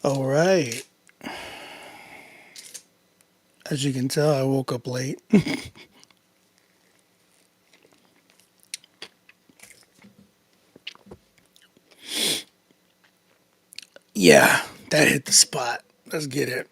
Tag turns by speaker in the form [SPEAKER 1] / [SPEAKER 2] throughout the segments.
[SPEAKER 1] All right. As you can tell, I woke up late. Yeah, that hit the spot. Let's get it.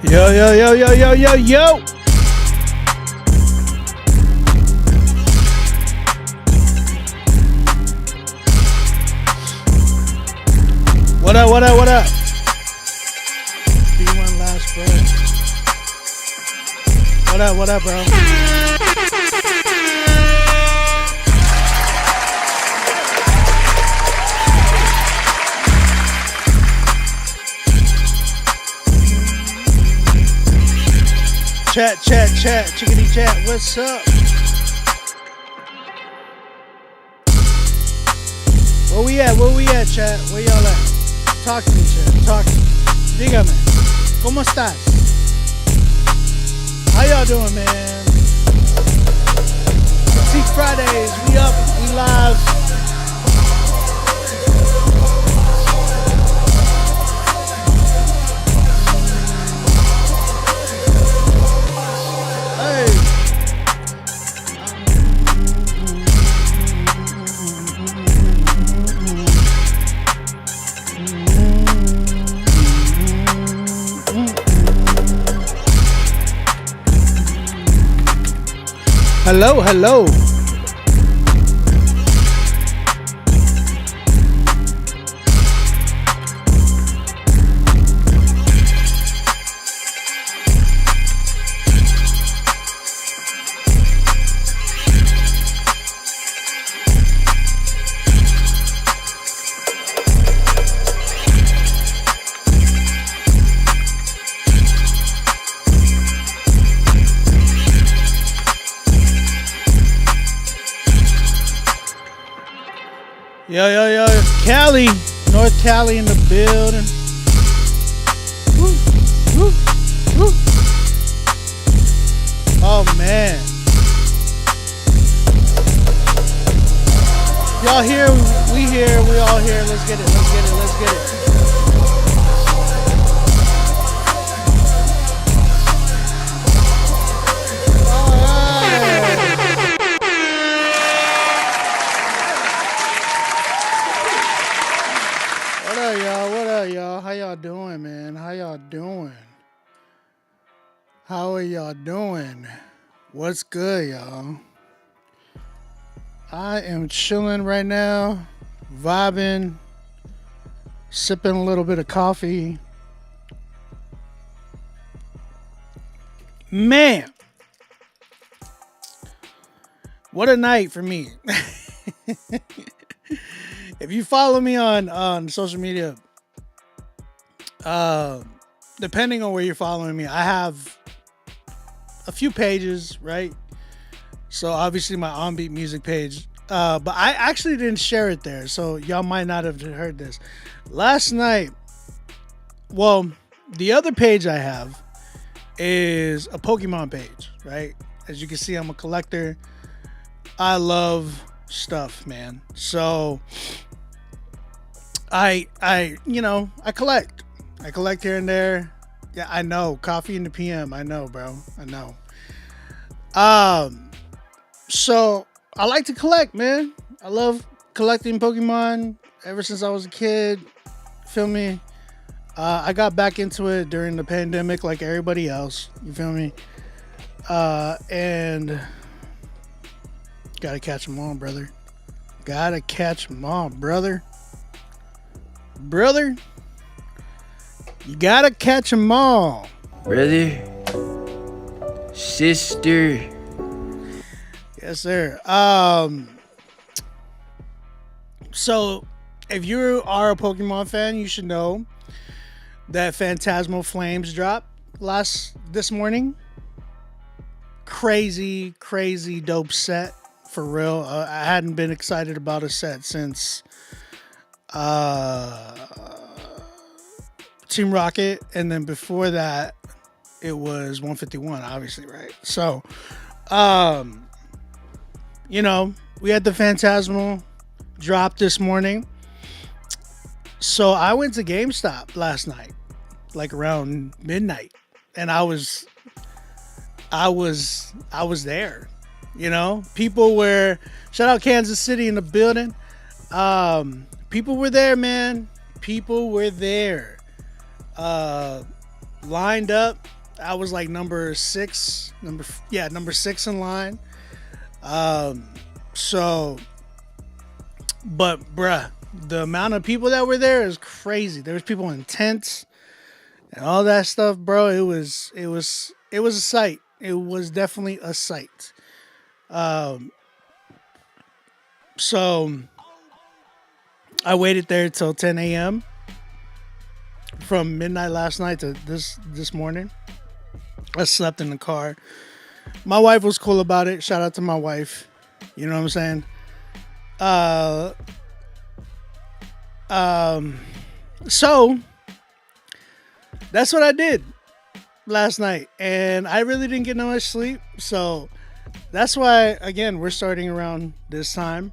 [SPEAKER 1] Yo, yo, yo, yo, yo, yo, yo. What up, what up, what up? B1 last breath. What up, bro? Chat, chickadee chat, what's up? Where we at, chat? Where y'all at? Talk to me, chat, talk to me. Dígame, ¿cómo estás? How y'all doing, man? Critique Fridays, we up, we live. Hello, hello. Yo, Cali, North Cali in the building. Woo, woo, woo. Oh man, y'all here? We all here. Let's get it. What up, y'all? How y'all doing, man? How are y'all doing? What's good, y'all? I am chilling right now, vibing, sipping a little bit of coffee. Man, what a night for me. If you follow me on social media, depending on where you're following me, I have a few pages, right? So obviously my On-Beat music page, but I actually didn't share it there, so y'all might not have heard this. Last night, well, the other page I have is a Pokemon page, right? As you can see, I'm a collector. I love stuff, man. So I collect. I collect here and there. Yeah, I know. Coffee in the PM. I know, bro. I know. So I like to collect, man. I love collecting Pokemon ever since I was a kid. Feel me? I got back into it during the pandemic like everybody else. You feel me? And gotta catch them all, brother. Gotta catch them all, brother. Brother, you gotta catch them all.
[SPEAKER 2] Brother, sister.
[SPEAKER 1] Yes, sir. So if you are a Pokemon fan, you should know that Phantasmal Flames dropped this morning. crazy dope set for real. I hadn't been excited about a set since uh, Team Rocket, and then before that, it was 151, obviously, right? So, um, we had the Phantasmal drop this morning. So I went to GameStop last night, like around midnight, and I was there. People were shout out Kansas City in the building. People were there, man. People were there. Uh, Lined up. I was like number six, number six in line. Um, so, but bruh, the amount of people that were there is crazy. There was people in tents and all that stuff, bro. It was a sight. It was definitely a sight. Um, so I waited there till 10 a.m. from midnight last night to this morning. I slept in the car. My wife was cool about it. Shout out to my wife. You know what I'm saying? Uh, so that's what I did last night, and I really didn't get no much sleep. So that's why, again, we're starting around this time.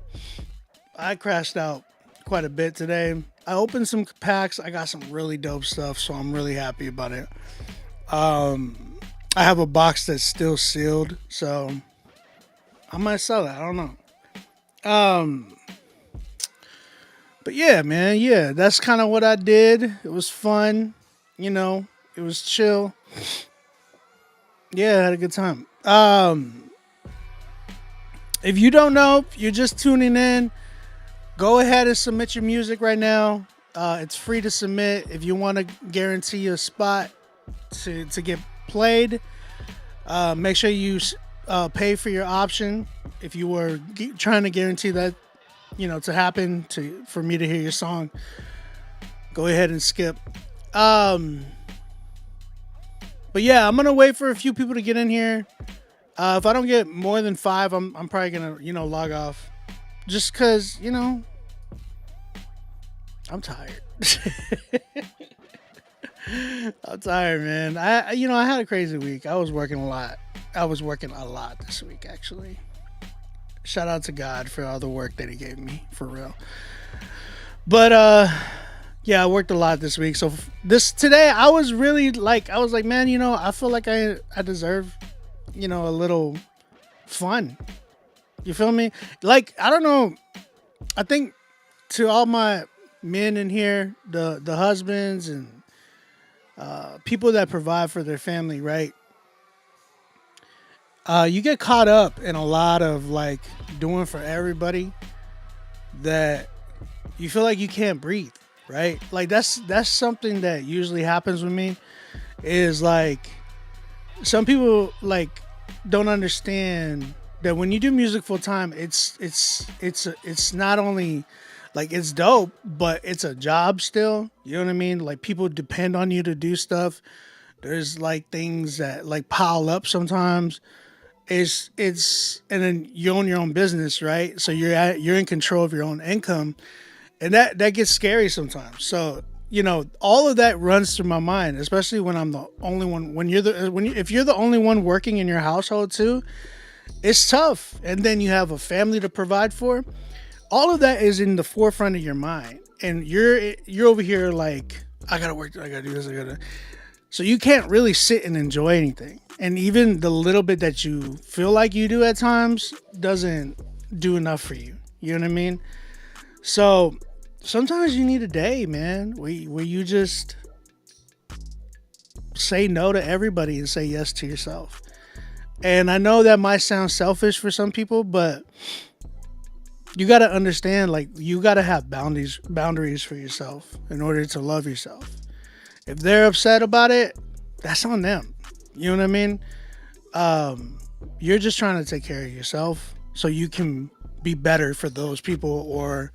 [SPEAKER 1] I crashed out quite a bit today. I opened some packs. I got some really dope stuff, so I'm really happy about it. I have a box that's still sealed, so I might sell it. I don't know. But yeah, man, yeah, that's kind of what I did. It was fun, it was chill. Yeah, I had a good time. If you don't know, if you're just tuning in, go ahead and submit your music right now. It's free to submit. If you want to guarantee a spot to get played, make sure you pay for your option. If you were trying to guarantee that, to happen for me to hear your song, go ahead and skip. But yeah, I'm gonna wait for a few people to get in here. If I don't get more than 5, I'm probably gonna log off, just cause I'm tired. I'm tired, man. I had a crazy week. I was working a lot. This week, actually. Shout out to God for all the work that He gave me, for real. But yeah, I worked a lot this week. So today, I was really I was like, man, I feel like I deserve, a little fun. You feel me? I don't know. I think to all my men in here, the husbands and people that provide for their family, right? You get caught up in a lot of doing for everybody that you feel like you can't breathe, right? That's something that usually happens with me. Is some people don't understand that when you do music full time, it's not only it's dope, but it's a job still. You know what I mean? People depend on you to do stuff. There's things that pile up sometimes. And then you own your own business, right? So you're in control of your own income, and that gets scary sometimes. So all of that runs through my mind, especially when I'm the only one. If you're the only one working in your household too, it's tough. And then you have a family to provide for. All of that is in the forefront of your mind, and you're over here I gotta work, I gotta do this, I gotta. So you can't really sit and enjoy anything, and even the little bit that you feel like you do at times doesn't do enough for you. You know what I mean? So sometimes you need a day, man, where you just say no to everybody and say yes to yourself. And I know that might sound selfish for some people, but you got to understand, you got to have boundaries for yourself in order to love yourself. If they're upset about it, that's on them. You know what I mean? You're just trying to take care of yourself so you can be better for those people or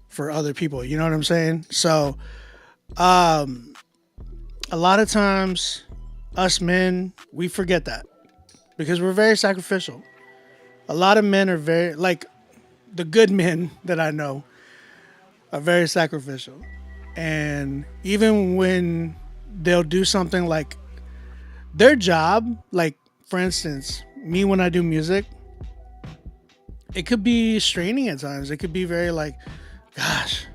[SPEAKER 1] for other people. You know what I'm saying? So, a lot of times, us men, we forget that. because we're very sacrificial. A lot of men are very like the good men that I know are very sacrificial. And even when they'll do something like their job, like for instance, me when I do music, it could be straining at times. It could be very like, gosh,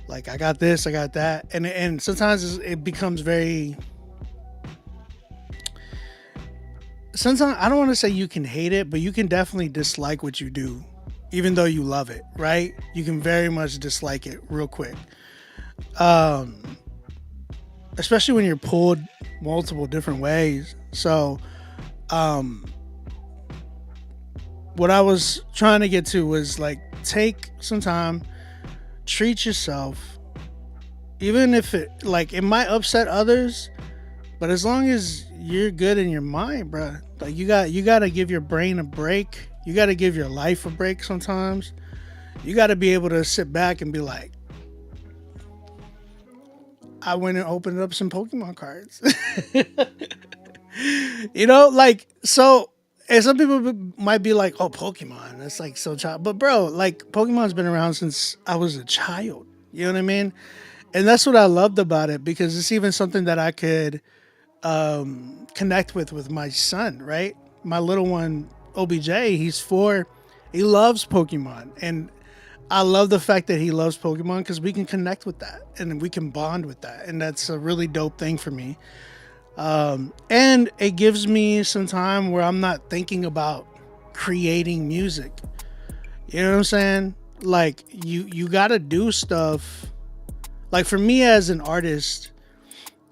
[SPEAKER 1] like I got this, I got that, and sometimes it becomes very. Sometimes I don't want to say you can hate it, but you can definitely dislike what you do, even though you love it, right? You can very much dislike it real quick, especially when you're pulled multiple different ways. So, um, what I was trying to get to was like take some time, treat yourself, even if it might upset others, but as long as you're good in your mind, bro, like you got to give your brain a break. You got to give your life a break sometimes. You got to be able to sit back and be like, I went and opened up some Pokemon cards. Like so. And some people might be like, "Oh, Pokemon, that's like so child." But bro, like Pokemon's been around since I was a child. You know what I mean? And that's what I loved about it because it's even something that I could connect with my son, right? My little one, OBJ, he's 4. He loves Pokemon. And I love the fact that he loves Pokemon because we can connect with that and we can bond with that. And that's a really dope thing for me. And it gives me some time where I'm not thinking about creating music. You know what I'm saying? Like you got to do stuff. Like for me as an artist,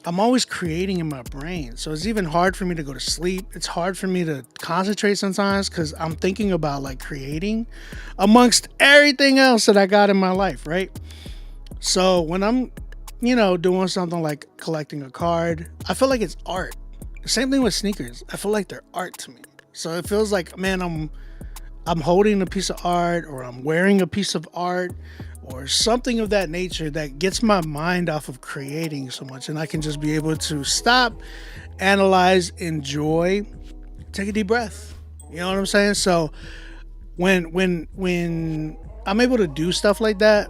[SPEAKER 1] I'm always creating in my brain. So it's even hard for me to go to sleep. It's hard for me to concentrate sometimes because I'm thinking about like creating amongst everything else that I got in my life, right? So when I'm, doing something like collecting a card, I feel like it's art. Same thing with sneakers. I feel like they're art to me. So it feels like, man, I'm holding a piece of art or I'm wearing a piece of art or something of that nature that gets my mind off of creating so much, and I can just be able to stop, analyze, enjoy, take a deep breath. You know what I'm saying? So when I'm able to do stuff like that,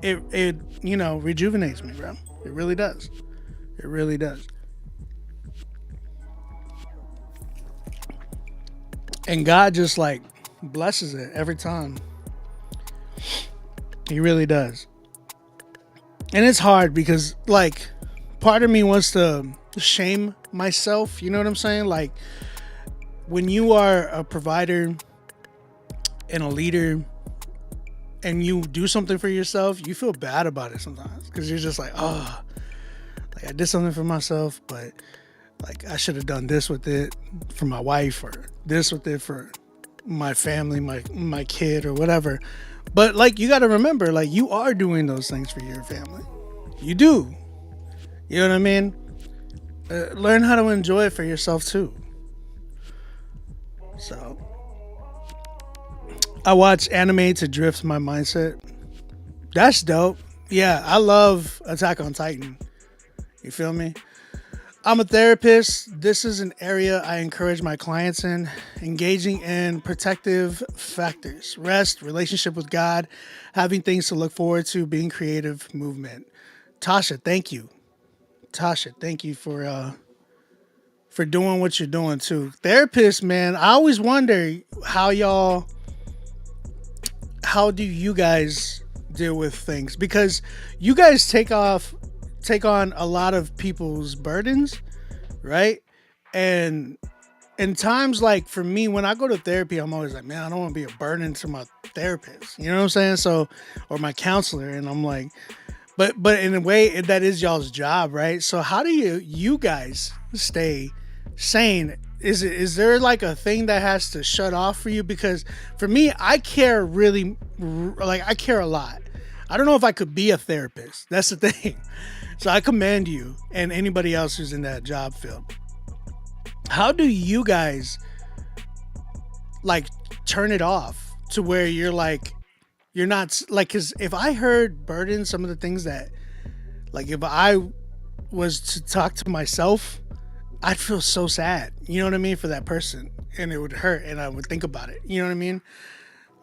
[SPEAKER 1] it rejuvenates me, bro. It really does. It really does. And God just like blesses it every time. He really does. And it's hard because like part of me wants to shame myself, you know what I'm saying? Like when you are a provider and a leader and you do something for yourself, you feel bad about it sometimes because you're just like, oh, like I did something for myself, but like I should have done this with it for my wife or this with it for my family, my kid or whatever. But like you got to remember, like you are doing those things for your family. You do. You know what I mean? Learn how to enjoy it for yourself too. So I watch anime to drift my mindset. That's dope. Yeah, I love Attack on Titan. You feel me? I'm a therapist. This is an area I encourage my clients in, engaging in protective factors, rest, relationship with God, having things to look forward to, being creative, movement. Tasha, thank you. Tasha, thank you for doing what you're doing too. Therapists, man, I always wonder how do you guys deal with things? Because you guys take on a lot of people's burdens, right? And in times like for me, when I go to therapy, I'm always like, man, I don't want to be a burden to my therapist. You know what I'm saying? So, or my counselor. And I'm like, but in a way that is y'all's job, right? So how do you guys stay sane? Is there like a thing that has to shut off for you? Because for me, I care really, like I care a lot. I don't know if I could be a therapist. That's the thing. So I commend you and anybody else who's in that job field. How do you guys like turn it off to where you're like, you're not like, cause if I heard burden, some of the things that like, if I was to talk to myself, I'd feel so sad. You know what I mean, for that person, and it would hurt, and I would think about it. You know what I mean?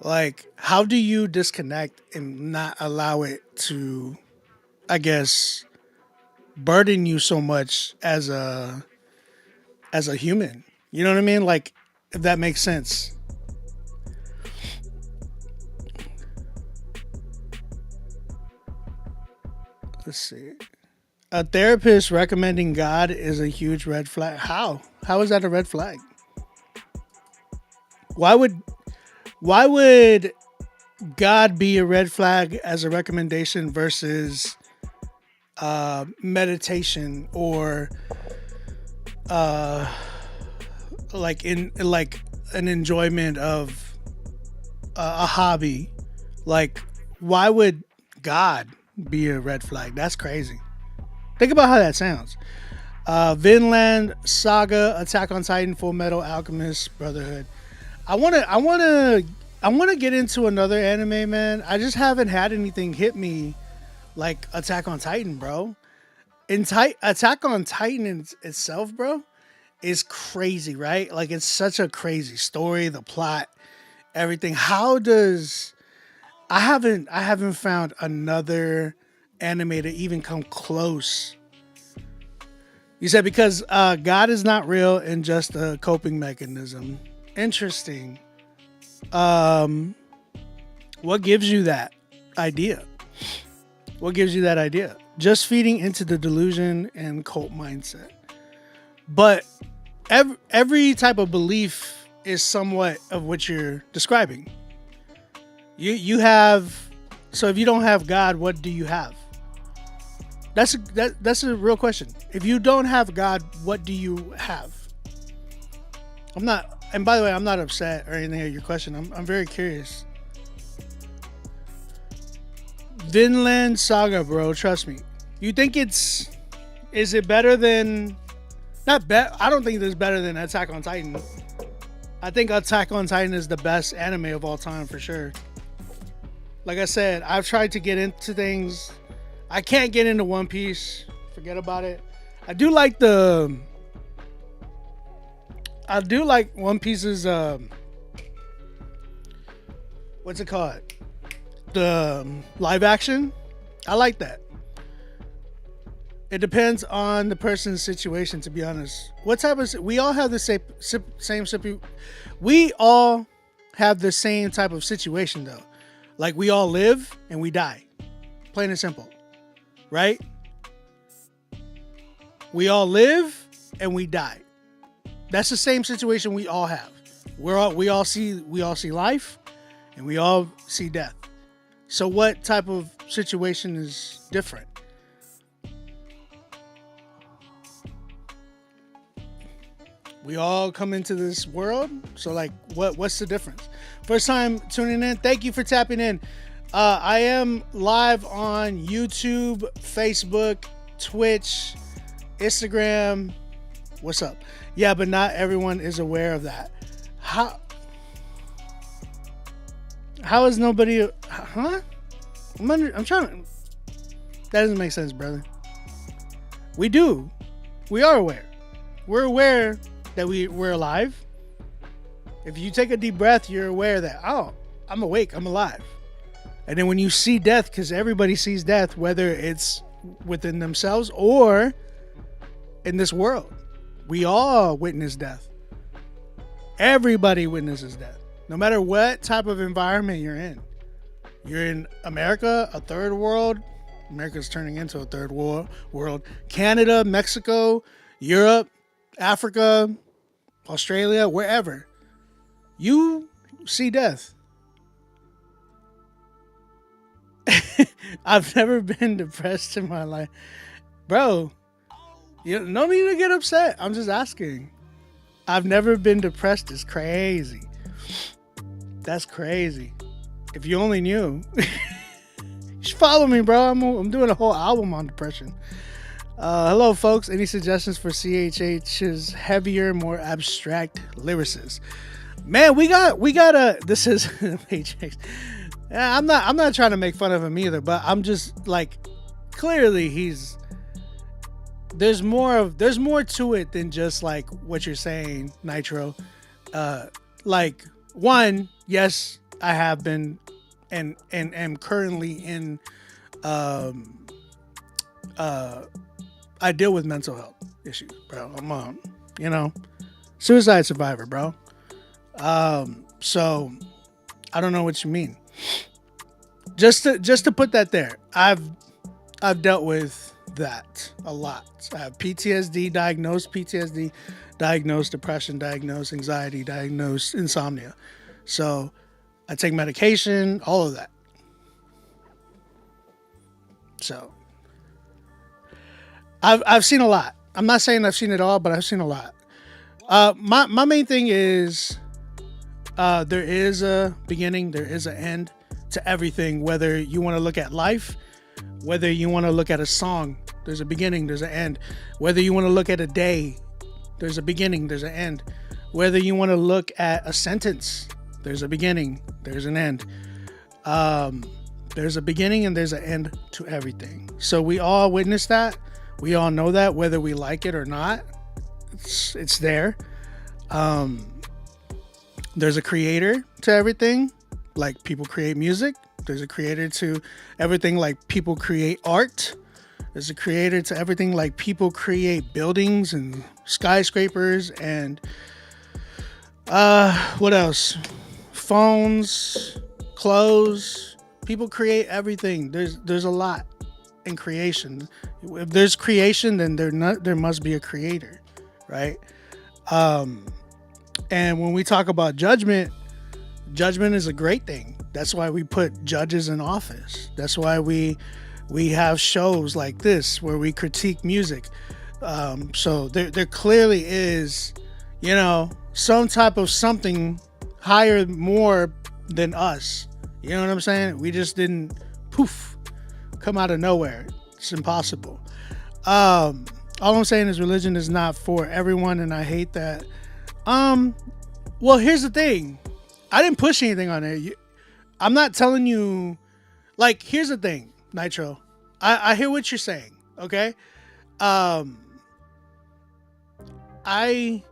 [SPEAKER 1] Like, how do you disconnect and not allow it to, I guess, burden you so much as a human? You know what I mean? Like, if that makes sense. Let's see. A therapist recommending God is a huge red flag. How? How is that a red flag? Why would why would God be a red flag as a recommendation versus meditation or uh, like an enjoyment of a hobby? Like, why would God be a red flag? That's crazy. Think about how that sounds. Vinland Saga, Attack on Titan, Full Metal Alchemist Brotherhood. I wanna get into another anime, man. I just haven't had anything hit me like Attack on Titan, bro. Attack on Titan itself, bro, is crazy, right? Like, it's such a crazy story, the plot, everything. How does I haven't found another anime to even come close. You said because God is not real and just a coping mechanism. Interesting. Um, what gives you that idea? What gives you that idea? Just feeding into the delusion and cult mindset. But every type of belief is somewhat of what you're describing. You have, so if you don't have God, what do you have? That's a real question. If you don't have God, what do you have? I'm not, and by the way, I'm not upset or anything at your question. I'm very curious. Vinland Saga, bro, trust me. You think is it better than, not bet, I don't think it's better than Attack on Titan. I think Attack on Titan is the best anime of all time for sure. Like I said, I've tried to get into things. I can't get into One Piece. Forget about it. I do like One Piece's what's it called? The live action. I like that. It depends on the person's situation, to be honest. What type of, we all have the we all have the same type of situation though. Like, we all live and we die. Plain and simple. Right? We all live and we die. That's the same situation we all have. We all see life and we all see death. So what type of situation is different? We all come into this world. So, like, what's the difference? First time tuning in, thank you for tapping in. I am live on YouTube, Facebook, Twitch, Instagram. What's up? Yeah, but not everyone is aware of that. How is nobody? Huh? I'm trying to. That doesn't make sense, brother. We do. We are aware. We're aware that we're alive. If you take a deep breath, you're aware that, oh, I'm awake, I'm alive. And then when you see death, because everybody sees death, whether it's within themselves or in this world, we all witness death. Everybody witnesses death. No matter what type of environment you're in. You're in America, a third world. America's turning into a third world. Canada, Mexico, Europe, Africa, Australia, wherever. You see death. I've never been depressed in my life. Bro, you no need to get upset. I'm just asking. I've never been depressed. It's crazy. That's crazy. If you only knew. You should follow me, bro. I'm doing a whole album on depression. Hello, folks. Any suggestions for CHH's heavier, more abstract lyricists? Man, we got a. This is Matrix. I'm not trying to make fun of him either, but I'm just like, clearly he's there's more to it than just like what you're saying, Nitro. Uh, like one, yes, I have been and am currently in. Um, uh, I deal with mental health issues, bro. I'm you know, suicide survivor, bro. So I don't know what you mean. Just to put that there, I've dealt with that a lot. I have PTSD, diagnosed PTSD, diagnosed depression, diagnosed anxiety, diagnosed insomnia. So I take medication, all of that. So I've seen a lot. I'm not saying I've seen it all, but I've seen a lot. My main thing is there is a beginning, there is an end to everything. Whether you want to look at life, whether you want to look at a song, there's a beginning, there's an end. Whether you want to look at a day, there's a beginning, there's an end. Whether you want to look at a sentence, there's a beginning, there's an end. Um, there's a beginning and there's an end to everything. So we all witness that. We all know that, whether we like it or not. It's there. Um, there's a creator to everything. Like people create music. There's a creator to everything, like people create art. There's a creator to everything, like people create buildings and skyscrapers and what else? Phones, clothes. People create everything. There's a lot in creation. If there's creation, then there must be a creator, right? Um, and when we talk about judgment, judgment is a great thing. That's why we put judges in office. That's why we have shows like this where we critique music. So there clearly is, some type of something higher, more than us. You know what I'm saying? We just didn't poof come out of nowhere. It's impossible. All I'm saying is religion is not for everyone, and I hate that. Well, here's the thing. I didn't push anything on there. I'm not telling you. Like, here's the thing, Nitro. I hear what you're saying. Okay. Um, I,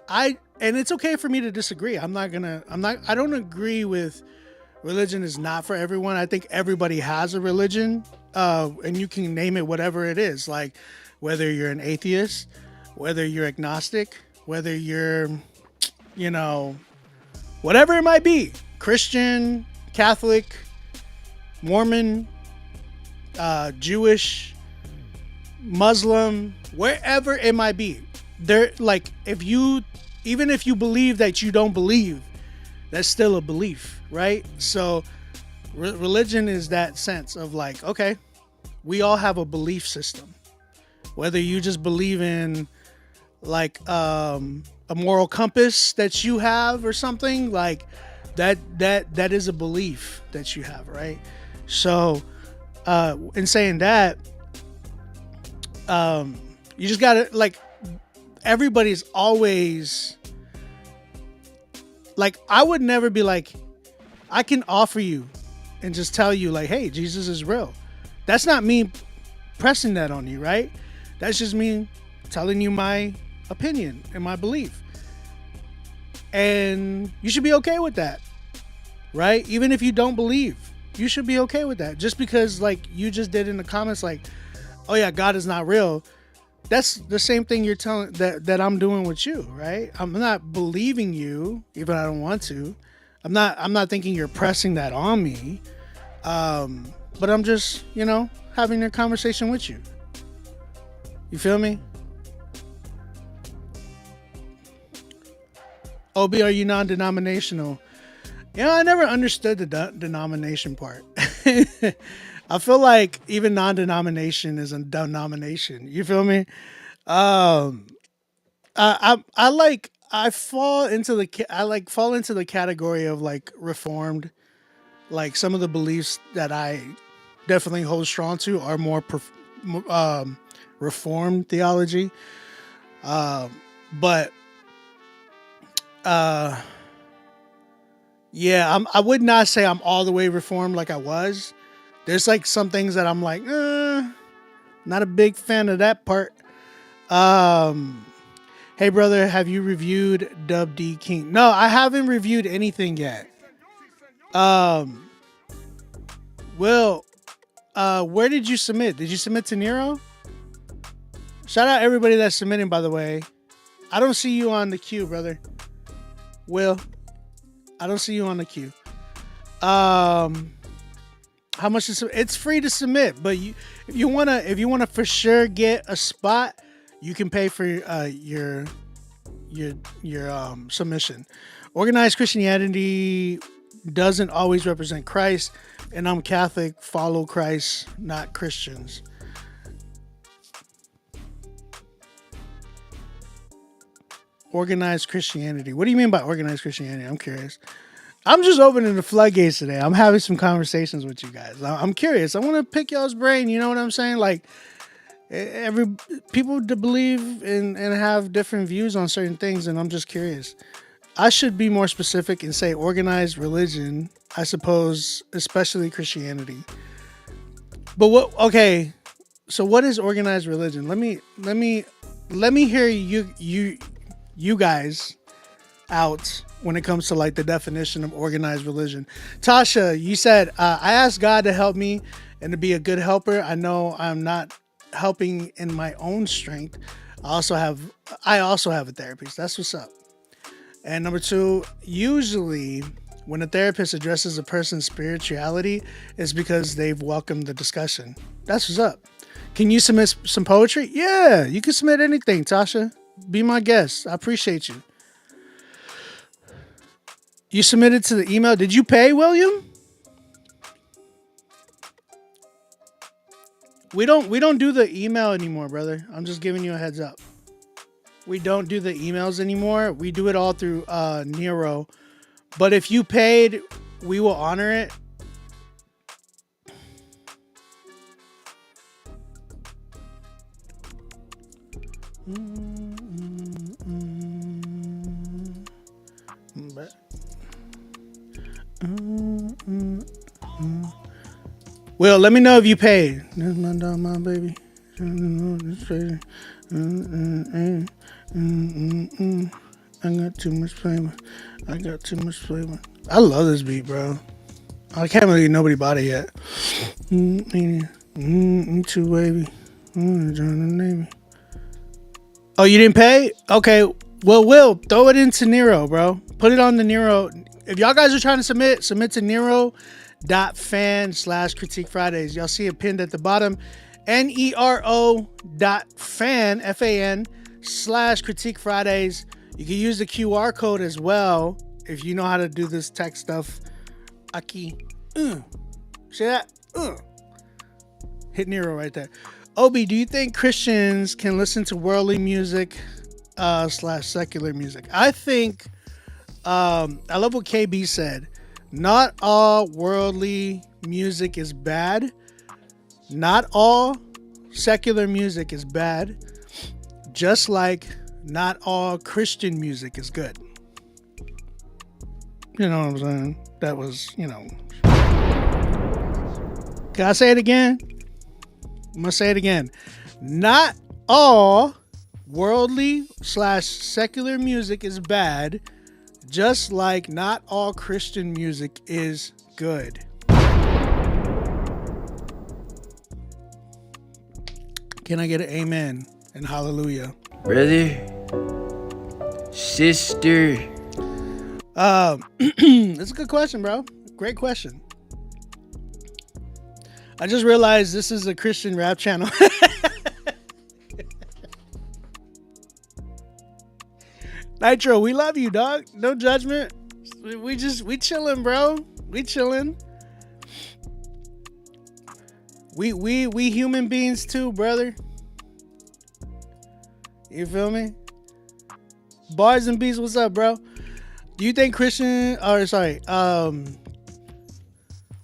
[SPEAKER 1] and it's okay for me to disagree. I don't agree with religion is not for everyone. I think everybody has a religion, and you can name it whatever it is. Like, whether you're an atheist, whether you're agnostic, whether you're, whatever it might be, Christian, Catholic, Mormon, Jewish, Muslim, wherever it might be. There, like, even if you believe that you don't believe, that's still a belief, right? So religion is that sense of like, okay, we all have a belief system. Whether you just believe in like a moral compass that you have or something like that is a belief that you have, right? So in saying that, you just gotta, like, everybody's always like, I would never be like, I can offer you and just tell you like, hey, Jesus is real. That's not me pressing that on you, right? That's just me telling you my opinion and my belief. And you should be okay with that, right? Even if you don't believe, you should be okay with that. Just because, like, you just did in the comments, like, oh yeah, God is not real. That's the same thing you're telling that I'm doing with you, right? I'm not believing you, even I don't want to. I'm not thinking you're pressing that on me. But I'm just, having a conversation with you. You feel me? OB, are you non-denominational? I never understood the denomination part. I feel like even non-denomination is a denomination. You feel me? Um, I fall into the category of like reformed. Like, some of the beliefs that I definitely hold strong to are more reformed theology. But yeah, I would not say I'm all the way reformed like I was. There's like some things that I'm like, Not a big fan of that part. Um, hey brother, have you reviewed Dub D King? No, I haven't reviewed anything yet. Um, Will, where did you submit? Did you submit to Nero? Shout out everybody that's submitting, by the way. I don't see you on the queue, brother. Will, I don't see you on the queue. How much is it's free to submit, but if you wanna for sure get a spot, you can pay for your submission. Organized Christianity doesn't always represent Christ, and I'm Catholic. Follow Christ, not Christians. Organized Christianity. What do you mean by organized Christianity? I'm curious. I'm just opening the floodgates today. I'm having some conversations with you guys. I'm curious. I want to pick y'all's brain. You know what I'm saying? Like, every people to believe and have different views on certain things, and I'm just curious. I should be more specific and say organized religion, I suppose, especially Christianity. But what? Okay, so what is organized religion? Let me hear you guys out when it comes to like the definition of organized religion. Tasha, you said I asked God to help me and to be a good helper. I know I'm not helping in my own strength. I also have a therapist. That's what's up. And number 2, usually when a therapist addresses a person's spirituality, it's because they've welcomed the discussion. That's what's up. Can you submit some poetry? Yeah, you can submit anything, Tasha. Be my guest. I appreciate you. You submitted to the email. Did you pay, William? We don't do the email anymore, brother. I'm just giving you a heads up. We don't do the emails anymore. We do it all through Nero. But if you paid, we will honor it. Well, let me know if you paid. That's my dog, my baby. I got too much flavor. I love this beat, bro. I can't believe nobody bought it yet. Me too, baby. Oh, you didn't pay? Okay. Well, Will, throw it into Nero, bro. Put it on the Nero. If y'all guys are trying to submit to Nero.fan/CritiqueFridays. Y'all see it pinned at the bottom. Nero.fan, FAN/CritiqueFridays. You can use the QR code as well if you know how to do this tech stuff. Aki. See that? Hit Nero right there. Obi, do you think Christians can listen to worldly music /secular music? I think, I love what KB said. Not all worldly music is bad. Not all secular music is bad. Just like not all Christian music is good. You know what I'm saying? That was, Can I say it again? I'm going to say it again. Not all worldly /secular music is bad. Just like not all Christian music is good. Can I get an amen and hallelujah?
[SPEAKER 2] Brother, sister.
[SPEAKER 1] That's a good question, bro. Great question. I just realized this is a Christian rap channel. Nitro, we love you, dog. No judgment. We chilling, bro. We chilling. We human beings too, brother. You feel me? Bars and beats, what's up, bro? Do you think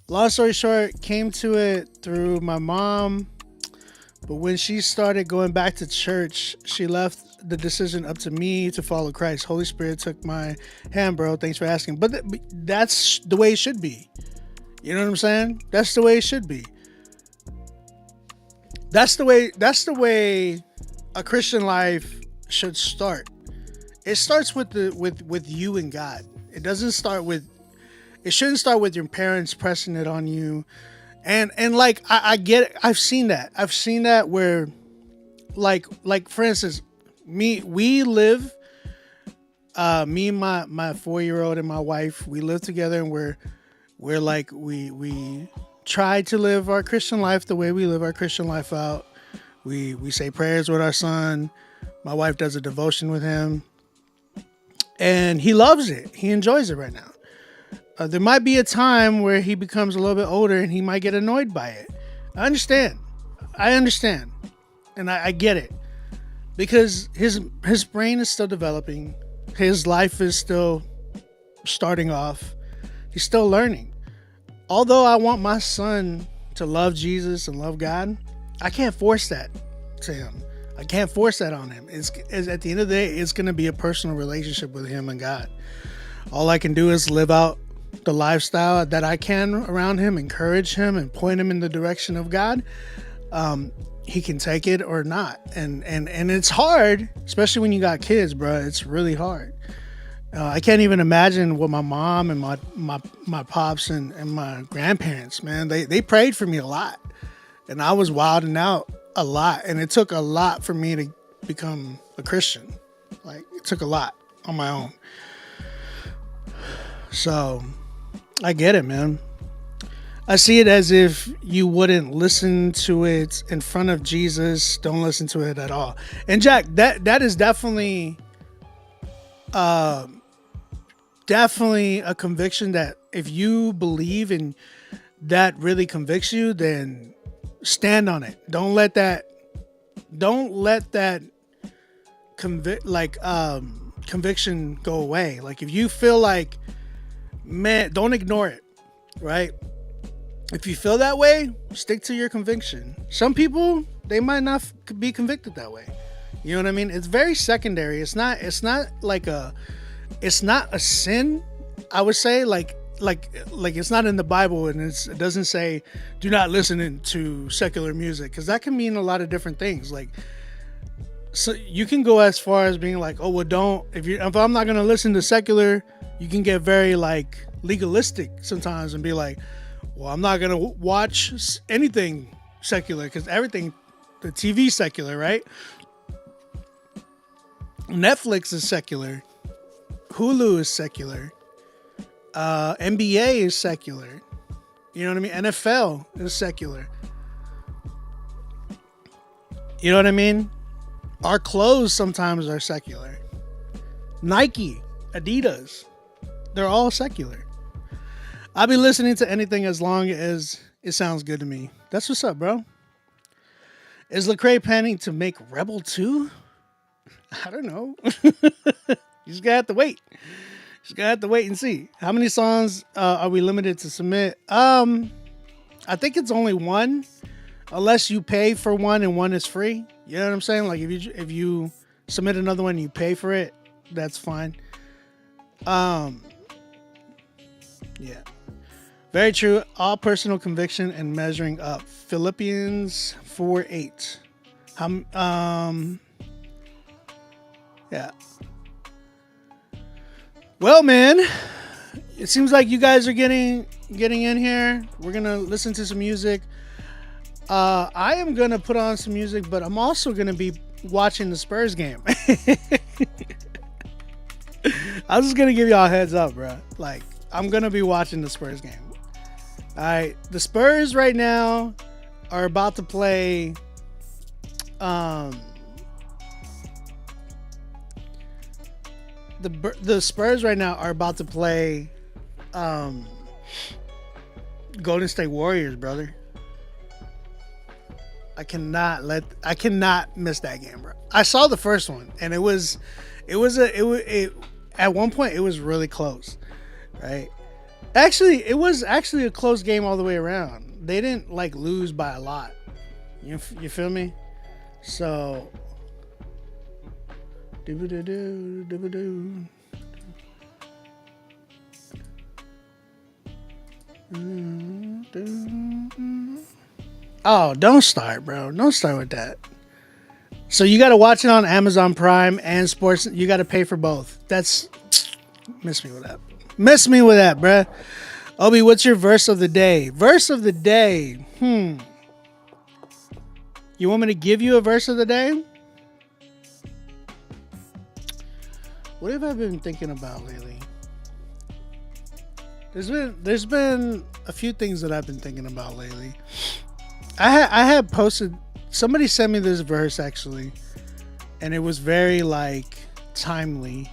[SPEAKER 1] long story short, came to it through my mom, but when she started going back to church, she left the decision up to me to follow Christ. Holy Spirit took my hand, bro. Thanks for asking. But that's the way it should be. You know what I'm saying? That's the way it should be. That's the way a Christian life should start. It starts with you and God. It doesn't start with it shouldn't start with your parents pressing it on you. And like I get it. I've seen that. I've seen that where like for instance, we live me and my 4 year old and my wife, we live together, and we're like we try to live our Christian life the way we live our Christian life out. We say prayers with our son. My wife does a devotion with him, and he loves it. He enjoys it right now. There might be a time where he becomes a little bit older and he might get annoyed by it. I understand. I understand, and I get it because his brain is still developing. His life is still starting off. He's still learning. Although I want my son to love Jesus and love God, I can't force that to him. I can't force that on him. It's at the end of the day, it's going to be a personal relationship with him and God. All I can do is live out the lifestyle that I can around him, encourage him, and point him in the direction of God. He can take it or not, and it's hard, especially when you got kids, bro. It's really hard. I can't even imagine what my mom and my pops and my grandparents, man, they prayed for me a lot, and I was wilding out a lot, and it took a lot for me to become a Christian. Like, it took a lot on my own. So I get it, man. I see it as if you wouldn't listen to it in front of Jesus. Don't listen to it at all. And Jack, that is definitely definitely a conviction that if you believe and that really convicts you, then stand on it. Don't let that conviction go away. Like, if you feel like, man, don't ignore it, right? If you feel that way, stick to your conviction. Some people, they might not be convicted that way. You know what I mean? It's very secondary. It's not a sin, I would say. Like it's not in the Bible, and it doesn't say do not listen to secular music, because that can mean a lot of different things. Like, so you can go as far as being like, oh well, don't, if I'm not gonna listen to secular, you can get very like legalistic sometimes and be like, well, I'm not gonna watch anything secular because everything, the TV secular, right? Netflix is secular, Hulu is secular, NBA is secular. You know what I mean? NFL is secular. You know what I mean? Our clothes sometimes are secular. Nike, Adidas, they're all secular. I'll be listening to anything as long as it sounds good to me. That's what's up, bro. Is Lecrae planning to make Rebel 2? I don't know. You just gotta have to wait. Just gotta have to wait and see. How many songs are we limited to submit? I think it's only one, unless you pay for one and one is free. You know what I'm saying? Like, if you submit another one and you pay for it, that's fine. Yeah. Very true. All personal conviction and measuring up. Philippians 4:8. Yeah. Well, man, it seems like you guys are getting in here. We're gonna listen to some music. I am gonna put on some music, but I'm also gonna be watching the Spurs game. I was just gonna give y'all a heads up, bro. Like, I'm gonna be watching the Spurs game. All right, the Spurs right now are about to play. The Spurs right now are about to play Golden State Warriors, brother. I cannot miss that game, bro. I saw the first one, and it at one point it was really close, right? Actually, it was actually a close game all the way around. They didn't like lose by a lot. You feel me? So Oh, don't start, bro. Don't start with that. So you got to watch it on Amazon Prime and Sports. You got to pay for both. That's miss me with that. Miss me with that, bruh. Obi, what's your verse of the day? Verse of the day. You want me to give you a verse of the day? What have I been thinking about lately? There's been a few things that I've been thinking about lately. I had posted. Somebody sent me this verse actually, and it was very like timely.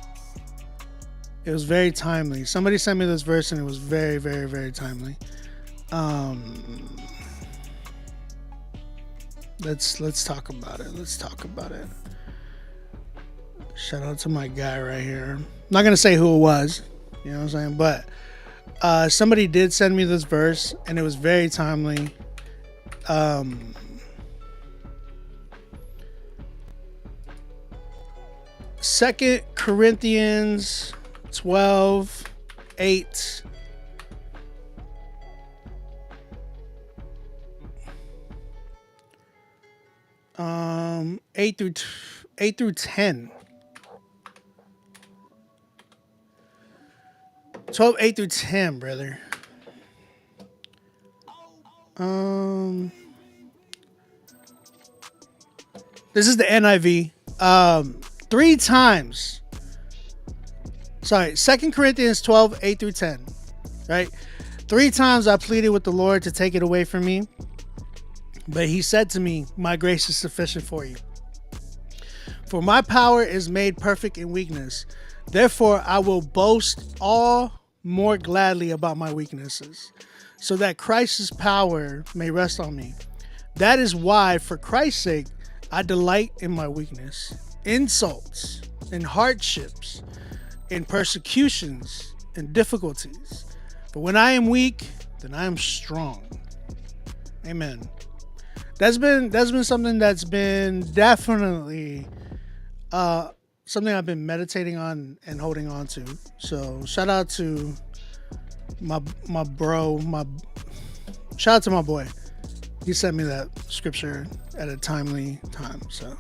[SPEAKER 1] It was very timely. Somebody sent me this verse, and it was very, very, very timely. Let's talk about it. Let's talk about it. Shout out to my guy right here. I'm not gonna say who it was. You know what I'm saying? But somebody did send me this verse, and it was very timely. 2 Corinthians 12:8. Eight through 10. 8 through 10, brother. This is the NIV. 3 times. Sorry, 2 Corinthians 12:8 through 10. Right? 3 times I pleaded with the Lord to take it away from me. But he said to me, my grace is sufficient for you. For my power is made perfect in weakness. Therefore, I will boast all more gladly about my weaknesses, so that Christ's power may rest on me. That is why, for Christ's sake, I delight in my weakness, insults, in hardships, in persecutions, and difficulties. For when I am weak, then I am strong. Amen. That's been something that's been definitely something I've been meditating on and holding on to. So shout out to my bro, shout out to my boy. He sent me that scripture at a timely time. So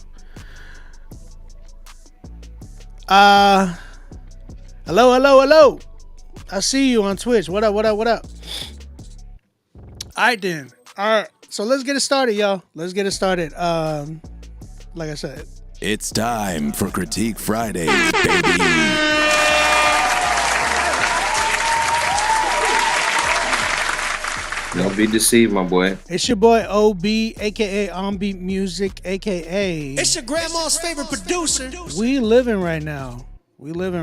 [SPEAKER 1] hello. I see you on Twitch. What up? All right then. All right. So let's get it started, y'all. Let's get it started. Like I said,
[SPEAKER 2] it's time for Critique Fridays, baby.
[SPEAKER 3] Don't be deceived, my boy.
[SPEAKER 1] It's your boy OB, aka Onbeat Music, aka
[SPEAKER 4] it's your grandma's favorite producer.
[SPEAKER 1] We living right now. You know what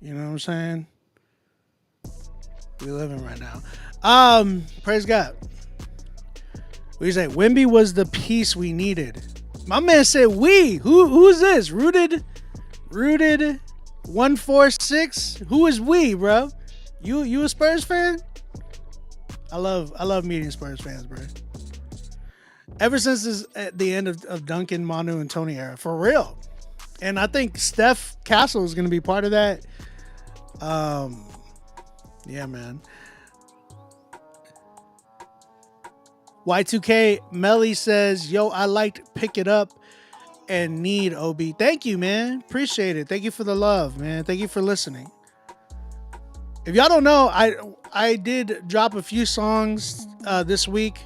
[SPEAKER 1] I'm saying? We living right now. Praise God. We say Wimby was the piece we needed. My man said we. Who's this? Rooted 146. Who is we, bro? You a Spurs fan? I love meeting Spurs fans, bro. Ever since this, at the end of Duncan, Manu, and Tony era, for real. And I think Steph Castle is going to be part of that. Yeah, man. Y2K Melly says, yo, I liked Pick It Up and Need OB. Thank you, man. Appreciate it. Thank you for the love, man. Thank you for listening. If y'all don't know, I did drop a few songs this week.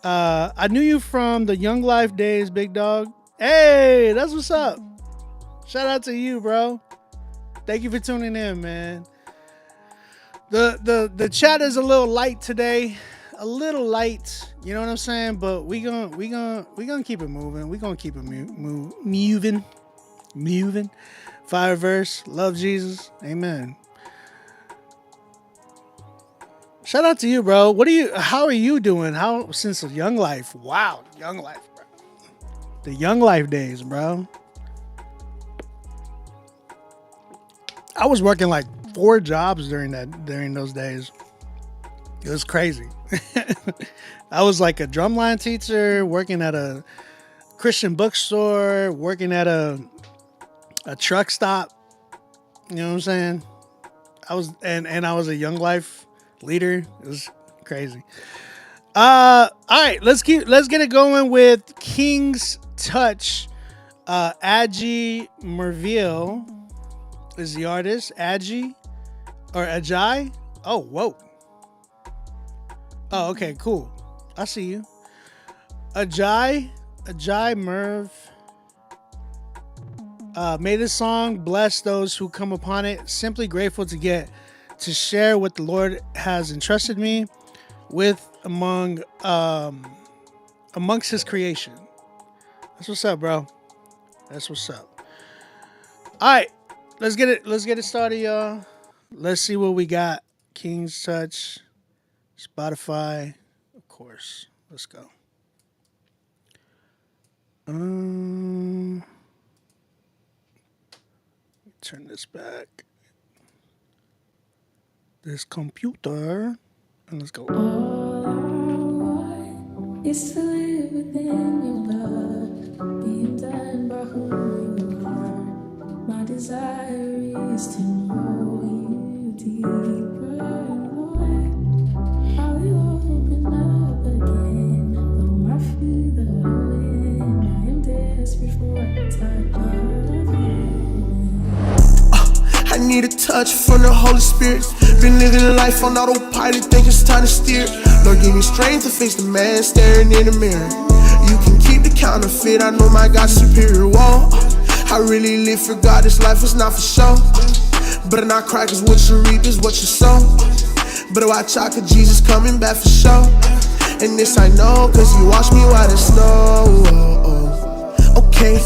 [SPEAKER 1] I knew you from the Young Life days, big dog. Hey, that's what's up. Shout out to you, bro. Thank you for tuning in, man. The chat is a little light today. A little light, you know what I'm saying? But we gonna keep it moving. We gonna keep it moving. Fire verse, love Jesus, amen. Shout out to you, bro. How are you doing? How since the Young Life? Wow, Young Life, bro. The Young Life days, bro. I was working like 4 jobs during those days. It was crazy. I was like a drumline teacher, working at a Christian bookstore, working at a truck stop. You know what I'm saying? I was a Young Life leader. It was crazy. All right, let's get it going with King's Touch. Agi Merville is the artist. Agi or Ajay. Oh, whoa. Oh, okay, cool. I see you. Ajay Merv made a song, bless those who come upon it. Simply grateful to get to share what the Lord has entrusted me with amongst his creation. That's what's up, bro. That's what's up. All right, let's get it started, y'all. Let's see what we got. King's Touch, Spotify, of course. Let's go. Turn this back. This computer, and let's go.
[SPEAKER 3] All I want is to live within your love, being done by who you are. My desire is to know you deeper, Lord. I will open up again, though I feel the wind. I am desperate for a touch of you.
[SPEAKER 4] I need a touch from the Holy Spirit. Been living life on autopilot, think it's time to steer. Lord, give me strength to face the man staring in the mirror. You can keep the counterfeit, I know my God's superior. Whoa, I really live for God, this life is not for show. Better not cry, cause what you reap is what you sow. Better watch out, cause Jesus coming back for show. And this I know, cause he washed me white as snow. Okay,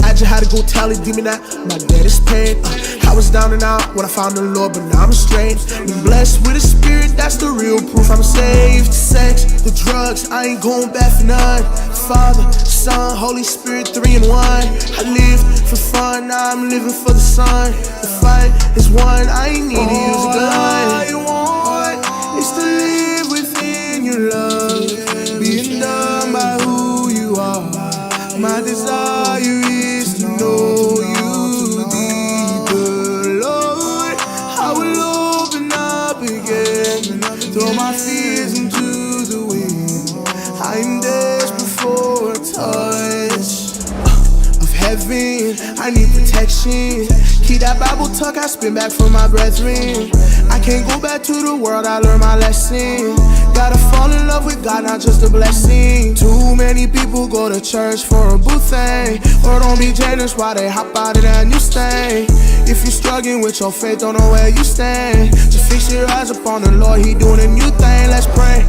[SPEAKER 4] I just had to go tell the demon that my debt is paid. I was down and out when I found the Lord, but now I'm straight. Been blessed with a spirit, that's the real proof I'm saved. Sex, the drugs, I ain't going back for none. Father, Son, Holy Spirit, 3 in 1. I lived for fun, now I'm living for the sun. The fight is won, I ain't need to use a gun. All I want is to live within your love, being done by who you are. My desire is to know you deeper, Lord. I will open up again, throw my fears into the wind. I'm desperate for a touch of heaven. I need protection. Keep that Bible tuck, I spin back for my brethren. I can't go back to the world, I learned my lesson. Gotta fall in love with God, not just a blessing. Too many people go to church for a boo thing, or don't be generous while they hop out of that new stain. If you're struggling with your faith, don't know where you stand, just fix your eyes upon the Lord, he doing a new thing. Let's pray.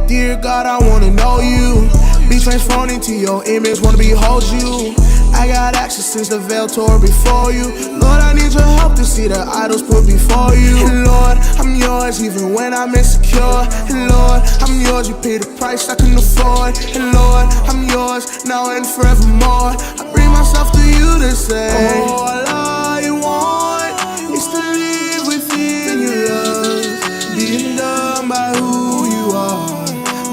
[SPEAKER 4] Dear God, I wanna know you, be transformed into your image, wanna behold you. I got access since the veil tore before you. Lord, I need your help to see the idols put before you. And Lord, I'm yours even when I'm insecure. And Lord, I'm yours, you paid the price I couldn't afford. And Lord, I'm yours now and forevermore. I bring myself to you to say, all I want is to live within your love, being done by who you are.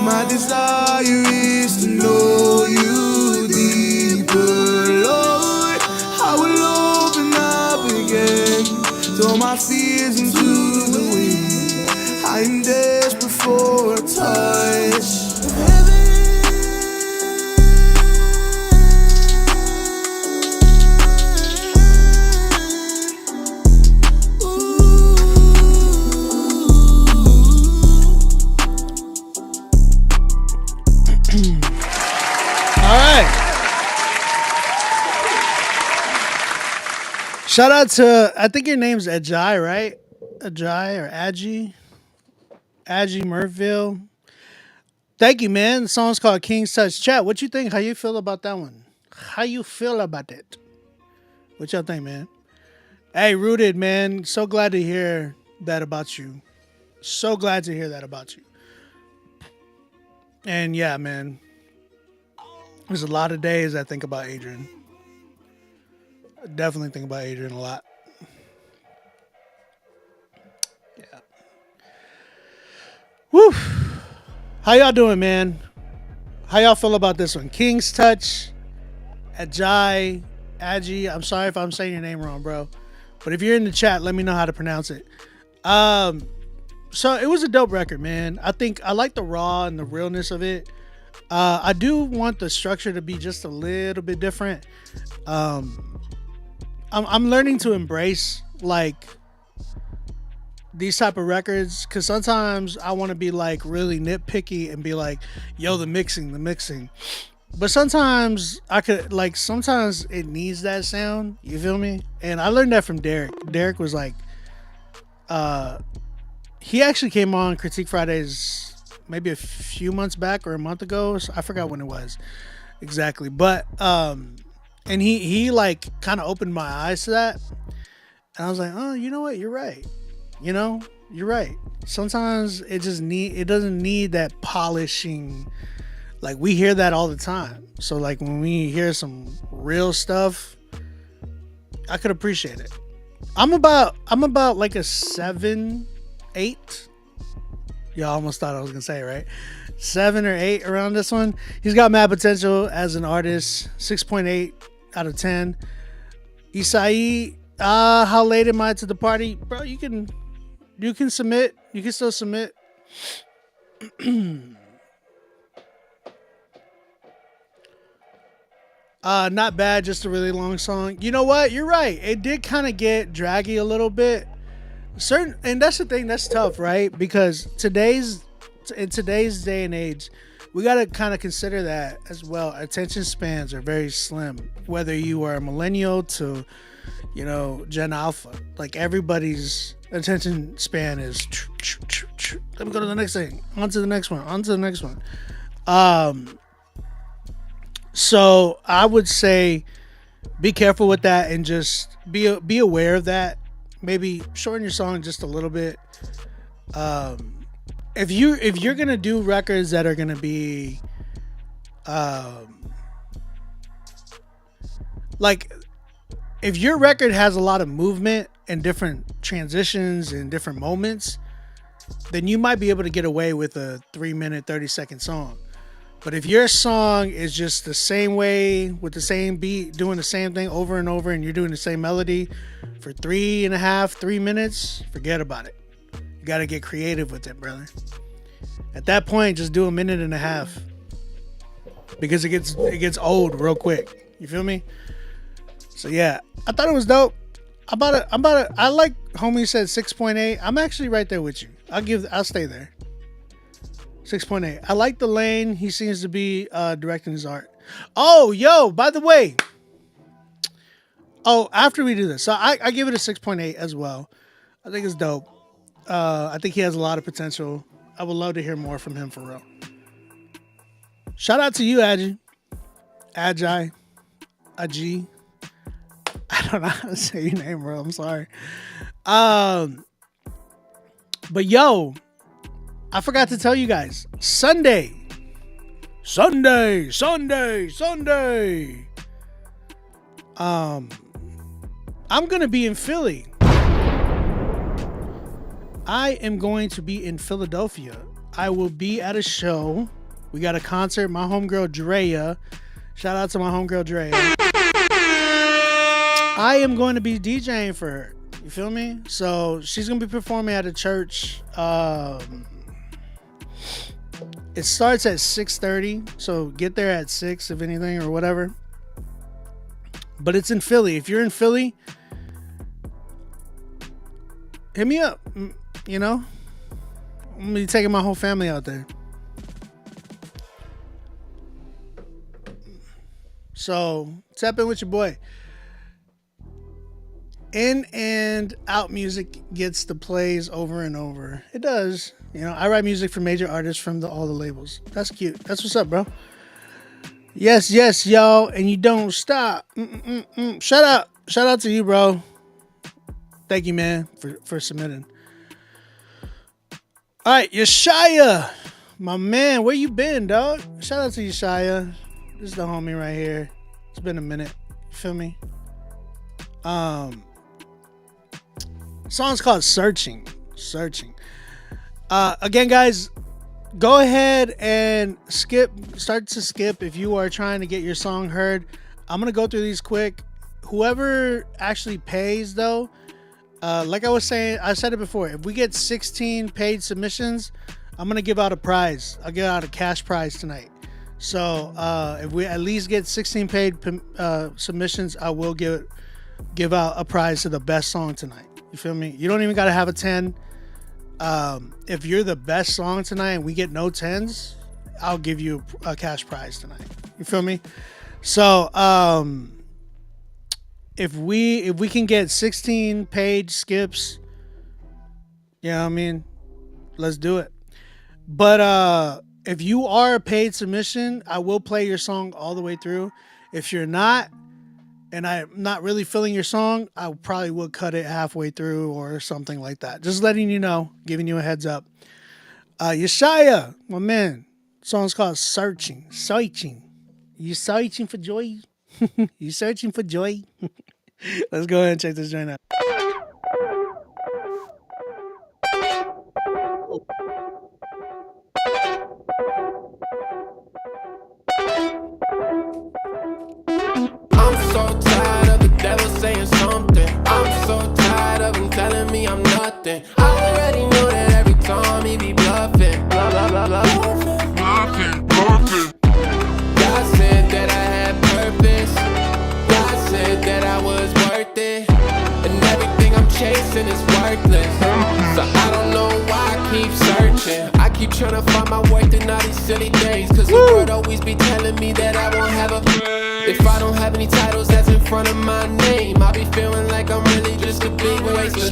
[SPEAKER 4] My desire is to know you deeper, Lord. I will open up again, throw my fears into the wind. I'm desperate for a touch of heaven.
[SPEAKER 1] Shout out to, I think your name's Ajay, right? Ajay or Agi? Agi Merville. Thank you, man. The song's called King's Touch. Chat, what you think? How you feel about that one? How you feel about it? What y'all think, man? Hey, Rooted, man. So glad to hear that about you. So glad to hear that about you. And yeah, man. There's a lot of days I think about Adrian. I definitely think about Adrian a lot. Yeah. Woo. How y'all doing, man? How y'all feel about this one? King's Touch, Agi. I'm sorry if I'm saying your name wrong, bro. But if you're in the chat, let me know how to pronounce it. So it was a dope record, man. I think I like the raw and the realness of it. I do want the structure to be just a little bit different. I'm learning to embrace like these type of records, because sometimes I want to be like really nitpicky and be like, yo, the mixing. But sometimes sometimes it needs that sound. You feel me? And I learned that from Derek. Derek was like, he actually came on Critique Fridays maybe a few months back or a month ago. So I forgot when it was exactly. But and he like kind of opened my eyes to that. And I was like, oh, you know what? You're right. You're right. Sometimes it doesn't need that polishing. Like, we hear that all the time. So like when we hear some real stuff, I could appreciate it. I'm about like a 7, 8. Y'all almost thought I was gonna say it, right? 7 or 8 around this one. He's got mad potential as an artist. 6.8 out of 10. Isai, how late am I to the party? Bro, you can submit. You can still submit. Not bad, just a really long song. You know what? You're right. It did kind of get draggy a little bit. And that's the thing that's tough, right? Because in today's day and age, we got to kind of consider that as well. Attention spans are very slim. Whether you are a millennial to, Gen Alpha, like everybody's attention span is. Let me go to the next thing. On to the next one. So I would say be careful with that and just be aware of that. Maybe shorten your song just a little bit. If you're gonna do records that are gonna be like, if your record has a lot of movement and different transitions and different moments, then you might be able to get away with a 3-minute 30-second song. But if your song is just the same way with the same beat, doing the same thing over and over, and you're doing the same melody for 3 minutes, forget about it. You got to get creative with it, brother. At that point, just do 1.5 minutes, because it gets old real quick. You feel me? So yeah, I thought it was dope. I like homie said 6.8. I'm actually right there with you. I'll stay there. 6.8. I like the lane he seems to be directing his art. Oh, yo, by the way. Oh, after we do this. So I give it a 6.8 as well. I think it's dope. I think he has a lot of potential. I would love to hear more from him for real. Shout out to you, Agi. Agi. I don't know how to say your name, bro. I'm sorry. But yo, I forgot to tell you guys. Sunday. I'm going to be in Philly. I am going to be in Philadelphia. I will be at a show. We got a concert. My homegirl Drea. Shout out to my homegirl Drea. I am going to be DJing for her. You feel me? So she's going to be performing at a church. It starts at 6:30. So get there at 6 if anything or whatever. But it's in Philly. If you're in Philly, hit me up. You know, I'm gonna be taking my whole family out there. So tap in with your boy. In and out music gets the plays over and over. It does. You know, I write music for major artists from all the labels. That's cute. That's what's up, bro. Yes, y'all. And you don't stop. Shout out to you, bro. Thank you, man, for submitting. All right, Yeshaya, my man, where you been, dog? Shout out to Yeshaya. This is the homie right here. It's been a minute. You feel me? Song's called Searching. Again, guys, go ahead and start to skip if you are trying to get your song heard. I'm going to go through these quick. Whoever actually pays, though, Like I was saying, I said it before. If we get 16 paid submissions, I'm gonna give out a prize. I'll give out a cash prize tonight. So if we at least get 16 paid submissions, I will give out a prize to the best song tonight. You feel me? You don't even gotta have a 10. If you're the best song tonight and we get no 10s, I'll give you a cash prize tonight. You feel me? So if we can get 16 page skips, you know what I mean? Let's do it. But if you are a paid submission, I will play your song all the way through. If you're not, and I'm not really feeling your song, I probably would cut it halfway through or something like that. Just letting you know, giving you a heads up. Yeshaya, my man, song's called Searching. You searching for joy? You searching for joy? Let's go ahead and check this joint out.
[SPEAKER 5] I'm so tired of the devil saying something. I'm so tired of him telling me I'm nothing. I already know that every time he be bluffing. Blah, blah, blah, blah. Bluffing. God said that I had purpose. God said that I was worth it. And everything I'm chasing is worthless. So I don't know why I keep searching. I keep trying to find my worth in all these silly things. Cause the world always be telling me that I won't have a place. If I don't have any titles that's in front of my name, I'll be feeling like I'm really just a big waste.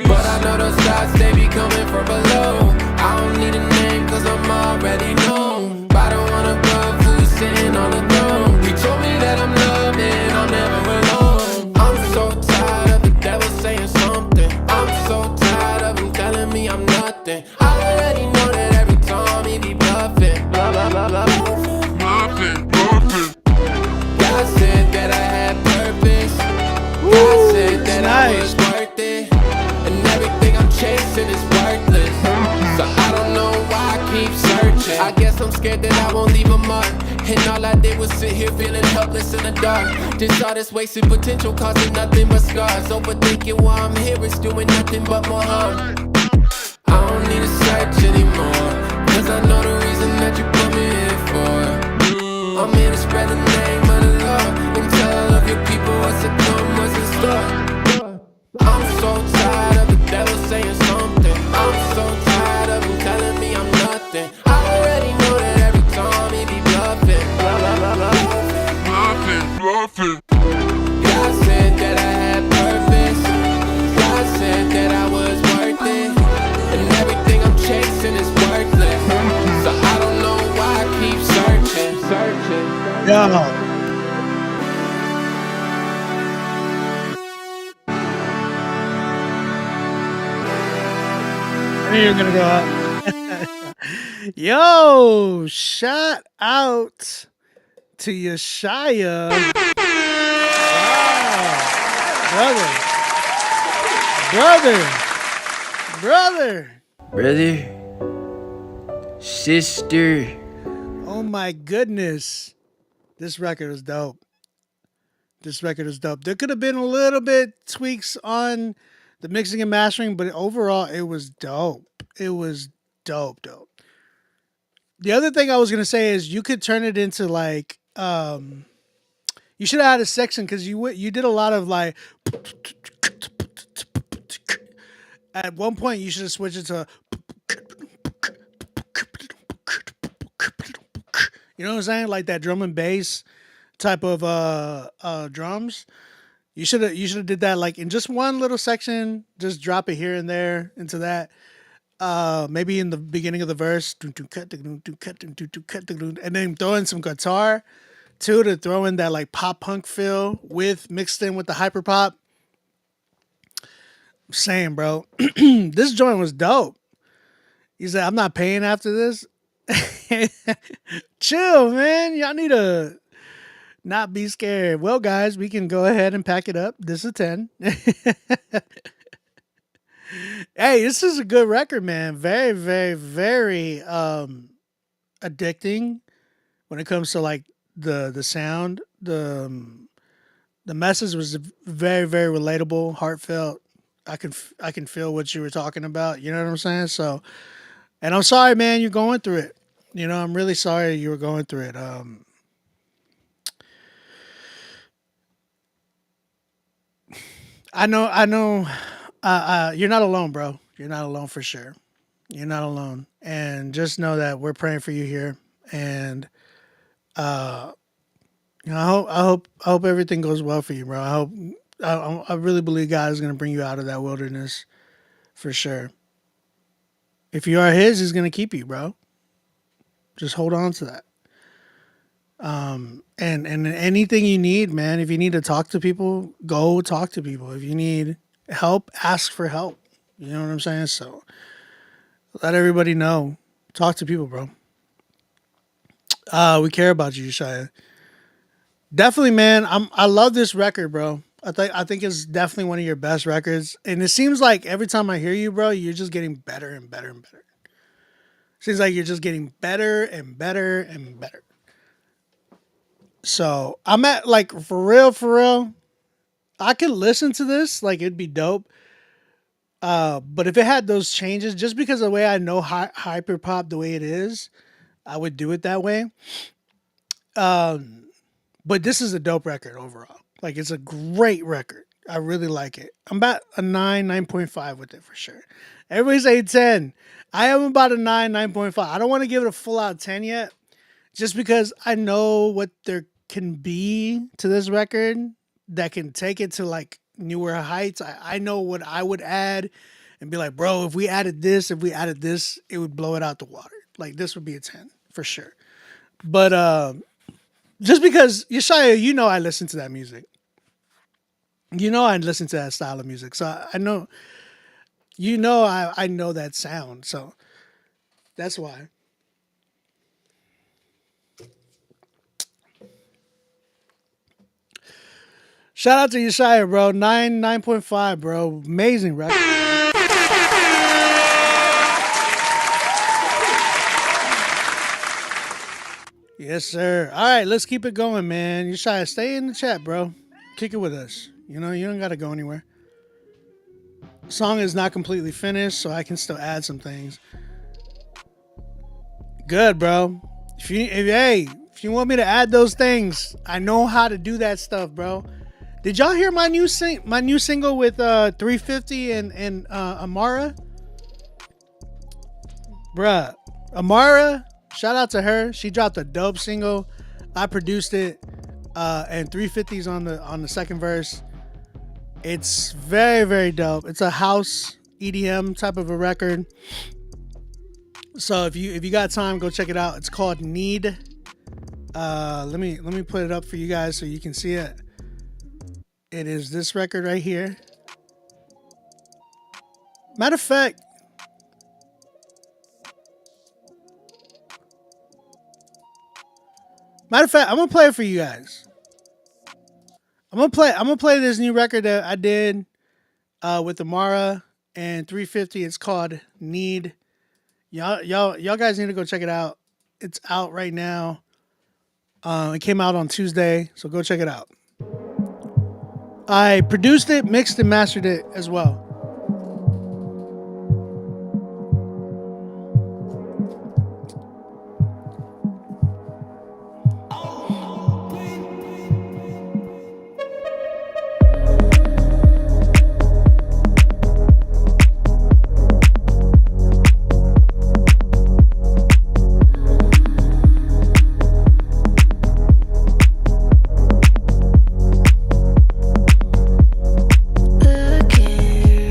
[SPEAKER 5] But I know those thoughts, they be coming from below. I don't need a name cause I'm already known. But I don't wanna above who's sitting on the throne. He told me that I'm loved and I'm never alone. I'm so tired of the devil saying something. I'm so tired of him telling me I'm nothing. I already know that every time he be bluffing. Blah, blah, blah, blah. Bluffing. God said that I had purpose. God said that I was worth it. And everything I'm chasing is worthless. So I don't know why I keep searching. I guess I'm scared that I won't leave a mark. And all I did was sit here feeling helpless in the dark. Just all this wasted potential causing nothing but scars. Overthinking why I'm here is doing nothing but more harm. I don't need to search anymore. Cause I know the reason that you put me here for. I'm here to spread the name of the Lord and tell all of your people what's to come, what's in store. I'm so tired of the devil saying something. I'm so tired of him telling me I'm nothing. I already know that every time he be bluffing. Blah, blah, blah, blah. Bluffing. God said that I had purpose. God said that I was worth it. And everything I'm chasing is worthless. So I don't know why I keep searching.
[SPEAKER 1] Yo. I knew you were gonna go up. Yo, shout out to Yeshaya. Wow. Brother.
[SPEAKER 6] Sister.
[SPEAKER 1] Oh my goodness. This record is dope. There could have been a little bit tweaks on the mixing and mastering, but overall it was dope. It was dope. The other thing I was gonna say is you could turn it into like you should have had a section because you did a lot of like at one point you should have switched it to you know what I'm saying, like that drum and bass type of drums. You should have did that like in just one little section. Just drop it here and there into that. Maybe in the beginning of the verse, and then throw in some guitar too to throw in that like pop punk feel with mixed in with the hyper pop. I'm saying, bro, this joint was dope. He said, "I'm not paying after this." Chill, man. Y'all need to not be scared. Well, guys, we can go ahead and pack it up. This is 10. Hey, this is a good record, man. Very, very, very addicting when it comes to like the sound. The message was very, very relatable, heartfelt. I can feel what you were talking about. You know what I'm saying? So, and I'm sorry, man, you're going through it. You know, I'm really sorry you were going through it. I know. You're not alone, bro. You're not alone for sure. You're not alone, and just know that we're praying for you here. And you know, I hope everything goes well for you, bro. I really believe God is gonna bring you out of that wilderness for sure. If you are His, He's gonna keep you, bro. Just hold on to that. And anything you need, man. If you need to talk to people, go talk to people. If you need help, ask for help. You know what I'm saying? So let everybody know. Talk to people, bro. We care about you, Shia. Definitely, man. I love this record, bro. I think it's definitely one of your best records. And it seems like every time I hear you, bro, you're just getting better and better and better. Seems like you're just getting better and better and better. So I'm at like for real. I could listen to this, like it'd be dope. But if it had those changes, just because of the way I know hyper pop the way it is, I would do it that way. But this is a dope record overall. Like it's a great record. I really like it. I'm about a 9.5 with it for sure. Everybody say 10. I am about a 9.5. I don't want to give it a full out 10 yet, just because I know what there can be to this record that can take it to like newer heights. I know what I would add and be like, bro, if we added this, it would blow it out the water. Like this would be a 10 for sure. But just because Yeshaya, you know I listen to that music. You know I listen to that style of music. So I know I know that sound. So that's why. Shout out to Yeshaya, bro. 9.5, bro. Amazing record. Yes, sir. All right, let's keep it going, man. Yeshaya, stay in the chat, bro. Kick it with us. You know, you don't got to go anywhere. Song is not completely finished, so I can still add some things. Good, bro. If you want me to add those things, I know how to do that stuff, bro. Did y'all hear my new single with 350 and Amara? Bruh, Amara, shout out to her. She dropped a dope single. I produced it, and 350's on the second verse. It's very, very dope. It's a house EDM type of a record. So if you got time, go check it out. It's called Need. Let me put it up for you guys so you can see it. It is this record right here. Matter of fact, I'm gonna play it for you guys. I'm gonna play this new record that I did with Amara and 350. It's called Need. Y'all guys need to go check it out. It's out right now. It came out on Tuesday, so go check it out. I produced it, mixed and mastered it as well.
[SPEAKER 3] Looking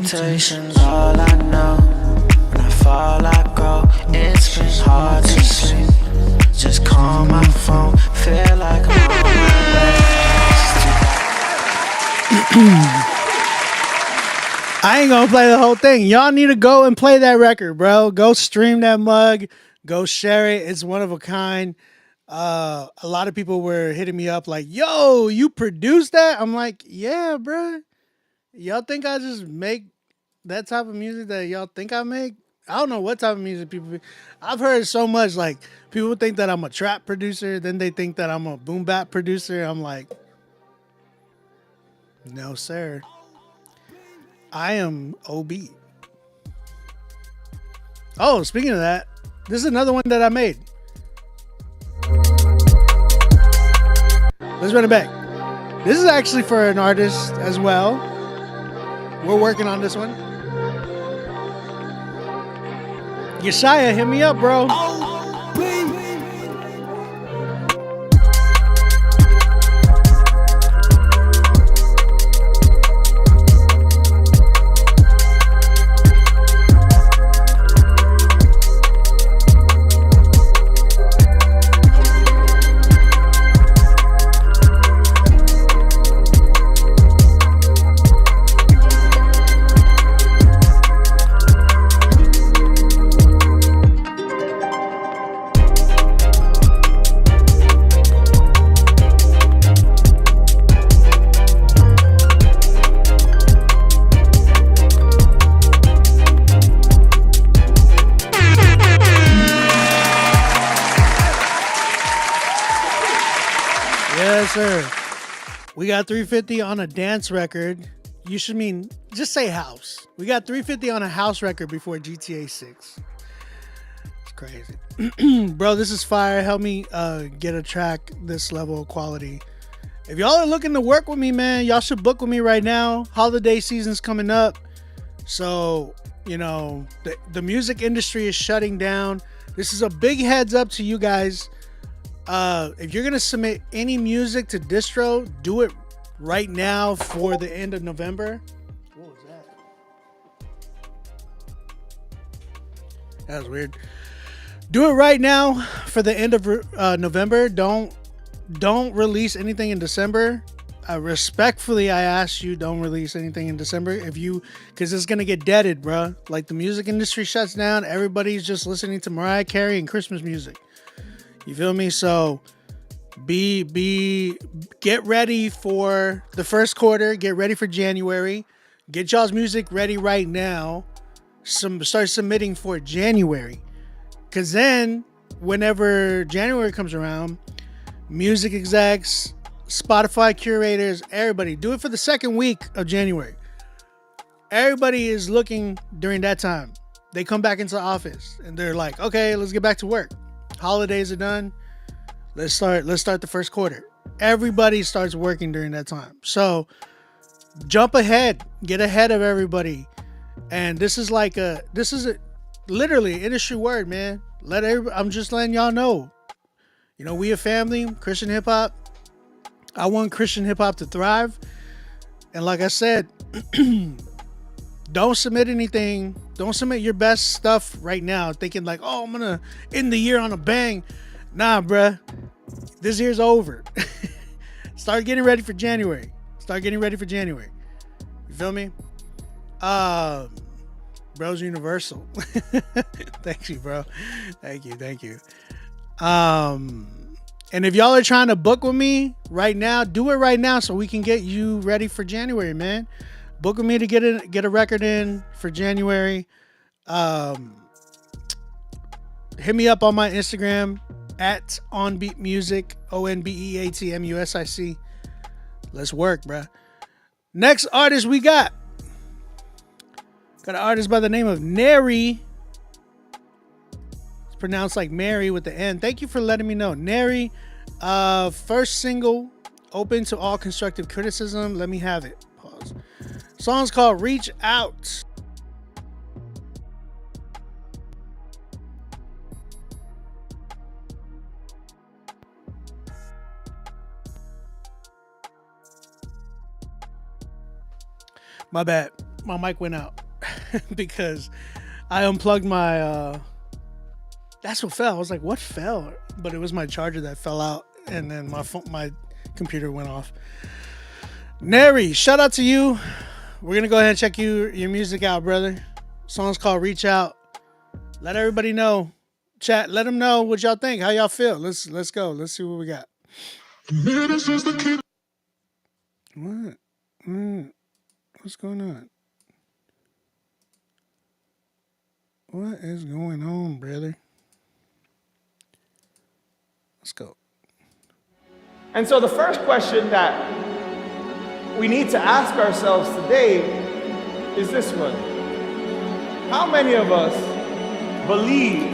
[SPEAKER 6] temptations, all I know. When I fall, I go. It's been hard to sleep. Just call my phone. Feel like I'm on my way.
[SPEAKER 1] I ain't gonna play the whole thing. Y'all need to go and play that record, bro. Go stream that mug. Go share it. It's one of a kind. A lot of people were hitting me up like, yo, you produced that? I'm like, yeah, bro. Y'all think I just make that type of music that y'all think I make? I don't know what type of music people. I've heard so much. Like, people think that I'm a trap producer. Then they think that I'm a boom bap producer. I'm like, no, sir. I am OB. Oh, speaking of that, this is another one that I made. Let's run it back. This is actually for an artist as well. We're working on this one. Yeshaya, hit me up, bro. Yes, sir. We got 350 on a dance record. You should mean, just say house. We got 350 on a house record before GTA 6. It's crazy. Bro, this is fire. Help me get a track this level of quality. If y'all are looking to work with me, man, y'all should book with me right now. Holiday season's coming up. So, you know, the music industry is shutting down. This is a big heads up to you guys. If you're gonna submit any music to distro, do it right now for the end of November. What was that? That was weird. Do it right now for the end of November. Don't release anything in December. Respectfully, I ask you, don't release anything in December because it's gonna get deaded, bro. Like, the music industry shuts down. Everybody's just listening to Mariah Carey and Christmas music. You feel me? So get ready for the first quarter. Get ready for January. Get y'all's music ready right now. Start submitting for January. Because then, whenever January comes around, music execs, Spotify curators, everybody, do it for the second week of January. Everybody is looking during that time. They come back into the office and they're like, okay, let's get back to work. Holidays are done. Let's start the first quarter. Everybody starts working during that time. So jump ahead, get ahead of everybody. And this is literally industry word, man. I'm just letting y'all know. You know, we a family, Christian hip hop. I want Christian hip hop to thrive. And like I said, don't submit anything. Don't submit your best stuff right now thinking like, oh, I'm going to end the year on a bang. Nah, bruh. This year's over. Start getting ready for January. You feel me? Bro's universal. Thank you, bro. Thank you. And if y'all are trying to book with me right now, do it right now so we can get you ready for January, man. Book with me to get a record in for January. Hit me up on my Instagram at onbeatmusic, ONBEATMUSIC. Let's work, bruh. Next artist we got an artist by the name of Nero. It's pronounced like Mary with the N. Thank you for letting me know. Nero, first single, open to all constructive criticism. Let me have it. Pause. Song's called Reach Out. My bad. my mic went out because I unplugged my. That's what fell. I was like, what fell? But it was my charger that fell out, and then my computer went off. Neri, shout out to you. We're gonna go ahead and check your music out, brother. Song's called "Reach Out." Let everybody know. Chat. Let them know what y'all think. How y'all feel? Let's go. Let's see what we got. What? What's going on? What is going on, brother? Let's go.
[SPEAKER 7] And so the first question that we need to ask ourselves today is this one. How many of us believe,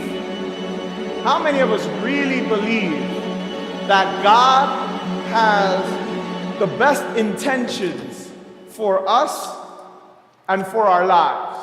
[SPEAKER 7] how many of us really believe that God has the best intentions for us and for our lives?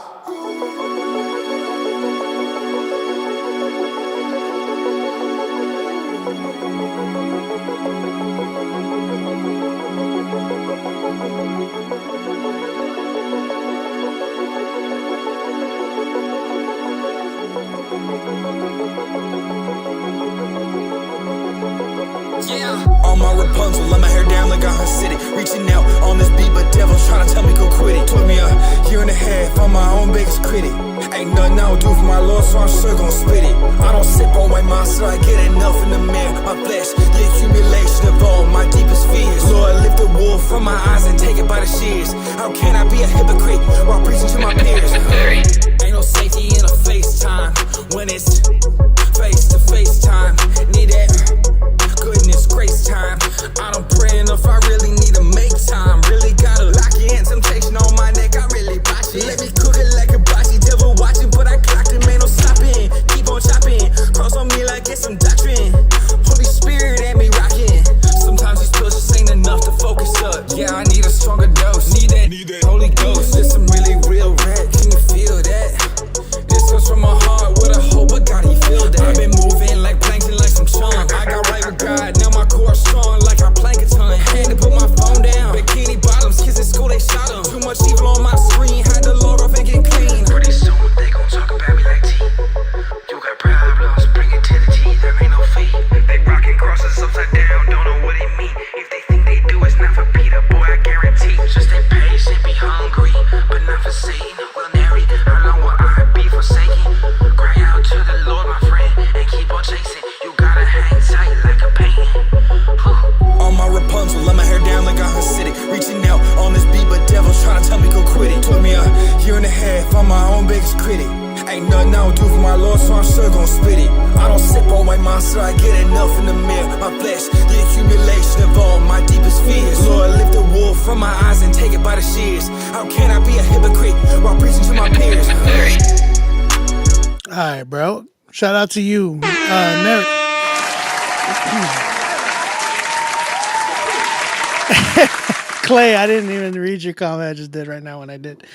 [SPEAKER 8] On my Rapunzel, let my hair down like I'm her city. Reaching out on this beat, but devils trying to tell me go quit it. Took me a year and a half, I'm my own biggest critic. Ain't nothing I would do for my Lord, so I'm sure gon' spit it. I don't sip on my mind, so I get enough in the mirror. My flesh, the accumulation of all my deepest fears. Lord, lift the wool from my eyes and take it by the shears. How can I be a hypocrite while preaching to my peers? Ain't no safety in a FaceTime when it's face-to-face time. Need that goodness, grace time. I don't pray enough, I really need to make time. Really gotta lock in, temptation on my neck, I really botch it. Let me cook it like a bocce, devil watching, but I clocked it, man, no stopping. Keep on chopping, cross on me like it's some doctrine. Holy Spirit at me rocking. Sometimes these pills just ain't enough to focus up. Yeah, I need a stronger dose. Need that Holy Ghost. This some really real rap, can you feel that? This comes from my heart with a hope, but God, he feel that. I've been moving like plankton, like some chunk. I got right with God, now my core strong like I plank a ton. Had to put my phone down. Bikini bottoms, kids in school, they shot them. Too much evil on my screen, had to load off and get clean. Pretty soon they gon' talk about me like tea. You got problems, bring it to the T, there ain't no fee. They rockin' crosses upside down, don't know what it mean. If they think they do, it's not for Peter, boy, I guarantee. Just stay patient, be hungry, but not for Satan. Well, Nary, how long will I be forsaken? Cry out to the Lord, my friend, and keep on chasing. You gotta hang tight like a painting. On my Rapunzel, let my hair down like I'm her city. Reaching out on this beat, but devils trying to tell me go quit it. Took me a year and a half, I'm my own biggest critic. Ain't nothing I would do for my Lord, so I'm sure gon' spit it. I don't sip on my mind, so I get enough in the mirror. My flesh, the accumulation of all my deepest fears. Lord, lift the wool from my eyes and take it by the shears. How can I be a hypocrite while preaching to my peers?
[SPEAKER 1] All right, bro. Shout out to you, Neri. Clay, I didn't even read your comment. I just did right now when I did.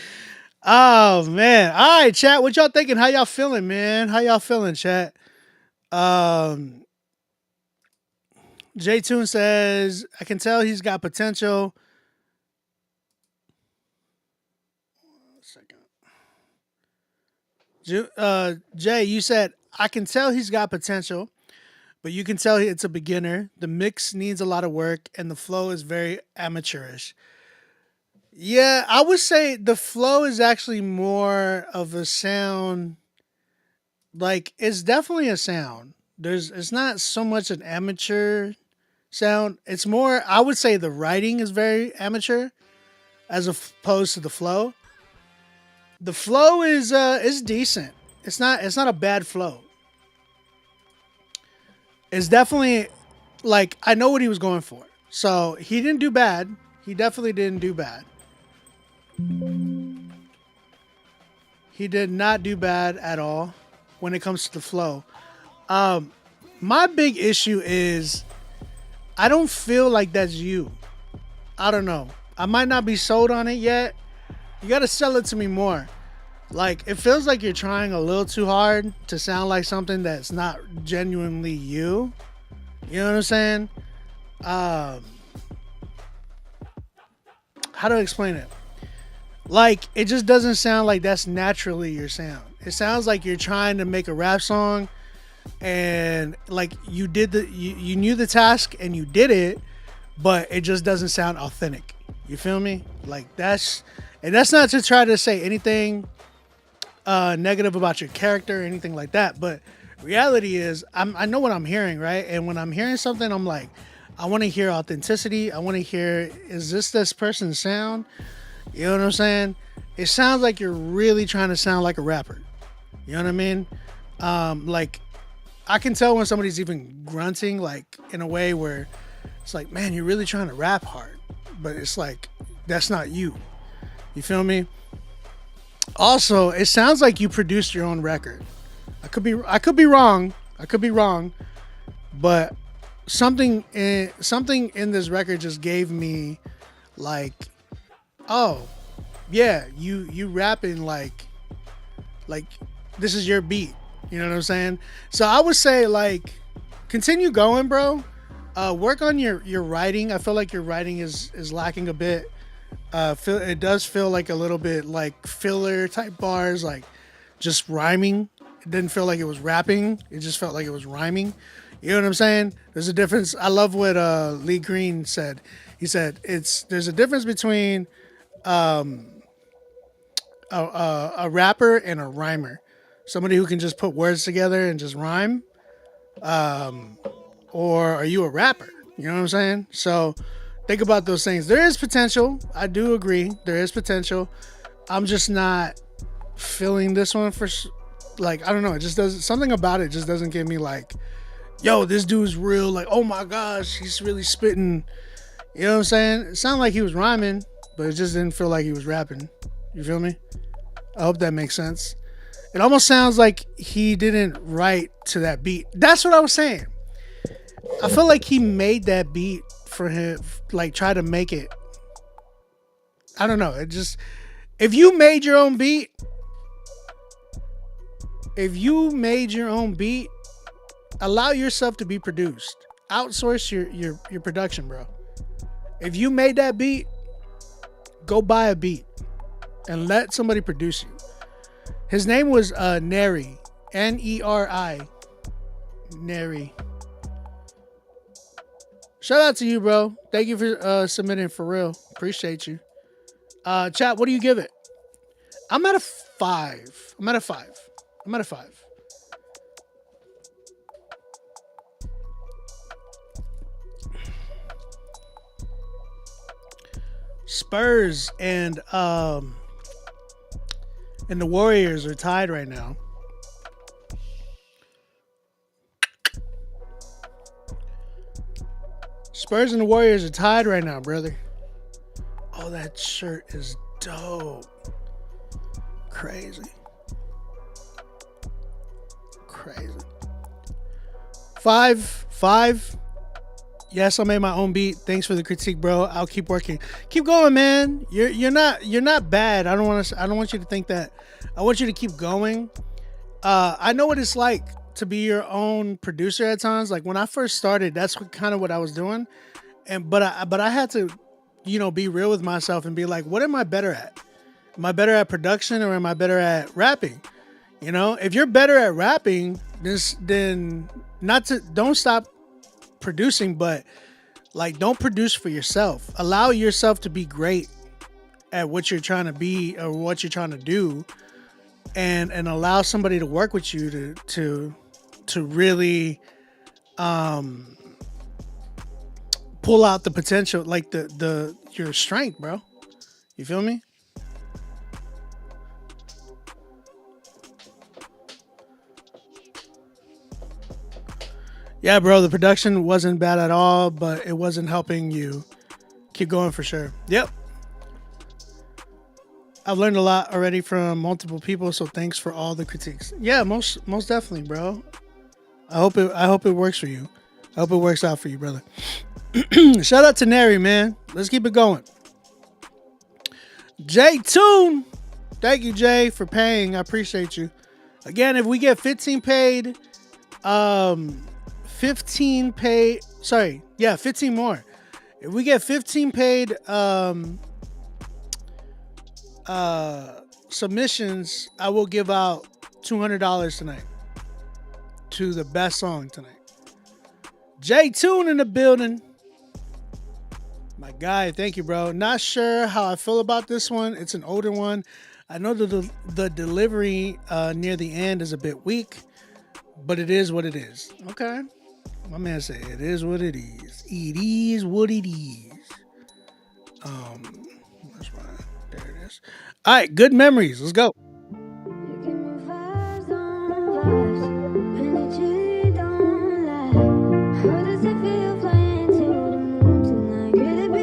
[SPEAKER 1] Oh, man. All right, chat. What y'all thinking? How y'all feeling, man? How y'all feeling, chat? J Tune says, I can tell he's got potential. Jay, you said, I can tell he's got potential, but you can tell it's a beginner. The mix needs a lot of work, and the flow is very amateurish. Yeah, I would say the flow is actually more of a sound. Like, it's definitely a sound. It's not so much an amateur sound. It's more, I would say the writing is very amateur as opposed to the flow. The flow is decent. It's not a bad flow. It's definitely, like, I know what he was going for. So he didn't do bad. He definitely didn't do bad. He did not do bad at all when it comes to the flow. My big issue is I don't feel like that's you. I don't know. I might not be sold on it yet. You got to sell it to me more. Like, it feels like you're trying a little too hard to sound like something that's not genuinely you. You know what I'm saying? How do I explain it? Like, it just doesn't sound like that's naturally your sound. It sounds like you're trying to make a rap song and like you knew the task and you did it, but it just doesn't sound authentic. You feel me? Like that's not to try to say anything negative about your character or anything like that, but reality is I know what I'm hearing, right? And when I'm hearing something, I'm like, I want to hear authenticity. I want to hear, is this person's sound? You know what I'm saying? It sounds like you're really trying to sound like a rapper. You know what I mean? Like, I can tell when somebody's even grunting, like, in a way where it's like, man, you're really trying to rap hard. But it's like, that's not you. You feel me? Also, it sounds like you produced your own record. I could be wrong. But something in this record just gave me like, oh, yeah, you rapping like this is your beat. You know what I'm saying? So I would say, like, continue going, bro. Work on your writing. I feel like your writing is lacking a bit. It does feel like a little bit like filler type bars, like just rhyming. It didn't feel like it was rapping. It just felt like it was rhyming. You know what I'm saying? There's a difference. I love what Lee Green said. He said there's a difference between a rapper and a rhymer. Somebody who can just put words together and just rhyme. Or are you a rapper? You know what I'm saying? So think about those things. There is potential. I do agree. There is potential. I'm just not feeling this one for, like, I don't know. It just doesn't, something about it just doesn't give me like, yo, this dude's real. Like, oh my gosh, he's really spitting. You know what I'm saying? It sounded like he was rhyming, but it just didn't feel like he was rapping. You feel me? I hope that makes sense. It almost sounds like he didn't write to that beat. That's what I was saying. I feel like he made that beat for him, like try to make it. I don't know. It just, if you made your own beat, allow yourself to be produced. Outsource your production, bro. If you made that beat, go buy a beat and let somebody produce you. His name was Neri, Neri. Neri. Shout out to you, bro. Thank you for submitting, for real. Appreciate you. Chat, what do you give it? I'm at a 5. Spurs and the Warriors are tied right now. Spurs and the Warriors are tied right now, brother. Oh, that shirt is dope. Crazy. 5. Yes, I made my own beat. Thanks for the critique, bro. I'll keep working. Keep going, man. You're not bad. I don't want you to think that. I want you to keep going. I know what it's like to be your own producer at times. Like when I first started, that's kind of what I was doing. But I had to, be real with myself and be like, what am I better at? Am I better at production or am I better at rapping? If you're better at rapping, then don't stop producing, but like don't produce for yourself. Allow yourself to be great at what you're trying to be or what you're trying to do, and allow somebody to work with you to really pull out the potential, like your strength, bro. You feel me? Yeah, bro, the production wasn't bad at all, but it wasn't helping you keep going for sure. Yep. I've learned a lot already from multiple people, so thanks for all the critiques. Yeah, most definitely, bro. I hope it works for you. I hope it works out for you, brother. Shout out to Neri, man. Let's keep it going. Jay Toon. Thank you, Jay, for paying. I appreciate you. Again, if we get 15 more. If we get 15 paid submissions, I will give out $200 tonight to the best song tonight. J Tune in the building. My guy, thank you, bro. Not sure how I feel about this one. It's an older one. I know the delivery near the end is a bit weak, but it is what it is. Okay. My man said it is what it is. It is what it is. That's right. There it is. All right, good memories. Let's go.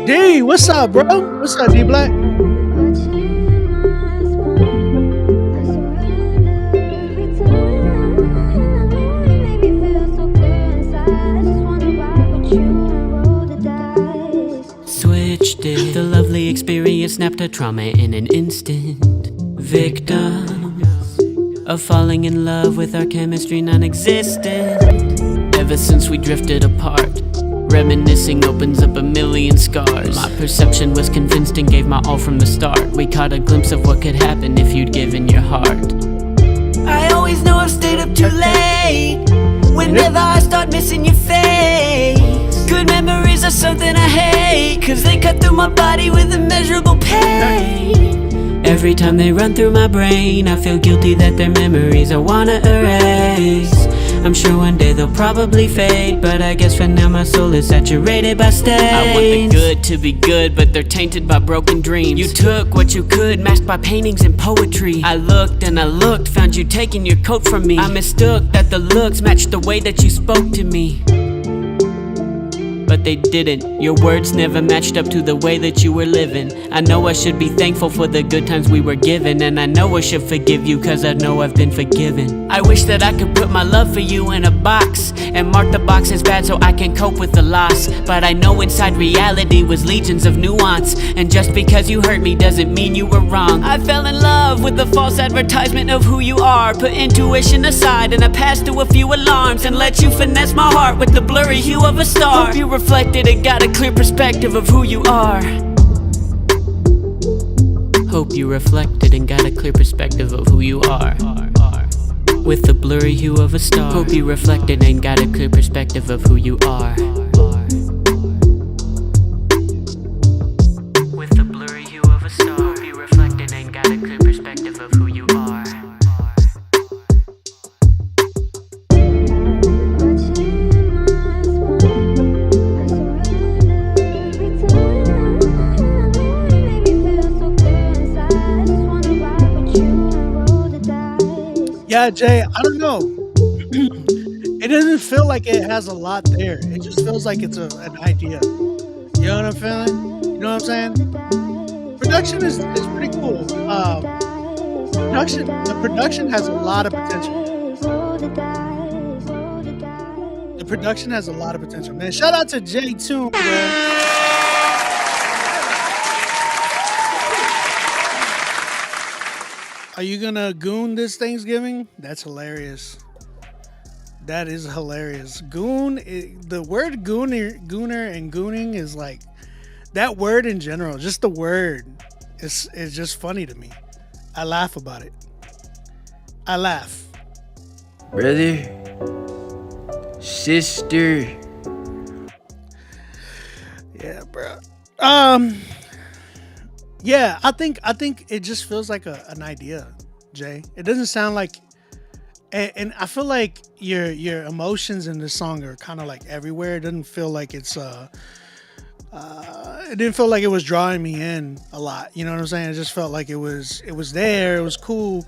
[SPEAKER 1] D, what's up, bro? What's up, D Black?
[SPEAKER 9] Switched it. The lovely experience snapped a trauma in an instant. Victims of falling in love with our chemistry non-existent. Ever since we drifted apart, reminiscing opens up a million scars. My perception was convinced and gave my all from the start. We caught a glimpse of what could happen if you'd given your heart. I always know I've stayed up too late. Whenever I start missing your face. Good memories are something I hate, cause they cut through my body with immeasurable pain. Every time they run through my brain, I feel guilty that they're memories I wanna erase. I'm sure one day they'll probably fade, but I guess for now my soul is saturated by stains. I want the good to be good, but they're tainted by broken dreams. You took what you could, masked by paintings and poetry. I looked and I looked, found you taking your coat from me. I mistook that the looks matched the way that you spoke to me, but they didn't. Your words never matched up to the way that you were living. I know I should be thankful for the good times we were given, and I know I should forgive you cause I know I've been forgiven. I wish that I could put my love for you in a box and mark the box as bad so I can cope with the loss. But I know inside reality was legions of nuance, and just because you hurt me doesn't mean you were wrong. I fell in love with the false advertisement of who you are, put intuition aside and I passed through a few alarms and let you finesse my heart with the blurry hue of a star. Hope you reflected and got a clear perspective of who you are. Hope you reflected and got a clear perspective of who you are. With the blurry hue of a star. Hope you reflected and got a clear perspective of who you are. With the blurry hue of a star. Hope you reflected and got a clear perspective of who you are.
[SPEAKER 1] Yeah, Jay, I don't know. It doesn't feel like it has a lot there. It just feels like it's an idea. You know what I'm feeling? You know what I'm saying? Production is pretty cool. The production has a lot of potential. The production has a lot of potential, man. Shout out to J Tune, man. Are you gonna goon this Thanksgiving? That's hilarious. That is hilarious. Goon, the word gooner and gooning is like, that word in general, just the word is just funny to me. I laugh about it. I laugh.
[SPEAKER 10] Brother, sister.
[SPEAKER 1] Yeah, bro. Yeah, I think it just feels like an idea, Jay. It doesn't sound like, and I feel like your emotions in this song are kind of like everywhere. It doesn't feel like it didn't feel like it was drawing me in a lot. You know what I'm saying? It just felt like it was there. It was cool,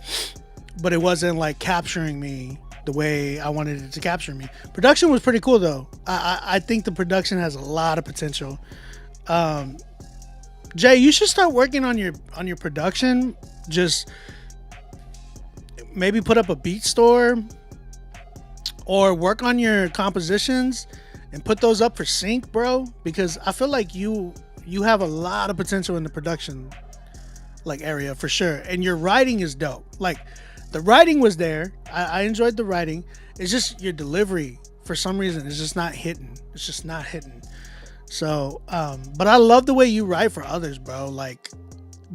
[SPEAKER 1] but it wasn't like capturing me the way I wanted it to capture me. Production was pretty cool though. I think the production has a lot of potential. Jay, you should start working on your production. Just maybe put up a beat store or work on your compositions and put those up for sync, bro, because I feel like you have a lot of potential in the production like area for sure. And your writing is dope. Like the writing was there. I enjoyed the writing. It's just your delivery for some reason is just not hitting. It's just not hitting. So, but I love the way you write for others, bro. Like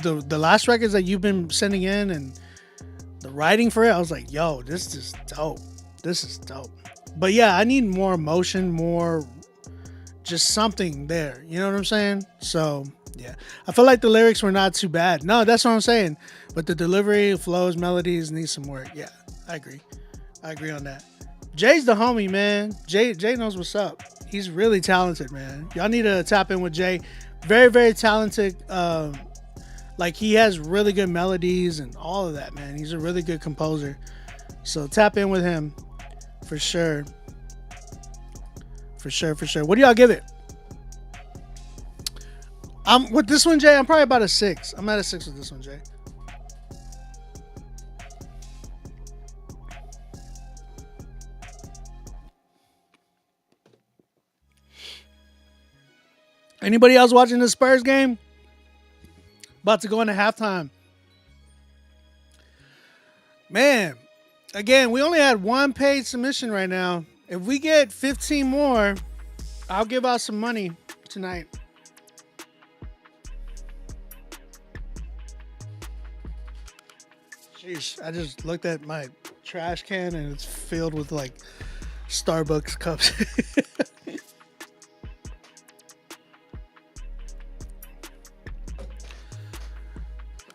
[SPEAKER 1] the last records that you've been sending in and the writing for it, I was like, yo, this is dope. This is dope. But yeah, I need more emotion, more just something there. You know what I'm saying? So yeah, I feel like the lyrics were not too bad. No, that's what I'm saying. But the delivery, flows, melodies need some work. Yeah, I agree. I agree on that. Jay's the homie, man. Jay knows what's up. He's really talented, man. Y'all need to tap in with Jay. Very, very talented. Like he has really good melodies and all of that, man. He's a really good composer. So tap in with him for sure. For sure. What do y'all give it? With this one, Jay, I'm probably about a 6. I'm at a 6 with this one, Jay. Anybody else watching the Spurs game? About to go into halftime. Man, again, we only had one paid submission right now. If we get 15 more, I'll give out some money tonight. Jeez, I just looked at my trash can and it's filled with like Starbucks cups.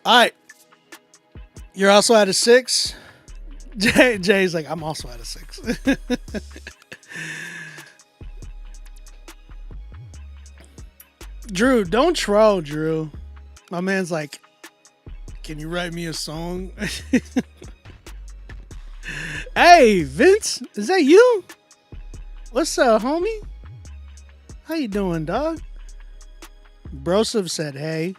[SPEAKER 1] All right. You're also at a 6. Jay's like, I'm also at a 6. Drew, don't troll, Drew. My man's like, can you write me a song? Hey, Vince, is that you? What's up, homie? How you doing, dog? Broseph said, hey.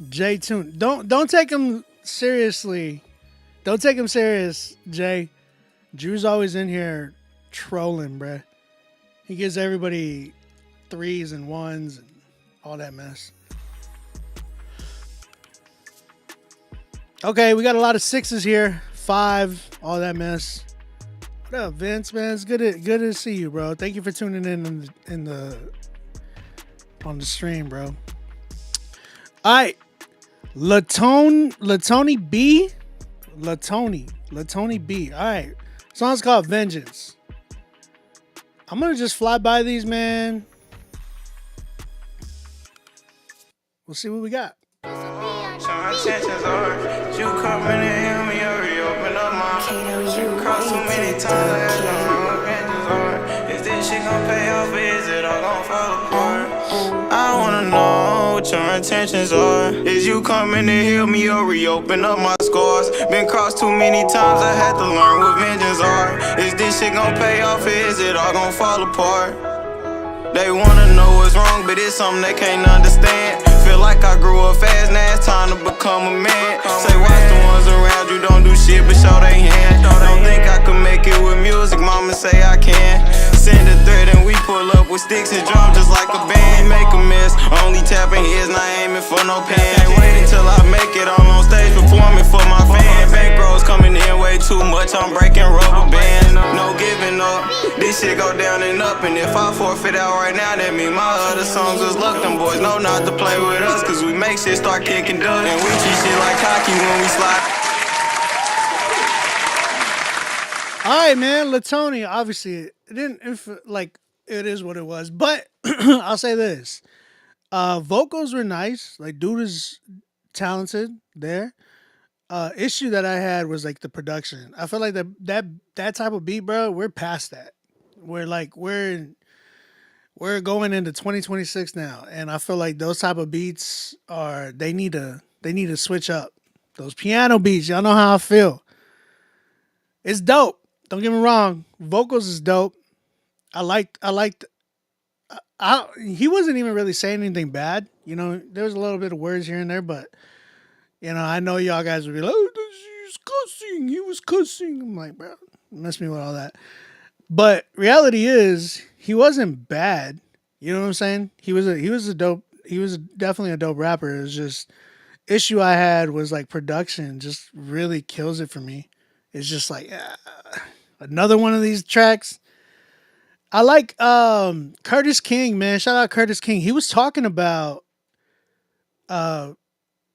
[SPEAKER 1] Jay Toon, don't take him seriously. Don't take him serious, Jay. Drew's always in here trolling, bruh. He gives everybody 3s and 1s and all that mess. Okay, we got a lot of 6s here. 5, all that mess. What up, Vince, man? It's good to see you, bro. Thank you for tuning in on the stream, bro. All right. Latoni B. All right. Song's called Vengeance. I'm gonna just fly by these, man. We'll see what we got. Is this shit gon' pay off? Is it all gon' fall apart? I wanna know what your intentions are. Is you coming to heal me or reopen up my scars? Been crossed too many times, I had to learn what vengeance are. Is this shit gon' pay off? Is it all gon' fall apart? They wanna know what's wrong, but it's something they can't understand. Feel like I grew up fast, now it's time to become a man. Say watch the ones around you don't do shit but show they hand. Don't think I could make it with music, mama say I can. Send a threat and we pull up with sticks and drum just like a band. Make a mess, only tapping his, not aiming for no pan. Can't wait until I make it all on stage performing for my fans. Bankrolls coming in way too much, I'm breaking rubber bands. No giving up, this shit go down and up. And if I forfeit out right now, that mean my other songs is luck. Them boys know not to play with us, cause we make shit start kicking dust. And we treat shit like hockey when we slide. Alright, man, Latoni, obviously it didn't like it is what it was, but I'll say this. Vocals were nice. Like, dude is talented there. Issue that I had was like the production. I feel like that type of beat, bro, we're past that. We're going into 2026 now, and I feel like those type of beats they need to switch up. Those piano beats, y'all know how I feel. It's dope. Don't get me wrong. Vocals is dope. He wasn't even really saying anything bad. You know, there was a little bit of words here and there, but you know, I know y'all guys would be like, oh, he's cussing. He was cussing. I'm like, bro, mess me with all that. But reality is, he wasn't bad. You know what I'm saying? He was definitely a dope rapper. It was just issue I had was like production just really kills it for me. It's just like another one of these tracks. I like Curtis King, man. Shout out Curtis King. He was talking about uh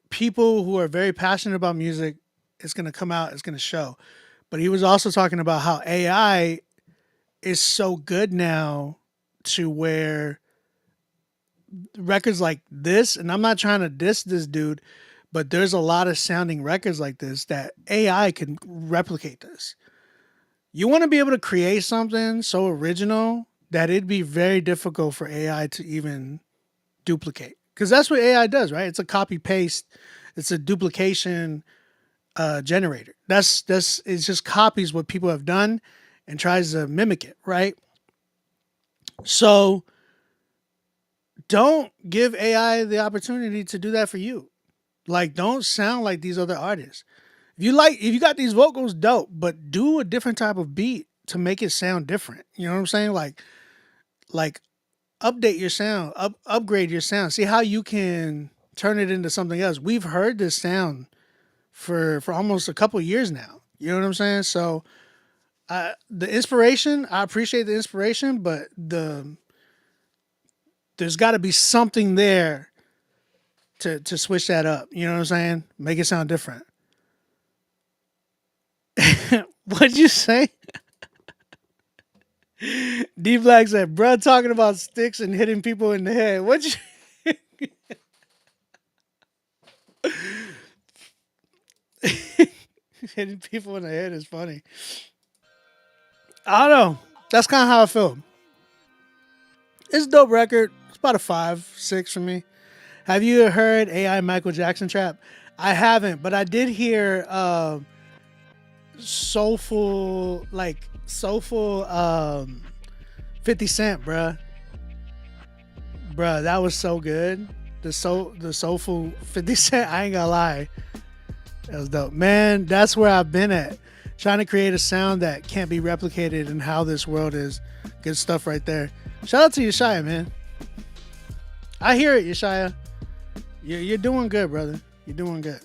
[SPEAKER 1] people who are very passionate about music. It's gonna come out, it's gonna show. But he was also talking about how AI is so good now to where records like this, and I'm not trying to diss this dude, but there's a lot of sounding records like this that AI can replicate this. You want to be able to create something so original that it'd be very difficult for AI to even duplicate. Because that's what AI does, right? It's a copy paste, it's a duplication generator. That's it just copies what people have done and tries to mimic it, right? So don't give AI the opportunity to do that for you. Like, don't sound like these other artists. If you got these vocals, dope, but do a different type of beat to make it sound different. You know what I'm saying? Like update your sound, upgrade your sound. See how you can turn it into something else. We've heard this sound for almost a couple years now. You know what I'm saying? So the inspiration, I appreciate the inspiration, but there's got to be something there to switch that up. You know what I'm saying? Make it sound different. What'd you say? D Black said, bruh talking about sticks and hitting people in the head. What you hitting people in the head is funny. I don't know. That's kind of how I feel. It's a dope record. It's about a 5-6 for me. Have you heard AI Michael Jackson Trap? I haven't, but I did hear soulful 50 Cent, bruh. Bruh, that was so good. The soulful 50 Cent, I ain't gonna lie. That was dope. Man, that's where I've been at. Trying to create a sound that can't be replicated in how this world is. Good stuff right there. Shout out to Yeshaya, man. I hear it, Yeshaya. You're doing good, brother. You're doing good.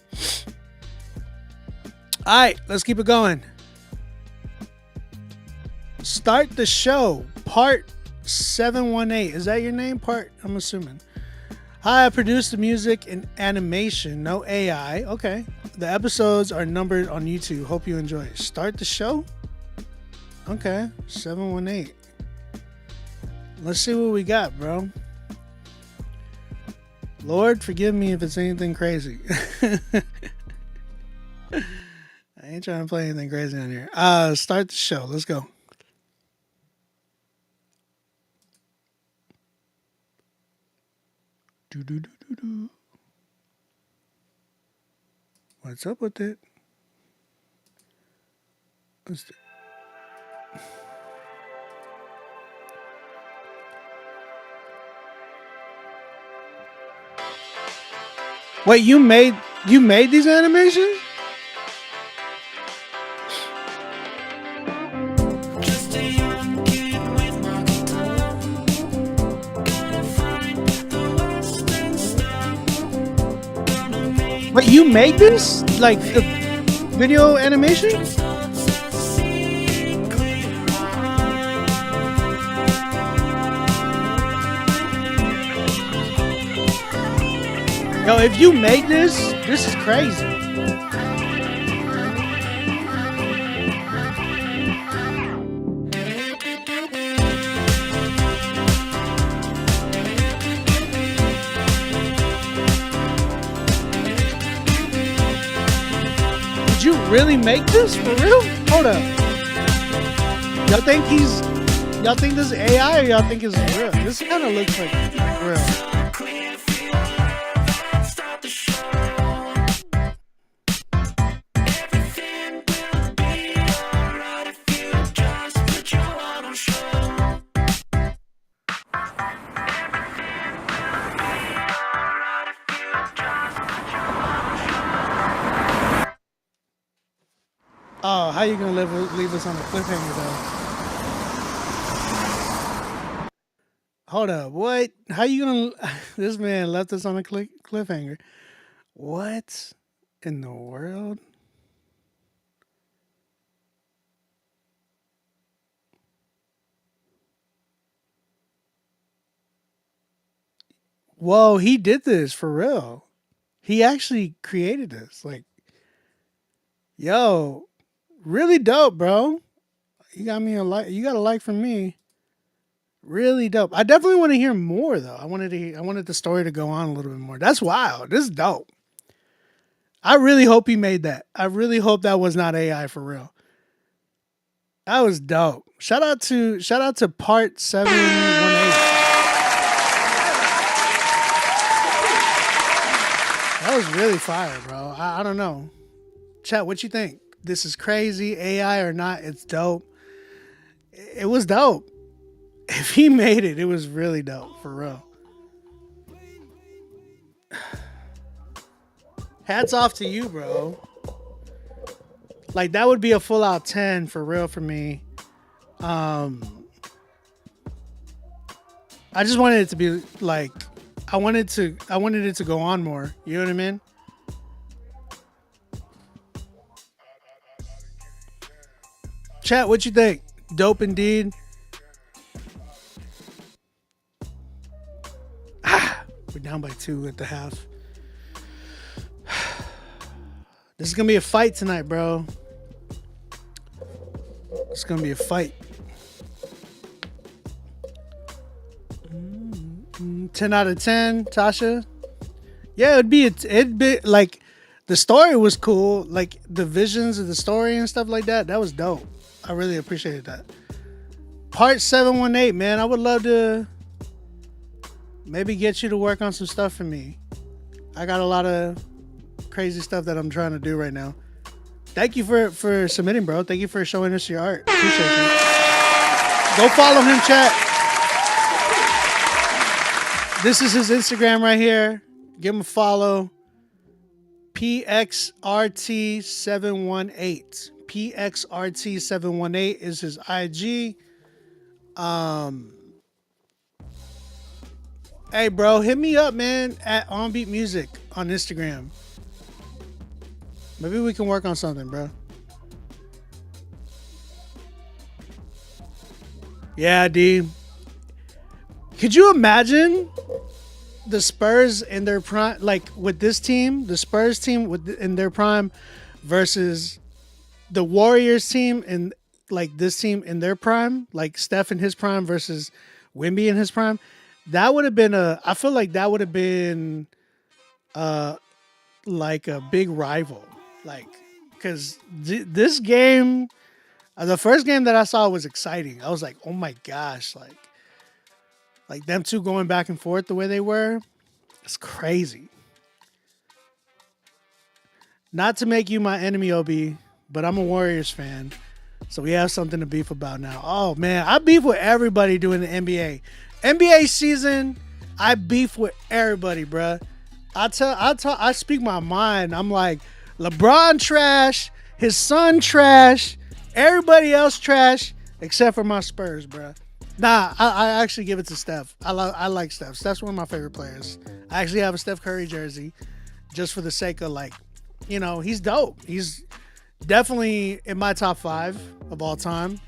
[SPEAKER 1] All right, let's keep it going. Start the show, part 718. Is that your name? Part, I'm assuming. Hi, I produce the music and animation, no AI. Okay. The episodes are numbered on YouTube. Hope you enjoy it. Start the show? Okay, 718. Let's see what we got, bro. Lord, forgive me if it's anything crazy. I ain't trying to play anything crazy on here. Start the show. Let's go. Do. What's up with it? Wait, you made these animations? Wait, you made this? Like the video animation? Yo, if you make this is crazy. Did you really make this for real? Hold up. Y'all think this is AI or y'all think it's real? This kind of looks like real. Oh, how you gonna leave us on a cliffhanger though? Hold up, what? How you gonna? This man left us on a cliffhanger. What in the world? Whoa, he did this for real. He actually created this. Like, yo, really dope, bro. You got me a like. You got a like from me. Really dope. I definitely want to hear more though. I wanted the story to go on a little bit more. That's wild. This is dope. I really hope he made that. I really hope that was not AI for real. That was dope. Shout out to Part 718. That was really fire, bro. I don't know. Chat, what you think? This is crazy, AI or not? It's dope. It was dope. If he made it, it was really dope, for real. Hats off to you, bro. Like, that would be a full out 10 for real for me. I just wanted it to be like, I wanted it to go on more. You know what I mean? Chat, what you think? Dope indeed. We're down by 2 at the half. This is gonna be a fight tonight, bro. It's gonna be a fight. 10 out of 10, Tasha. Yeah, it'd be like, the story was cool, like the visions of the story and stuff like that. That was dope. I really appreciated that. Part 718, man. I would love to maybe get you to work on some stuff for me. I got a lot of crazy stuff that I'm trying to do right now. Thank you for submitting, bro. Thank you for showing us your art. Appreciate you. Go follow him, chat. This is his Instagram right here. Give him a follow. PXRT718. PXRT718 is his IG. Hey, bro, hit me up, man, at OnBeat Music on Instagram. Maybe we can work on something, bro. Yeah, D. Could you imagine the Spurs in their prime, like with this team, the Spurs team in their prime versus the Warriors team and like this team in their prime, like Steph in his prime versus Wemby in his prime? That would have been I feel like that would have been like a big rival. Like, because this game, the first game that I saw was exciting. I was like, oh my gosh, like them two going back and forth the way they were, it's crazy. Not to make you my enemy, OB, but I'm a Warriors fan, so we have something to beef about now. Oh man, I beef with everybody doing the NBA. NBA season, I beef with everybody, bruh. I speak my mind. I'm like, LeBron trash, his son trash, everybody else trash, except for my Spurs, bruh. Nah, I actually give it to Steph. I like Steph. Steph's one of my favorite players. I actually have a Steph Curry jersey just for the sake of, like, you know, he's dope. He's definitely in my top 5 of all time.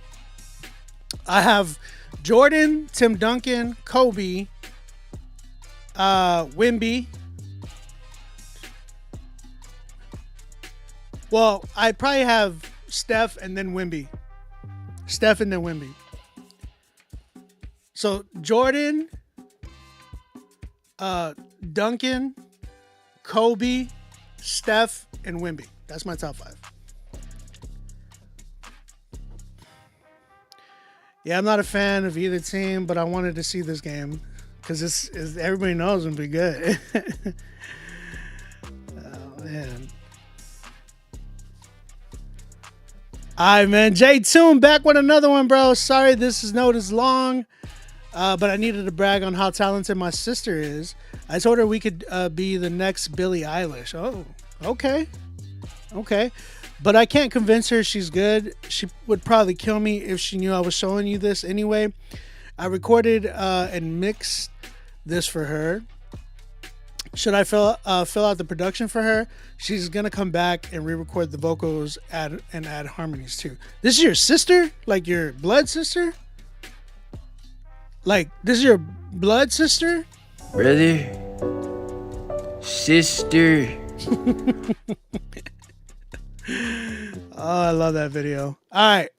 [SPEAKER 1] I have Jordan, Tim Duncan, Kobe, Wemby. Well, I probably have Steph and then Wemby. Steph and then Wemby. So Jordan, Duncan, Kobe, Steph, and Wemby. That's my top 5. Yeah, I'm not a fan of either team, but I wanted to see this game because everybody knows it'll be good. Oh man. All right, man. J Toon back with another one, bro. Sorry this is not as long, but I needed to brag on how talented my sister is. I told her we could be the next Billie Eilish. Oh, okay. Okay. But I can't convince her she's good. She would probably kill me if she knew I was showing you this anyway. I recorded and mixed this for her. Should I fill out the production for her? She's going to come back and re-record the vocals and add harmonies too. This is your sister? Like your blood sister? Like, this is your blood sister?
[SPEAKER 10] Really? sister.
[SPEAKER 1] Oh, I love that video. All right.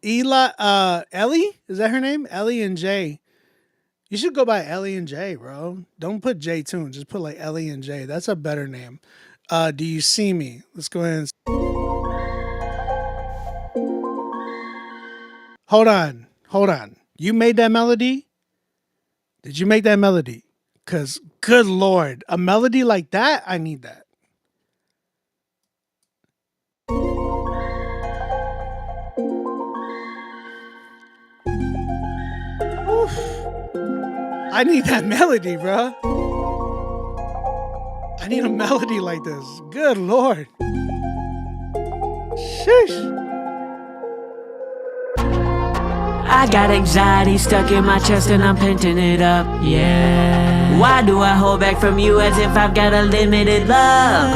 [SPEAKER 1] Ellie? Is that her name? Ellie and Jay. You should go by Ellie and Jay, bro. Don't put J Tune. Just put like Ellie and Jay. That's a better name. Do you see me? Let's go ahead and... Hold on. You made that melody? Did you make that melody? Because, good Lord, a melody like that, I need that. Oof. I need that melody, bro. I need a melody like this. Good Lord. Sheesh.
[SPEAKER 9] I got anxiety stuck in my chest and I'm penting it up, yeah. Why do I hold back from you as if I've got a limited love?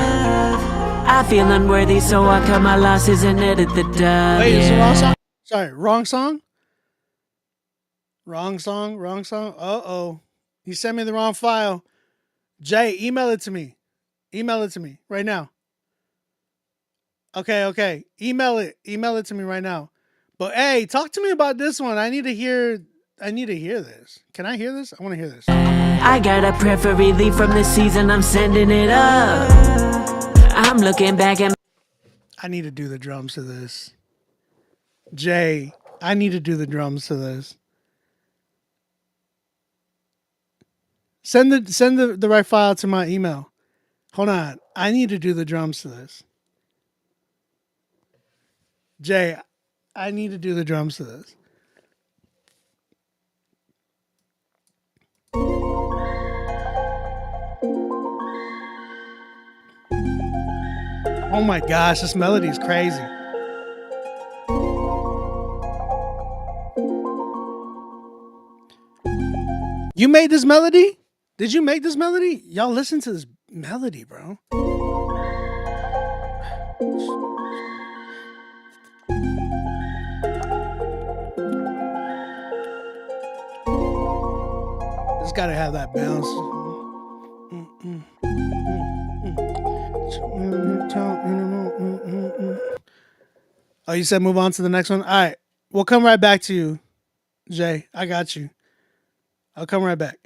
[SPEAKER 9] I feel unworthy, so I cut my losses and edit the dub.
[SPEAKER 1] Wait, is it wrong song? Sorry, wrong song? Wrong song? Uh-oh. You sent me the wrong file. Jay, email it to me. Email it to me right now. Okay. Email it to me right now. But hey, talk to me about this one. I need to hear this. Can I hear this? I want to hear this.
[SPEAKER 9] I got a prayer for relief from this season. I'm sending it up. I'm looking back and
[SPEAKER 1] I need to do the drums to this. Jay, I need to do the drums to this. Send the right file to my email. Hold on. I need to do the drums to this. Jay, I need to do the drums to this. Oh my gosh, this melody is crazy. You made this melody? Did you make this melody? Y'all listen to this melody, bro. It's gotta have that bounce. Oh, you said move on to the next one? All right. We'll come right back to you, Jay. I got you. I'll come right back.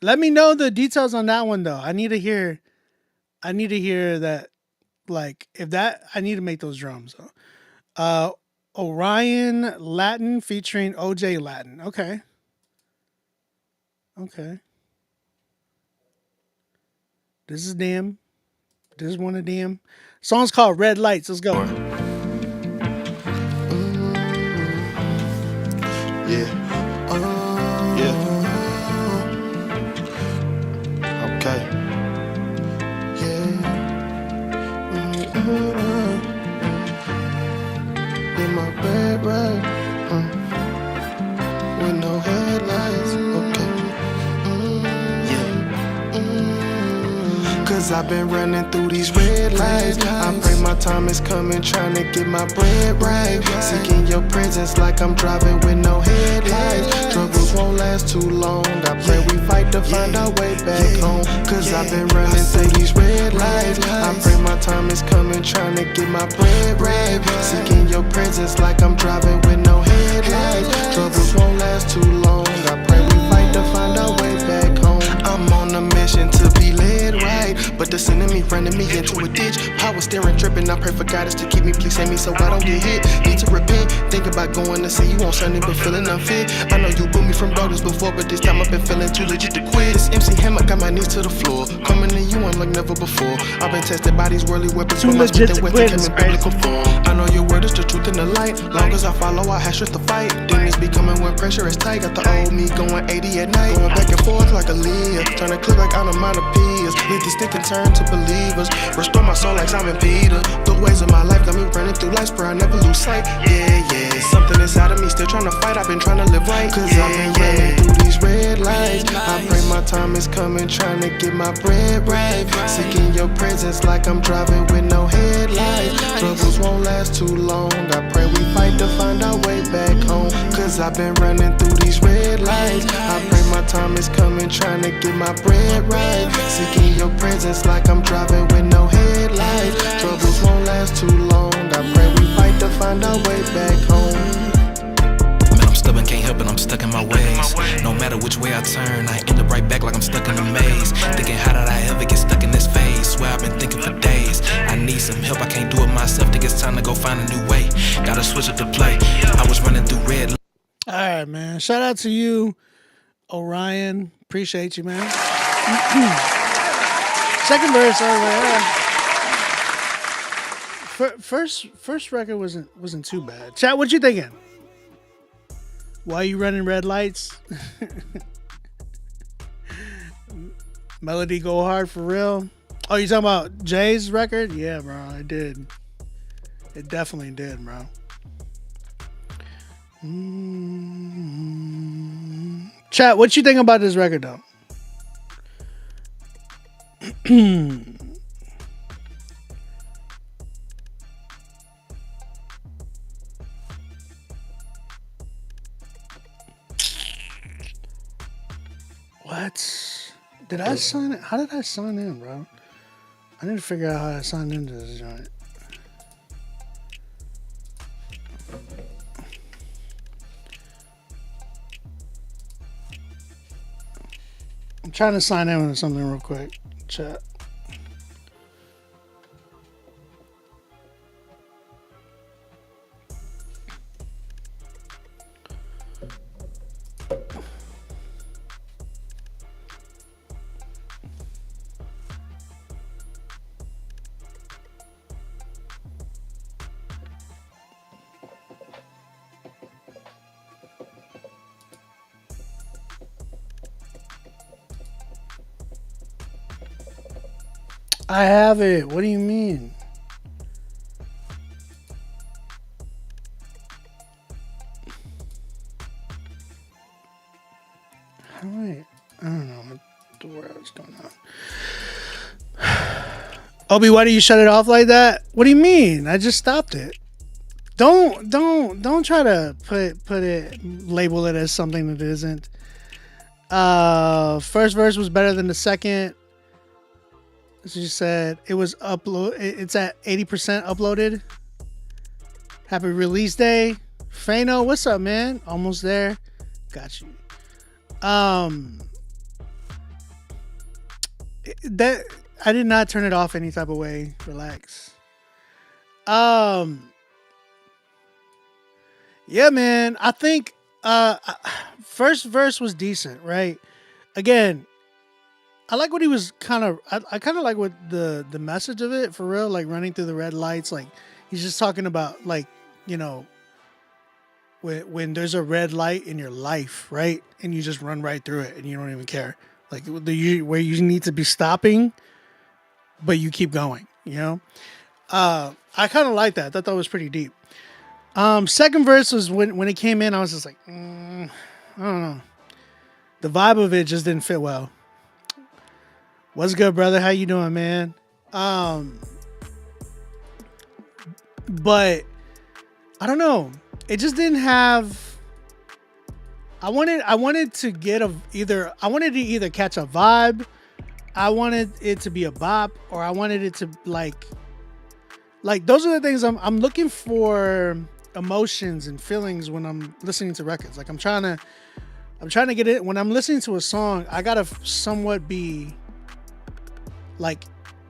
[SPEAKER 1] Let me know the details on that one though. I need to hear that, like, if that, I need to make those drums. Orion Latin featuring OJ Latin. Okay. This is them. This is one of them. Song's called Red Lights. Let's go.
[SPEAKER 4] Yeah. Okay. Yeah. In my bed, right? With no headlights. Okay. Cause I've been running through these red lights. I pray my time is coming, trying to get my bread right. Seeking your presence like I'm driving with no headlights. Struggles won't last too long. I pray we fight to find our way back home. Cause I've been running through these red lights. I pray my time is coming, trying to get my bread right. Seeking your presence like I'm driving with no headlights. Struggles won't last too long. I pray we fight to find our way back home. I'm on a mission to be led right, but the enemy running me into a ditch. Power steering, tripping. I pray for guidance to keep me, please save me so I don't get hit. Need to repent, think about going to see you on Sunday, but feeling unfit. I know you booed me from brothers before, but this time I've been feeling too legit to quit. This MC hammer got my knees to the floor. Coming to you, I'm like never before. I've been tested by these worldly weapons,
[SPEAKER 1] Too
[SPEAKER 4] but my
[SPEAKER 1] legit
[SPEAKER 4] strength
[SPEAKER 1] to
[SPEAKER 4] and
[SPEAKER 1] quit
[SPEAKER 4] wisdom
[SPEAKER 1] is
[SPEAKER 4] came in biblical form. I know your word is the truth and the light. Long as I follow, I have strength to fight. Demons be coming when pressure is tight. Got the old me going 80 at night, going back and forth like a Leah, trying to click like onomatopoeias. Lead the stick and turn to believers. Restore my soul like Simon Peter. The ways of my life got me running through lights, bro. I never lose sight. Yeah. Something inside of me still trying to fight. I've been trying to live right. Cause I've been running through these red lights. I pray my time is coming, trying to get my bread right. Seeking your presence like I'm driving with no headlights. Troubles won't last too long. I pray we fight to find our way back home. Cause I've been running through these red lights. I pray my my time is coming, trying to get my bread right. Seeking your presence like I'm driving with no headlights. Troubles won't last too long. I pray we fight to find our way back home.
[SPEAKER 8] Man, I'm stubborn, can't help it, I'm stuck in my ways. No matter which way I turn, I end up right back like I'm stuck in a maze. Thinking, how did I ever get stuck in this phase? Swear I've been thinking for days. I need some help, I can't do it myself. Think it's time to go find a new way. Gotta switch up the play. I was running through red.
[SPEAKER 1] All right, man. Shout out to you, Orion. Appreciate you, man. Second verse, all right. First record wasn't too bad. Chat, what you thinking? Why you running red lights? Melody go hard for real. Oh, you talking about Jay's record? Yeah, bro, it did. It definitely did, bro. Chat, what you think about this record though? What? Did I sign it? How did I sign in, bro? I need to figure out how I signed into this joint. I'm trying to sign in with something real quick. Chat. I have it. What do you mean? How do I don't know what the world is going on. Obi, why do you shut it off like that? What do you mean? I just stopped it. Don't try to put it, label it as something that it isn't. First verse was better than the second. As you said, it was it's at 80% uploaded. Happy release day. Fano, what's up, man? Almost there. Got you. That I did not turn it off any type of way. Relax. Yeah, man. I think first verse was decent, right? Again, I like what he was I kind of like what the message of it for real, like running through the red lights. Like he's just talking about like, you know, when there's a red light in your life, right? And you just run right through it and you don't even care. Like where you need to be stopping, but you keep going, you know? I kind of like that. I thought that was pretty deep. Second verse was when it came in, I was just like, I don't know. The vibe of it just didn't fit well. What's good, brother? How you doing, man? But I don't know. It just didn't have. I wanted to get I wanted to either catch a vibe. I wanted it to be a bop, or I wanted it to like those are the things I'm looking for, emotions and feelings when I'm listening to records. Like I'm trying to get it when I'm listening to a song. I gotta somewhat be like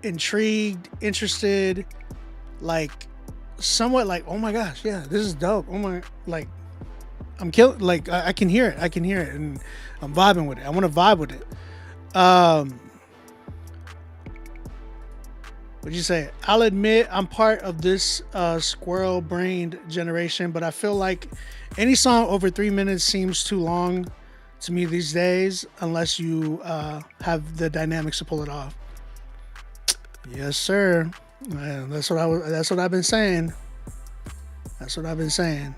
[SPEAKER 1] intrigued, interested, like somewhat like, oh my gosh, yeah, this is dope. Oh my, like I'm killing, like I can hear it, and I'm vibing with it. I want to vibe with it. What'd you say? I'll admit I'm part of this squirrel-brained generation, but I feel like any song over 3 minutes seems too long to me these days, unless you have the dynamics to pull it off. Yes, sir. That's what I've been saying. That's what I've been saying.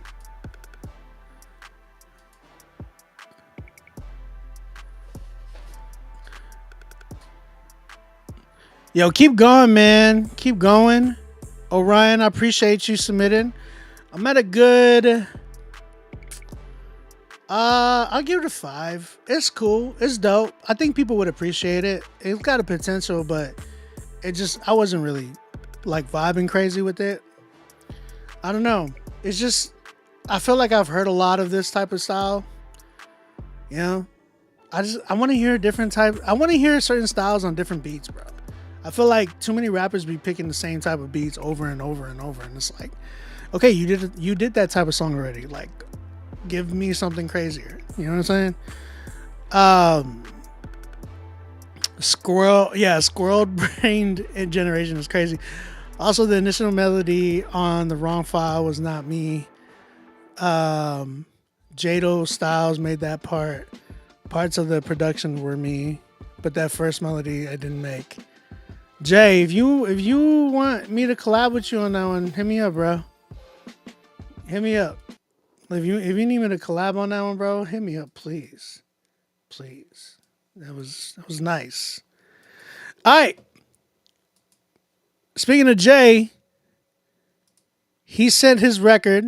[SPEAKER 1] Yo, keep going, man. Keep going. Orion, I appreciate you submitting. I'm at a good I'll give it a 5. It's cool. It's dope. I think people would appreciate it. It's got a potential, but I wasn't really like vibing crazy with it. I don't know. It's just, I feel like I've heard a lot of this type of style. You know, I want to hear different type. I want to hear certain styles on different beats, bro. I feel like too many rappers be picking the same type of beats over and over and over, and it's like, okay, you did that type of song already. Like, give me something crazier. You know what I'm saying? Squirrel-brained generation is crazy. Also, the initial melody on the wrong file was not me. Jado Styles made that part. Parts of the production were me, but that first melody I didn't make. Jay, if you want me to collab with you on that one, hit me up, bro. Hit me up. If you need me to collab on that one, bro, hit me up, please. Please. That was nice. All right. Speaking of Jay, he sent his record.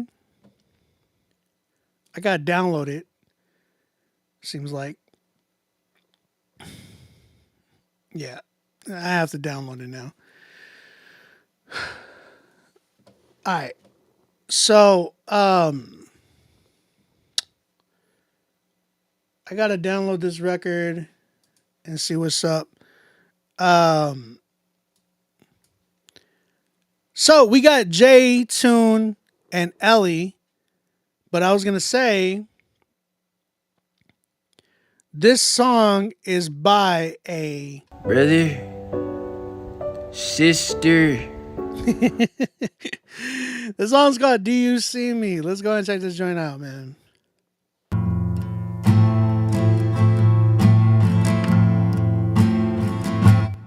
[SPEAKER 1] I gotta download it. Seems like. Yeah. I have to download it now. All right. So, I gotta download this record and see what's up. So we got Jay, Tune, and Ellie, but I was gonna say this song is by a
[SPEAKER 10] Brother, sister.
[SPEAKER 1] The song's called Do You See Me? Let's go and check this joint out, man.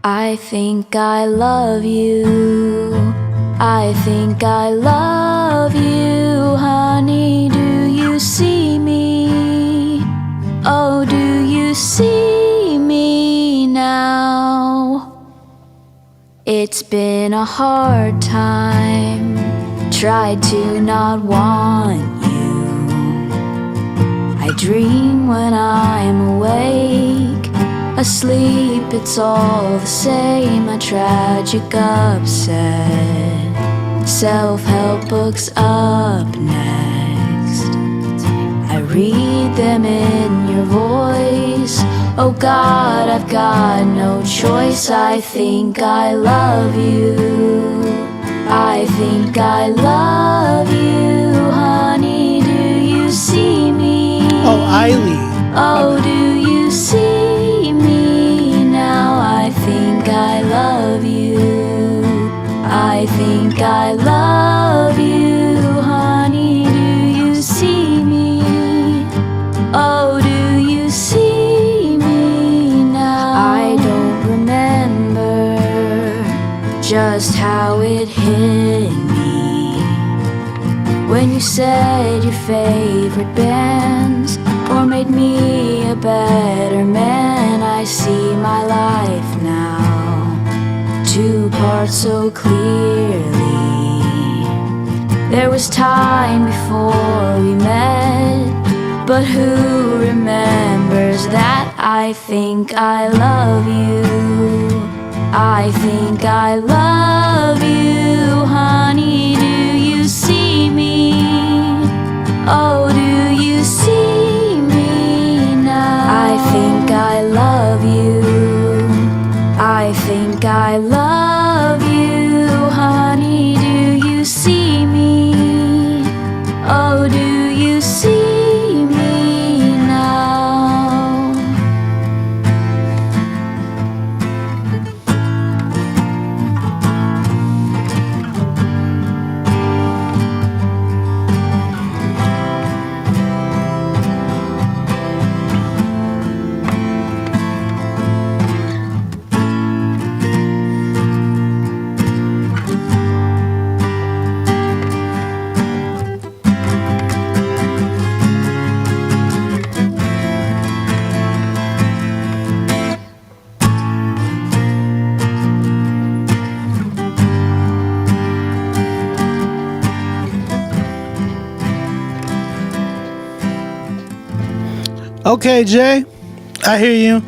[SPEAKER 3] I think I love you. I think I love you, honey. Do you see me? Oh, do you see me now? It's been a hard time. Tried to not want you. I dream when I'm awake. Asleep, it's all the same. A tragic upset. Self-help books up next. I read them in your voice. Oh God, I've got no choice. I think I love you. I think I love you, honey. Do you see me?
[SPEAKER 1] Oh, Eiley.
[SPEAKER 3] Oh, do you see me now? I think I love you. I think I love you, honey. Do you see me? Oh, do you see me now? I don't remember just how it hit me when you said your favorite bands or made me a better man. I see my life now, 2 parts so clearly. There was time before we met, but who remembers that? I think I love you. I think I love you, honey. Do you see me? Oh, do you see me now? I think I love you. I think I love you, honey. Do you see me? Oh, do you see me now?
[SPEAKER 1] Okay, Jay, I hear you.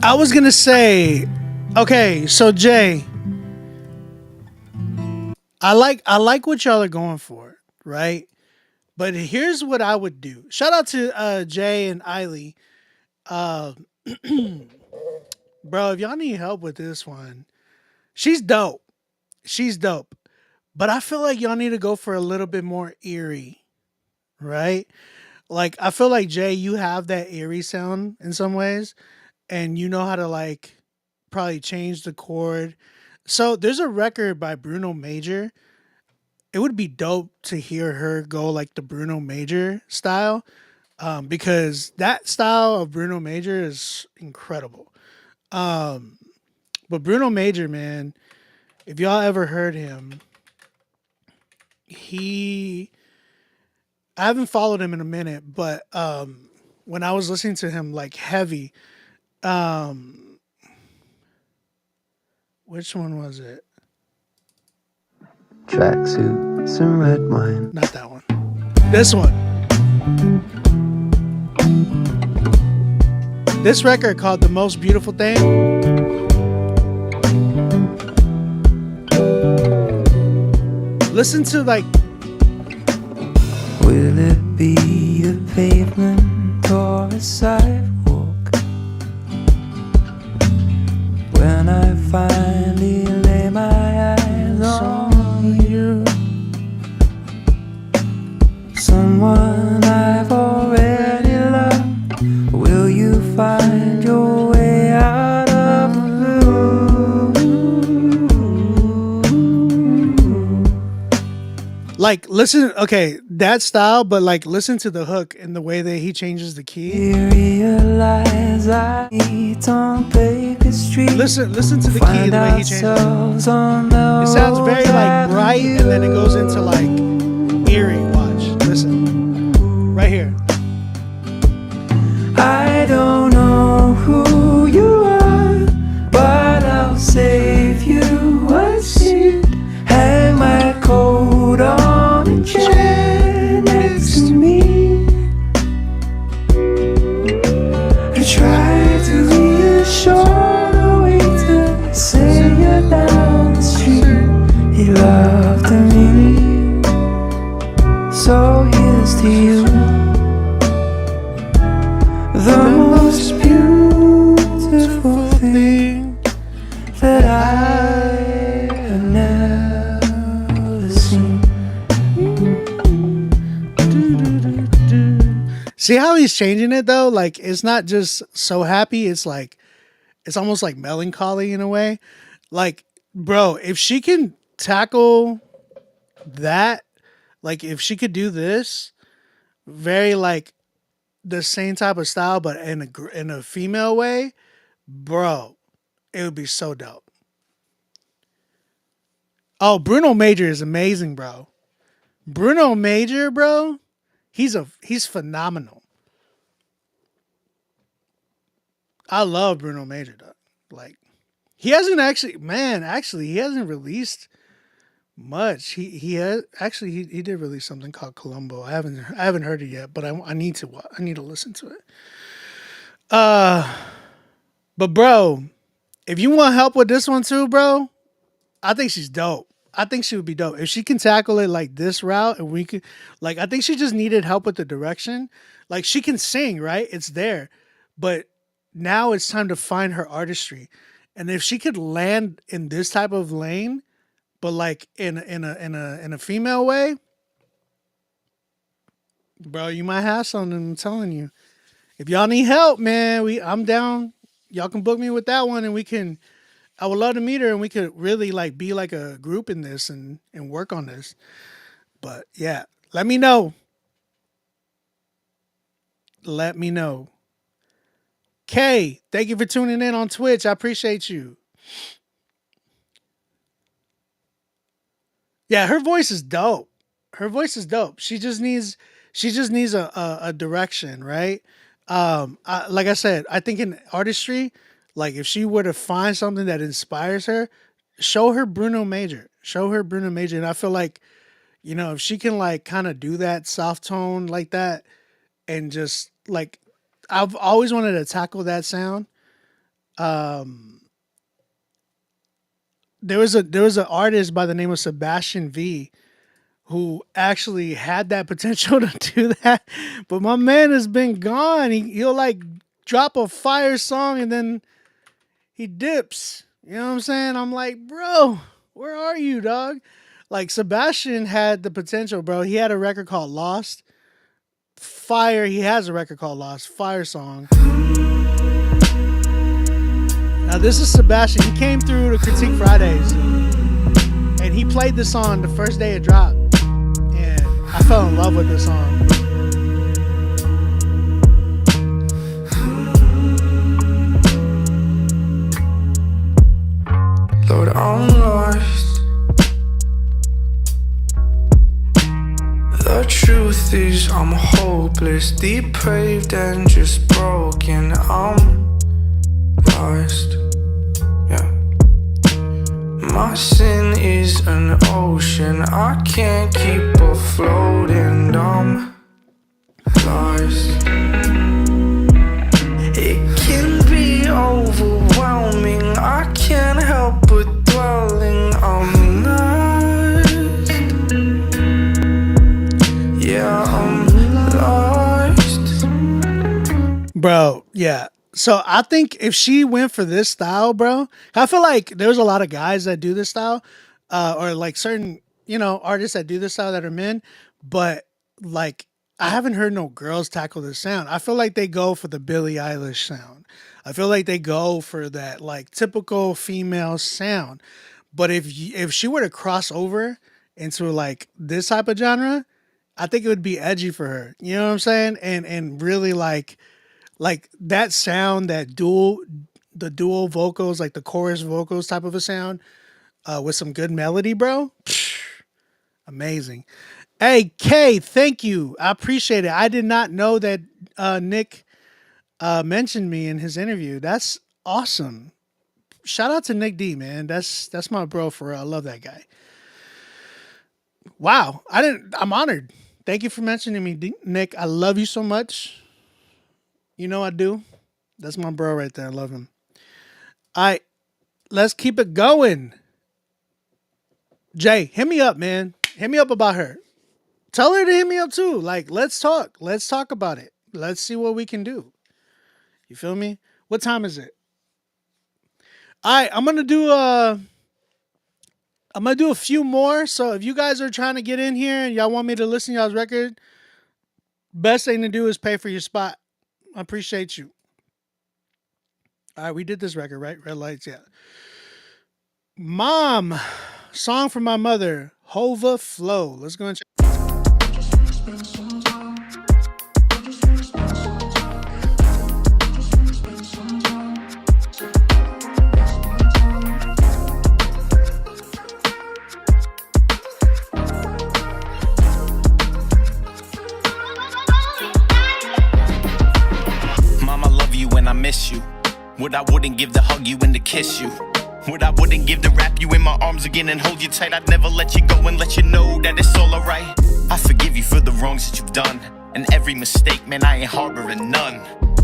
[SPEAKER 1] I was gonna say, okay, so Jay, I like what y'all are going for, right? But here's what I would do. Shout out to Jay and Eiley. Uh, bro, if y'all need help with this one, she's dope. She's dope. But I feel like y'all need to go for a little bit more eerie, right? Like I feel like Jay, you have that eerie sound in some ways, and you know how to like probably change the chord. So there's a record by Bruno Major. It would be dope to hear her go like the Bruno Major style, because that style of Bruno Major is incredible. Um, but Bruno Major, man, if y'all ever heard him, he I haven't followed him in a minute, but when I was listening to him like heavy, um, which one was it?
[SPEAKER 10] Tracksuit, some red wine.
[SPEAKER 1] Not that one. This one. This record called "The Most Beautiful Thing." Listen to like.
[SPEAKER 6] Will it be a pavement or a sidewalk? When I finally lay my eyes on you, someone I've already loved, will you find your way out of the blue?
[SPEAKER 1] Like listen, okay, that style, but like listen to the hook and the way that he changes the key.
[SPEAKER 6] Realize I eat on Baker Street.
[SPEAKER 1] Listen to the key, the way he changes it. It sounds very like bright, and then it goes into like eerie. Watch, listen, right here.
[SPEAKER 6] I don't know who you are, but I'll save you a seat. Hang my coat on a chair next to me. I try to reassure the waiter, say you're down the street. He loved me, so here's to you. The most beautiful thing that I have never seen.
[SPEAKER 1] See how he's changing it though? Like it's not just so happy, it's like it's almost like melancholy in a way. Like, bro, if she can tackle that, like if she could do this, very like the same type of style, but in a female way, bro, it would be so dope. Oh, Bruno Major is amazing, bro. Bruno Major, bro, he's phenomenal. I love Bruno Major, though. Like he hasn't actually, man, actually he hasn't released much. He has actually he did release something called Columbo. I haven't heard it yet, but I need to listen to it. Uh, but bro, if you want help with this one too, bro, I think she's dope. I think she would be dope if she can tackle it like this route, and we could, like, I think she just needed help with the direction. Like she can sing, right? It's there, but now it's time to find her artistry, and if she could land in this type of lane, but like in a female way, bro, you might have something. I'm telling you. If y'all need help, man, I'm down. Y'all can book me with that one, and we can. I would love to meet her, and we could really like be like a group in this and work on this. But yeah, let me know. Let me know. Kay, thank you for tuning in on Twitch. I appreciate you. Yeah, her voice is dope. Her voice is dope. She just needs a direction, right? Like I said, I think in artistry, like if she were to find something that inspires her, show her Bruno Major. Show her Bruno Major. And I feel like, if she can like kind of do that soft tone like that and just like I've always wanted to tackle that sound. There was an artist by the name of Sebastian V who actually had that potential to do that, but my man has been gone. He'll like drop a fire song and then he dips. You know what I'm saying? I'm like, bro, where are you, dog? Like Sebastian had the potential, bro. He had a record called Lost. Fire. He has a record called Lost. Fire song. Now this is Sebastian. He came through to Critique Fridays and he played the song the first day it dropped. And I fell in love with the song.
[SPEAKER 6] Lord, I'm lost. The truth is I'm hopeless, depraved and just broken. I'm lost. Yeah. My sin is an ocean I can't keep afloat, and I'm lost. It can be overwhelming, I can't help but dwelling. I'm lost. Yeah, I'm lost.
[SPEAKER 1] Bro, yeah. So I think if she went for this style, bro, I feel like there's a lot of guys that do this style, or like certain, artists that do this style that are men, but like I haven't heard no girls tackle this sound. I feel like they go for the Billie Eilish sound. I feel like they go for that like typical female sound. But if she were to cross over into like this type of genre, I think it would be edgy for her. You know what I'm saying? And really like that sound, the dual vocals, like the chorus vocals type of a sound, with some good melody, bro. Amazing. Hey, Kay, thank you. I appreciate it. I did not know that Nick mentioned me in his interview. That's awesome. Shout out to Nick D, man. That's my bro for real. I love that guy. Wow. I'm honored. Thank you for mentioning me, Nick. I love you so much. You know I do. That's my bro right there. I love him. All right, let's keep it going. Jay, hit me up, man. Hit me up about her. Tell her to hit me up too. Like, let's talk. Let's talk about it. Let's see what we can do. You feel me? What time is it? All right, I'm gonna do a few more. So if you guys are trying to get in here and y'all want me to listen to y'all's record, best thing to do is pay for your spot. I appreciate you. All right, we did this record, right? Red Lights, yeah. Mom, song from my mother, Hova Flow. Let's go and check.
[SPEAKER 11] Mom, I love you and I miss you. What I wouldn't give to hug you and to kiss you. What I wouldn't give to wrap you in my arms again and hold you tight. I'd never let you go and let you know that it's all alright. I forgive you for the wrongs that you've done, and every mistake, man, I ain't harboring none.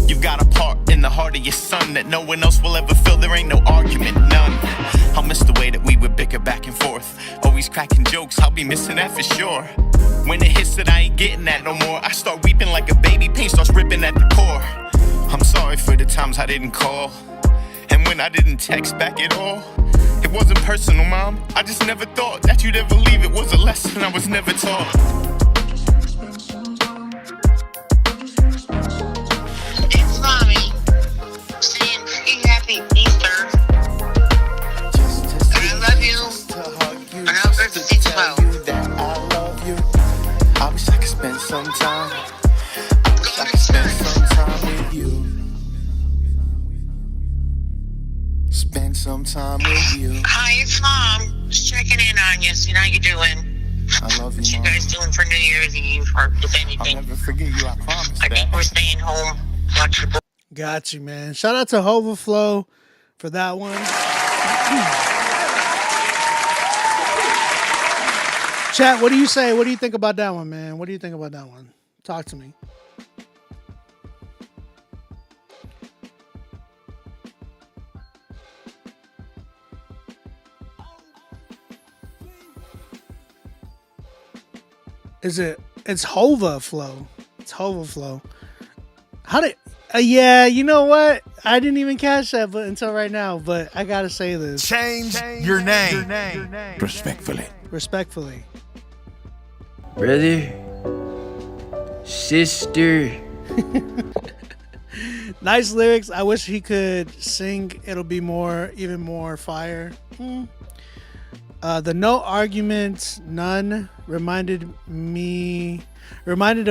[SPEAKER 11] You've got a part in the heart of your son that no one else will ever feel. There ain't no argument, none. I'll miss the way that we would bicker back and forth, always cracking jokes, I'll be missing that for sure. When it hits that I ain't getting that no more, I start weeping like a baby, pain starts ripping at the core. I'm sorry for the times I didn't call, and when I didn't text back at all. It wasn't personal, Mom. I just never thought that you'd ever leave. It was a lesson I was never taught.
[SPEAKER 12] It's Mommy saying happy Easter. And I love you. And I hope everything's well.
[SPEAKER 11] I love you. I wish I could spend some time. I wish I could spend some time with you. Spend some time with you.
[SPEAKER 12] Hi, it's Mom. Just checking in on you, seeing how you doing.
[SPEAKER 11] I love you,
[SPEAKER 12] What you
[SPEAKER 11] Mom.
[SPEAKER 12] guys doing for New Year's Eve, or if
[SPEAKER 11] I'll
[SPEAKER 12] anything?
[SPEAKER 11] never forget you, I promise
[SPEAKER 12] I think
[SPEAKER 11] that.
[SPEAKER 12] we're staying home. Watch your book.
[SPEAKER 1] Got you, man. Shout out to Hova Flow for that one. Chat, what do you say? What do you think about that one, man? What do you think about that one? Talk to me. It's Hova flow. It's Hova flow. How did yeah, you know what? I didn't even catch that until right now, but I gotta say this.
[SPEAKER 2] Change your name. Respectfully.
[SPEAKER 1] Respectfully.
[SPEAKER 6] Brother, sister.
[SPEAKER 1] Nice lyrics. I wish he could sing. It'll be even more fire. The no arguments, none reminded of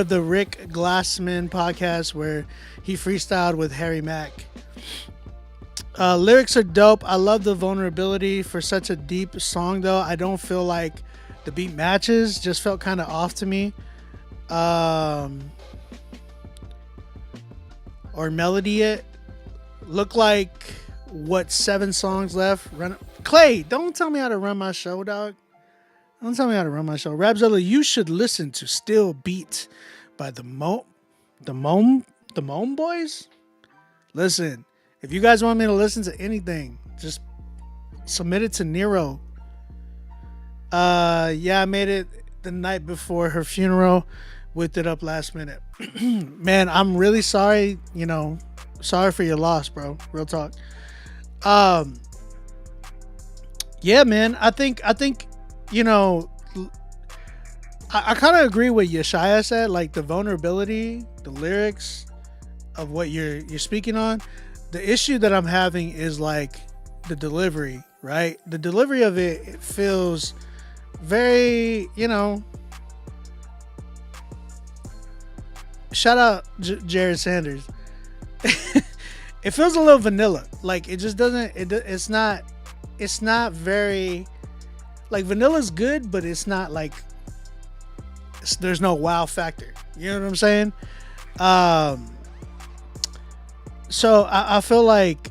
[SPEAKER 1] the Rick Glassman podcast where he freestyled with Harry Mack. Lyrics are dope. I love the vulnerability for such a deep song, though. I don't feel like the beat matches. Just felt kind of off to me. Or melody it. Look like what 7 songs left. Clay, don't tell me how to run my show, dog. Don't tell me how to run my show. Rabzilla, you should listen to Still Beat by the Mome Boys. Listen, if you guys want me to listen to anything, just submit it to Nero. Yeah, I made it the night before her funeral. Whipped it up last minute. Man, I'm really sorry. Sorry for your loss, bro. Real talk. Yeah, man. I think I kind of agree with Yeshaya said. Like the vulnerability, the lyrics of what you're speaking on. The issue that I'm having is like the delivery, right? The delivery of it feels very, shout out Jared Sanders. It feels a little vanilla. Like it just doesn't. It's not very. Like vanilla's good, but it's not like. There's no wow factor. You know what I'm saying? So I feel like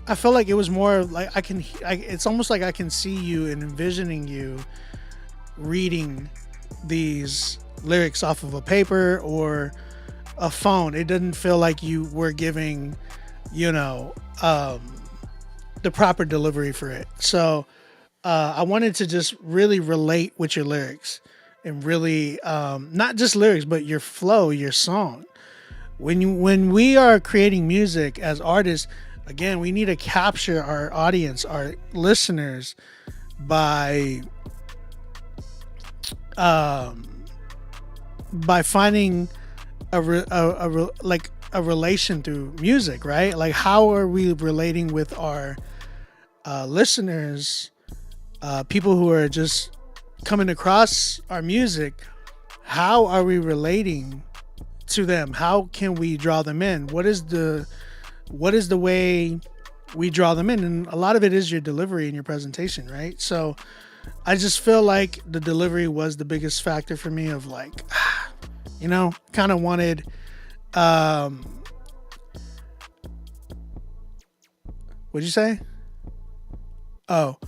[SPEAKER 1] it was more like it's almost like I can see you and envisioning you reading these lyrics off of a paper or a phone. It didn't feel like you were giving, the proper delivery for it. So I wanted to just really relate with your lyrics and really not just lyrics, but your flow, your song. When we are creating music as artists, again, we need to capture our audience, our listeners, by finding a relation through music, right? Like how are we relating with our listeners, people who are just coming across our music? How are we relating to them? How can we draw them in? What is the way we draw them in? And a lot of it is your delivery and your presentation, right? So I just feel like the delivery was the biggest factor for me of like, kind of wanted, what'd you say? Oh,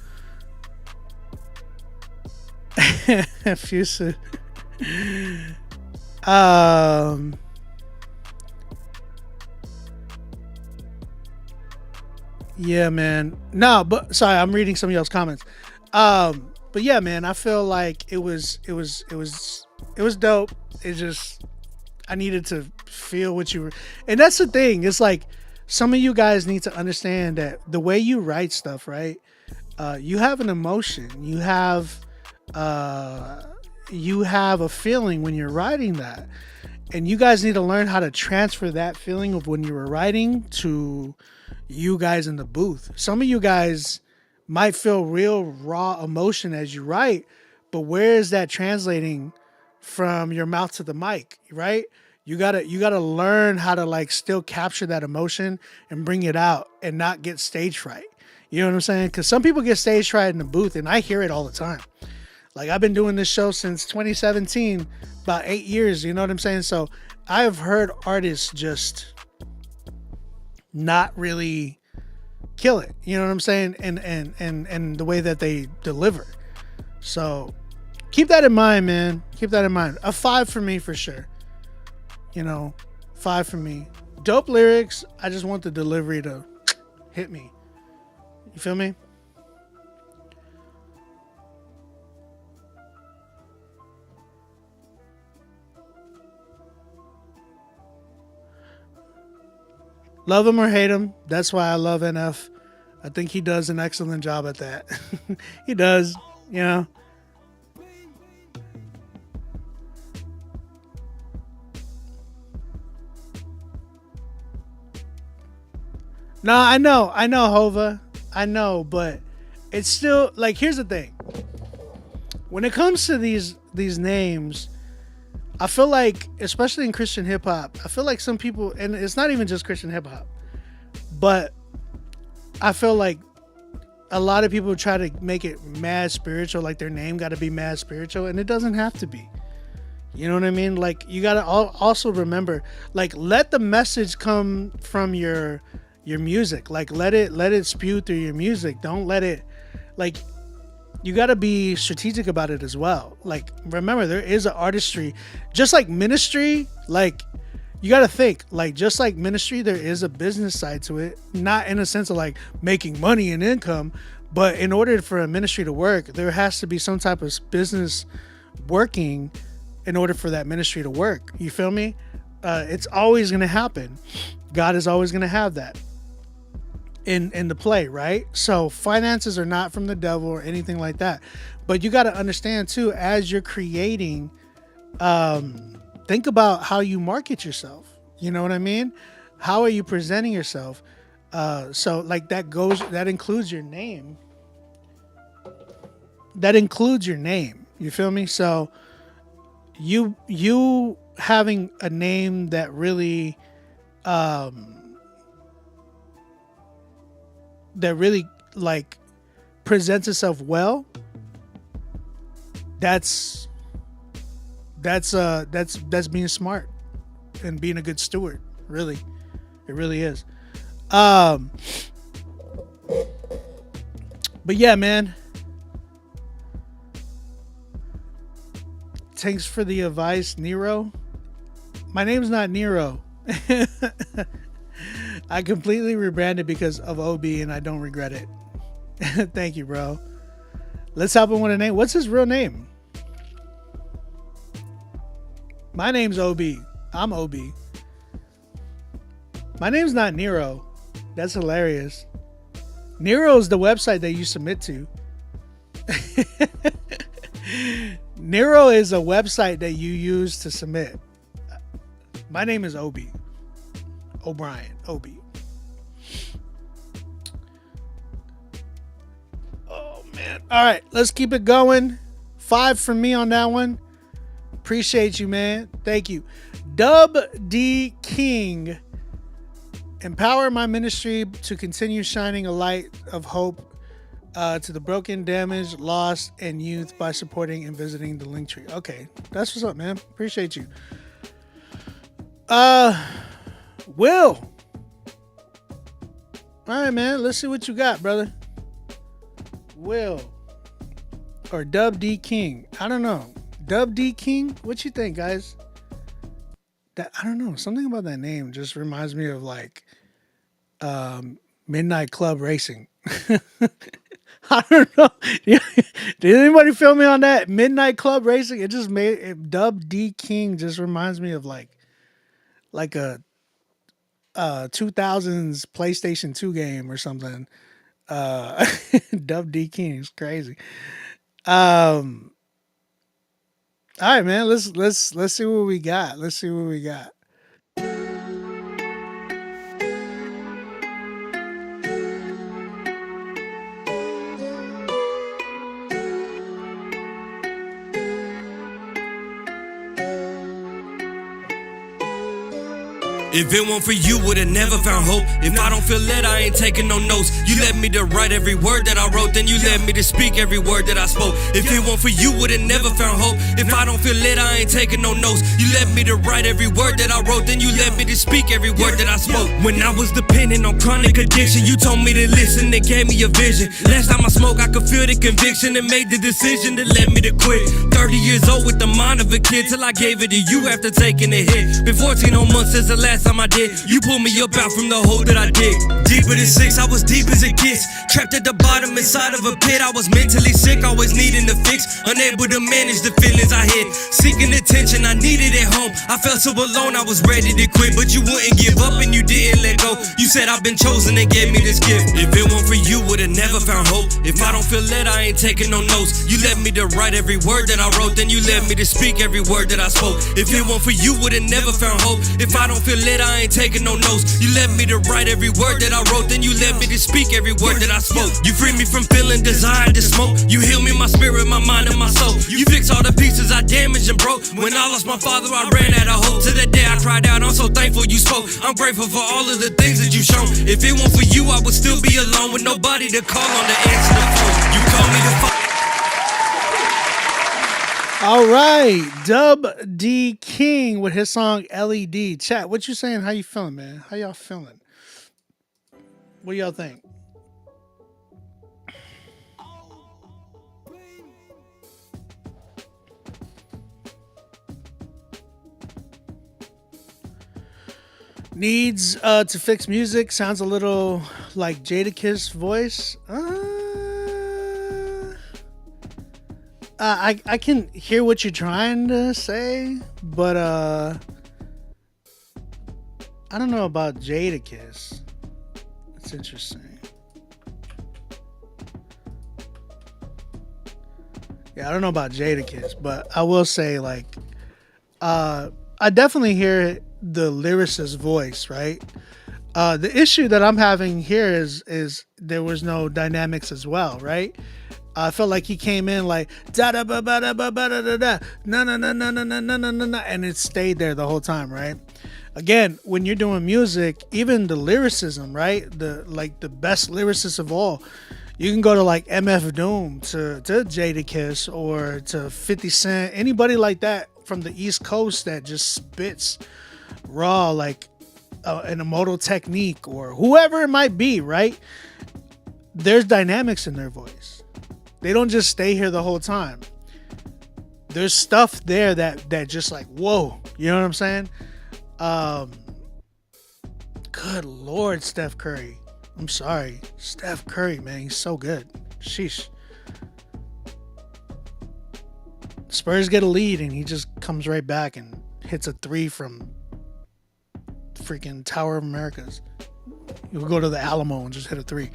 [SPEAKER 1] Fusa. Yeah, man. No, but sorry, I'm reading some of y'all's comments. But yeah, man, I feel like it was dope. It just, I needed to feel what you were, and that's the thing. It's like some of you guys need to understand that the way you write stuff, right? You have an emotion. You have a feeling when you're writing that, and you guys need to learn how to transfer that feeling of when you were writing to you guys in the booth. Some of you guys might feel real raw emotion as you write, but where is that translating from your mouth to the mic, right? You gotta learn how to like still capture that emotion and bring it out and not get stage fright. You know what I'm saying? Because some people get stage fright in the booth, and I hear it all the time. Like I've been doing this show since 2017, about 8 years. You know what I'm saying? So I have heard artists just not really kill it. You know what I'm saying? And the way that they deliver. So keep that in mind, man. Keep that in mind. A 5 for me for sure. 5 for me. Dope lyrics. I just want the delivery to hit me. You feel me? Love him or hate him. That's why I love NF. I think he does an excellent job at that. He does, No, I know, Hova. I know, but it's still like, here's the thing. When it comes to these names, I feel like, especially in Christian hip hop, I feel like some people, and it's not even just Christian hip hop, but I feel like a lot of people try to make it mad spiritual, like their name got to be mad spiritual, and it doesn't have to be. You know what I mean? Like, you got to also remember, like, let the message come from your music. Like, let it spew through your music. Don't let it, like, you got to be strategic about it as well. Like, remember, there is an artistry, just like ministry. Like, you got to think, like, just like ministry, there is a business side to it. Not in a sense of like making money and income, but in order for a ministry to work, there has to be some type of business working in order for that ministry to work. You feel me? It's always going to happen. God is always going to have that in the play, right? So finances are not from the devil or anything like that. But you got to understand too, as you're creating, think about how you market yourself. You know what I mean? How are you presenting yourself? So like that includes your name. That includes your name. You feel me? So you having a name that really, like presents itself well, that's being smart and being a good steward. Really, it really is. But yeah, man, thanks for the advice, Nero. My name's not Nero. I completely rebranded because of OB and I don't regret it. Thank you, bro. Let's hop in with a name. What's his real name? My name's OB. I'm OB. My name's not Nero. That's hilarious. Nero is the website that you submit to. Nero is a website that you use to submit. My name is OB. O'Brien. OB. Oh, man. All right. Let's keep it going. 5 from me on that one. Appreciate you, man. Thank you. Dub D King. Empower my ministry to continue shining a light of hope to the broken, damaged, lost, and youth by supporting and visiting the link tree. Okay. That's what's up, man. Appreciate you. Will. All right, man. Let's see what you got, brother. Will. Or Dub D King. I don't know. Dub D King? What you think, guys? That, I don't know. Something about that name just reminds me of like Midnight Club Racing. I don't know. Did anybody feel me on that? Midnight Club Racing? It just made it, Dub D King just reminds me of like a 2000s PlayStation 2 game or something. Dub D King is crazy. All right, man. Let's see what we got. Let's see what we got.
[SPEAKER 8] If it weren't for you, would've never found hope. If I don't feel it, I ain't taking no notes. You led me to write every word that I wrote, then you led me to speak every word that I spoke. If it weren't for you, would've never found hope. If I don't feel it, I ain't taking no notes. You led me to write every word that I wrote, then you led me to speak every word that I spoke. When I was dependent on chronic addiction, you told me to listen and gave me a vision. Last time I smoked, I could feel the conviction and made the decision that led me to quit. 30 years old with the mind of a kid till I gave it to you after taking a hit. Been 14 whole months since the last time I did. You pulled me up out from the hole that I dig. Deeper than 6, I was deep as it gets. Trapped at the bottom inside of a pit. I was mentally sick, always needing to fix. Unable to manage the feelings I hid. Seeking attention, I needed it home. I felt so alone, I was ready to quit. But you wouldn't give up and you didn't let go. You said I've been chosen and gave me this gift. If it weren't for you, would've never found hope. If I don't feel it, I ain't taking no notes. You led me to write every word that I wrote, then you led me to speak every word that I spoke. If it weren't for you, would've never found hope. If I don't feel it, I ain't taking no notes. You led me to write every word that I wrote, then you led me to speak every word that I spoke. You freed me from feeling desire to smoke. You healed me, my spirit, my mind, and my soul. You fixed all the pieces I damaged and broke. When I lost my father, I ran out of hope. To the day I cried out, I'm so thankful you spoke. I'm grateful for all of the things that you've shown. If it weren't for you, I would still be alone with nobody to call on to answer the phone. You call me the phone.
[SPEAKER 1] All right, Dub D King with his song LED. Chat, what you saying? How you feeling, man? How y'all feeling? What do y'all think? Needs to fix music. Sounds a little like Jadakiss voice. I can hear what you're trying to say, but I don't know about Jadakiss. That's interesting. Yeah, I don't know about Jadakiss, but I will say, like, I definitely hear the lyricist's voice, right? The issue that I'm having here is there was no dynamics as well, right? I felt like he came in like da da ba ba da ba ba da da da na na na na na na na na na, and it stayed there the whole time, right? Again, when you're doing music, even the lyricism, right? The best lyricist of all, you can go to like MF Doom to Jadakiss or to 50 Cent, anybody like that from the East Coast that just spits raw like an immortal technique or whoever it might be, right? There's dynamics in their voice. They don't just stay here the whole time. There's stuff there that just like, whoa, you know what I'm saying? Good Lord, Steph Curry. I'm sorry. Steph Curry, man, he's so good. Sheesh. Spurs get a lead and he just comes right back and hits a 3 from freaking Tower of Americas. You'll go to the Alamo and just hit a 3.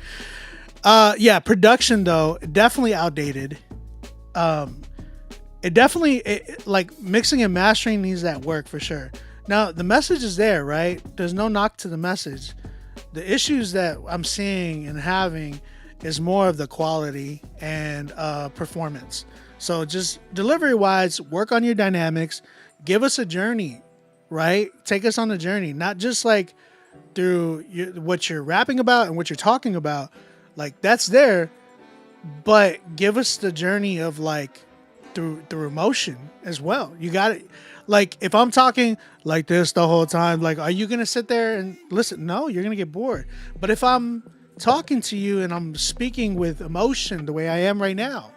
[SPEAKER 1] Yeah, production though, definitely outdated. It definitely like mixing and mastering needs that work for sure. Now the message is there, right? There's no knock to the message. The issues that I'm seeing and having is more of the quality and performance. So just delivery wise, work on your dynamics. Give us a journey, right? Take us on a journey, not just like through what you're rapping about and what you're talking about. Like that's there, but give us the journey of like through emotion as well. You got it. Like if I'm talking like this the whole time, like, are you going to sit there and listen? No, you're going to get bored. But if I'm talking to you and I'm speaking with emotion the way I am right now,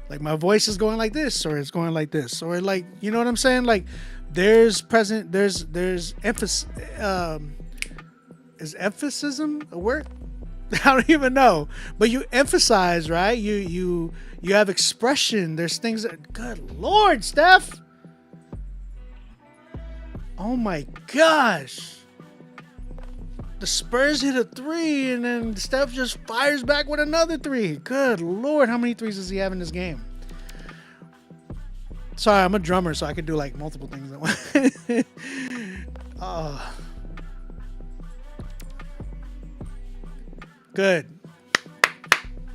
[SPEAKER 1] like my voice is going like this, or it's going like this, or like, you know what I'm saying? Like there's emphasis, is emphasis a word? I don't even know, but you emphasize, right? You have expression. There's things that, good Lord, Steph. Oh my gosh. The Spurs hit a 3 and then Steph just fires back with another 3. Good Lord, how many threes does he have in this game? Sorry, I'm a drummer, so I can do like multiple things at once. Oh. Good.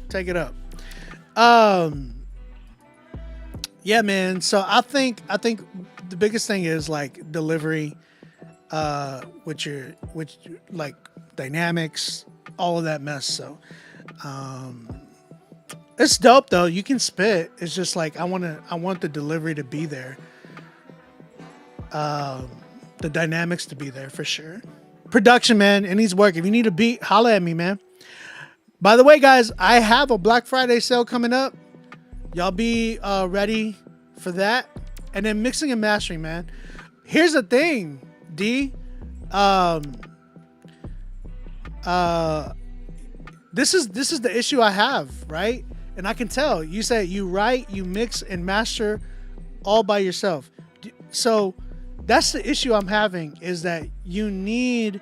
[SPEAKER 1] Take it up. Yeah, man. So I think the biggest thing is like delivery. with like dynamics, all of that mess. So it's dope though. You can spit. It's just like I want the delivery to be there. The dynamics to be there for sure. Production, man, it needs work. If you need a beat, holla at me, man. By the way, guys, I have a Black Friday sale coming up. Y'all be ready for that. And then mixing and mastering, man. Here's the thing, D. This is the issue I have, right? And I can tell. You say you write, you mix and master all by yourself. So that's the issue I'm having, is that you need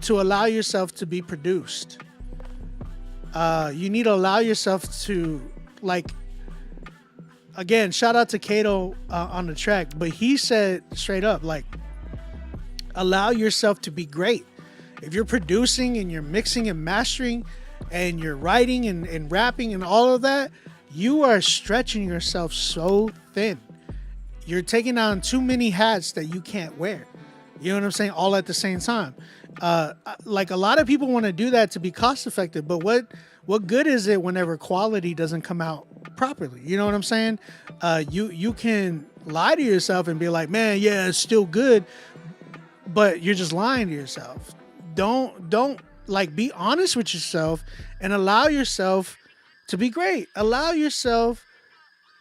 [SPEAKER 1] to allow yourself to be produced. You need to allow yourself to, like, again, shout out to Kato on the track, but he said straight up, like, allow yourself to be great. If you're producing and you're mixing and mastering and you're writing and rapping and all of that, you are stretching yourself so thin. You're taking on too many hats that you can't wear. You know what I'm saying? All at the same time. Like a lot of people want to do that to be cost effective, but what good is it whenever quality doesn't come out properly? You know what I'm saying? You can lie to yourself and be like, man, yeah, it's still good, but you're just lying to yourself. Don't like, be honest with yourself and allow yourself to be great. Allow yourself,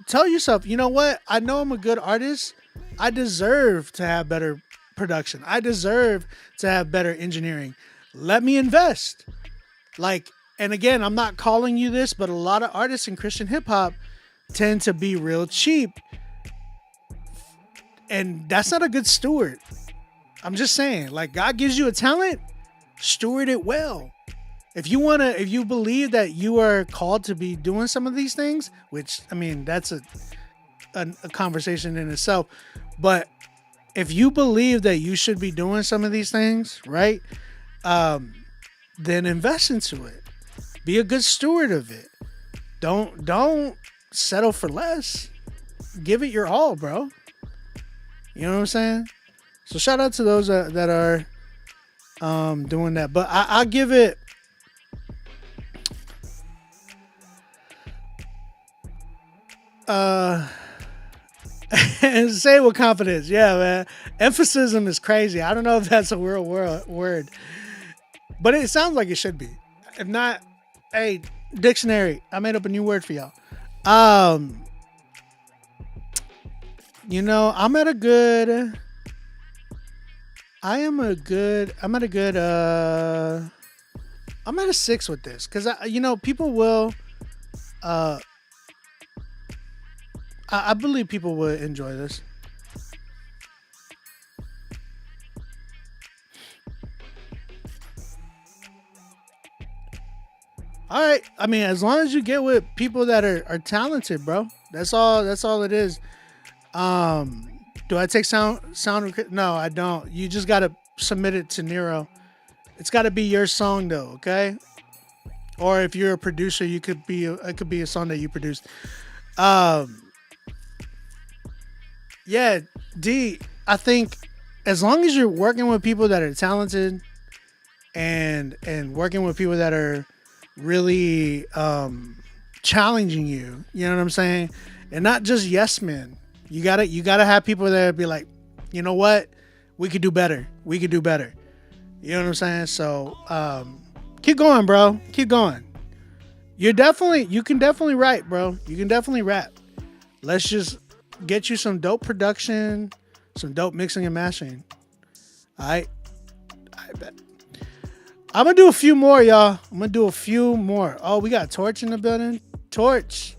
[SPEAKER 1] tell yourself, you know what? I know I'm a good artist. I deserve to have better production. I deserve to have better engineering. Let me invest. Like, and again, I'm not calling you this, but a lot of artists in Christian hip hop tend to be real cheap. And that's not a good steward. I'm just saying, like, God gives you a talent, steward it well. If you believe that you are called to be doing some of these things, which, I mean, that's a conversation in itself. But if you believe that you should be doing some of these things, right? Then invest into it. Be a good steward of it. Don't settle for less. Give it your all, bro. You know what I'm saying? So shout out to those that are doing that. But I'll give it, and say it with confidence. Yeah, man. Emphasis is crazy. I don't know if that's a real word, but it sounds like it should be. If not, hey, dictionary, I made up a new word for y'all. You know, I'm at a 6 with this, because people will, I believe people would enjoy this. All right. I mean, as long as you get with people that are talented, bro. That's all it is. Do I take sound? No, I don't. You just got to submit it to Nero. It's got to be your song though, okay? Or if you're a producer, it could be a song that you produced. Yeah, D, I think as long as you're working with people that are talented and working with people that are really challenging you, you know what I'm saying? And not just yes men. You gotta have people that be like, you know what? We could do better. We could do better. You know what I'm saying? So keep going, bro. Keep going. You can definitely write, bro. You can definitely rap. Let's just get you some dope production, some dope mixing and mastering. I bet. I'm gonna do a few more, y'all. I'm gonna do a few more. Oh, we got Torch in the building. Torch,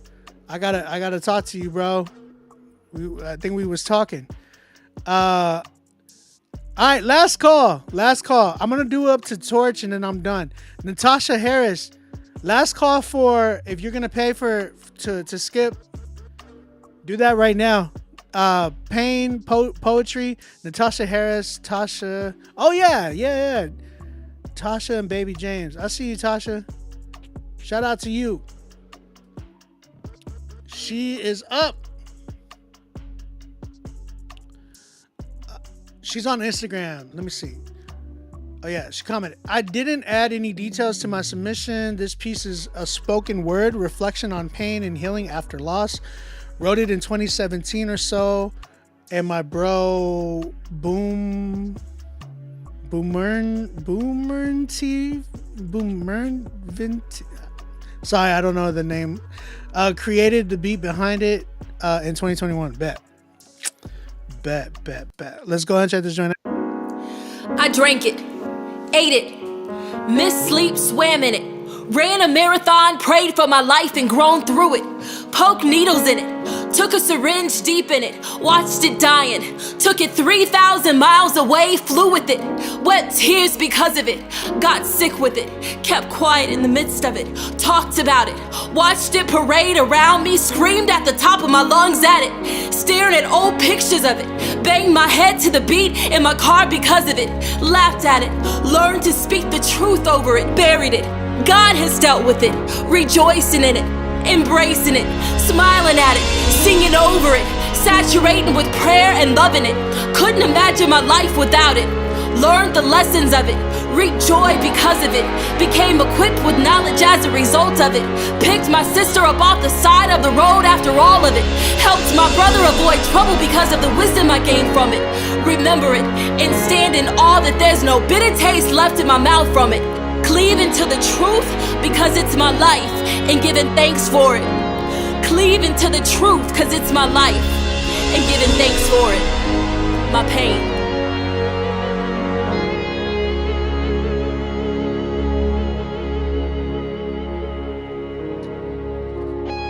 [SPEAKER 1] I gotta talk to you, bro. I think we was talking. All right, last call. I'm gonna do up to Torch and then I'm done. Natasha Harris, last call for if you're gonna pay to skip. Do that right now. Pain Poetry, Natasha Harris, Tasha. Oh yeah. Tasha and Baby James. I see you, Tasha. Shout out to you. She is up. She's on Instagram. Let me see. Oh yeah, she commented, I didn't add any details to my submission. This piece is a spoken word reflection on pain and healing after loss. Wrote it in 2017 or so. And my bro Boomern sorry, I don't know the name. Created the beat behind it in 2021. Bet. Let's go ahead and check this joint out.
[SPEAKER 13] I drank it, ate it, missed sleep, swam in it. Ran a marathon, prayed for my life and grown through it. Poked needles in it, took a syringe deep in it. Watched it dying, took it 3,000 miles away, flew with it. Wept tears because of it, got sick with it. Kept quiet in the midst of it, talked about it. Watched it parade around me, screamed at the top of my lungs at it. Staring at old pictures of it, banged my head to the beat in my car because of it. Laughed at it, learned to speak the truth over it, buried it. God has dealt with it, rejoicing in it, embracing it, smiling at it, singing over it, saturating with prayer and loving it. Couldn't imagine my life without it. Learned the lessons of it, reaped joy because of it. Became equipped with knowledge as a result of it. Picked my sister up off the side of the road after all of it. Helped my brother avoid trouble because of the wisdom I gained from it. Remember it and stand in awe that there's no bitter taste left in my mouth from it. Cleaving to the truth because it's my life and giving thanks for it. Cleaving to the truth because it's my life and giving thanks for it. My pain.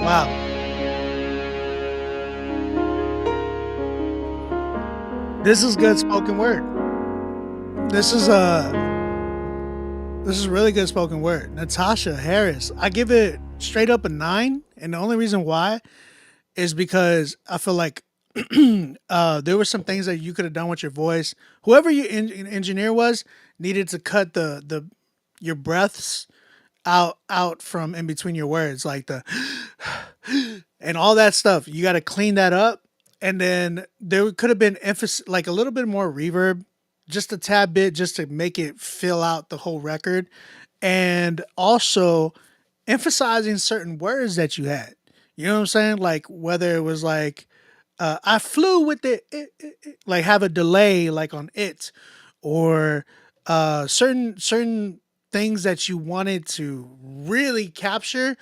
[SPEAKER 1] Wow. This is good spoken word. This is really good spoken word. Natasha Harris. I give it straight up a 9. And the only reason why is because I feel like there were some things that you could have done with your voice. Whoever your engineer was needed to cut your breaths out from in between your words, like the and all that stuff. You got to clean that up. And then there could have been emphasis, like a little bit more reverb, just a tad bit, just to make it fill out the whole record. And also emphasizing certain words that you had. You know what I'm saying? Like whether it was like, I flew with it, like have a delay like on it, or certain things that you wanted to really capture,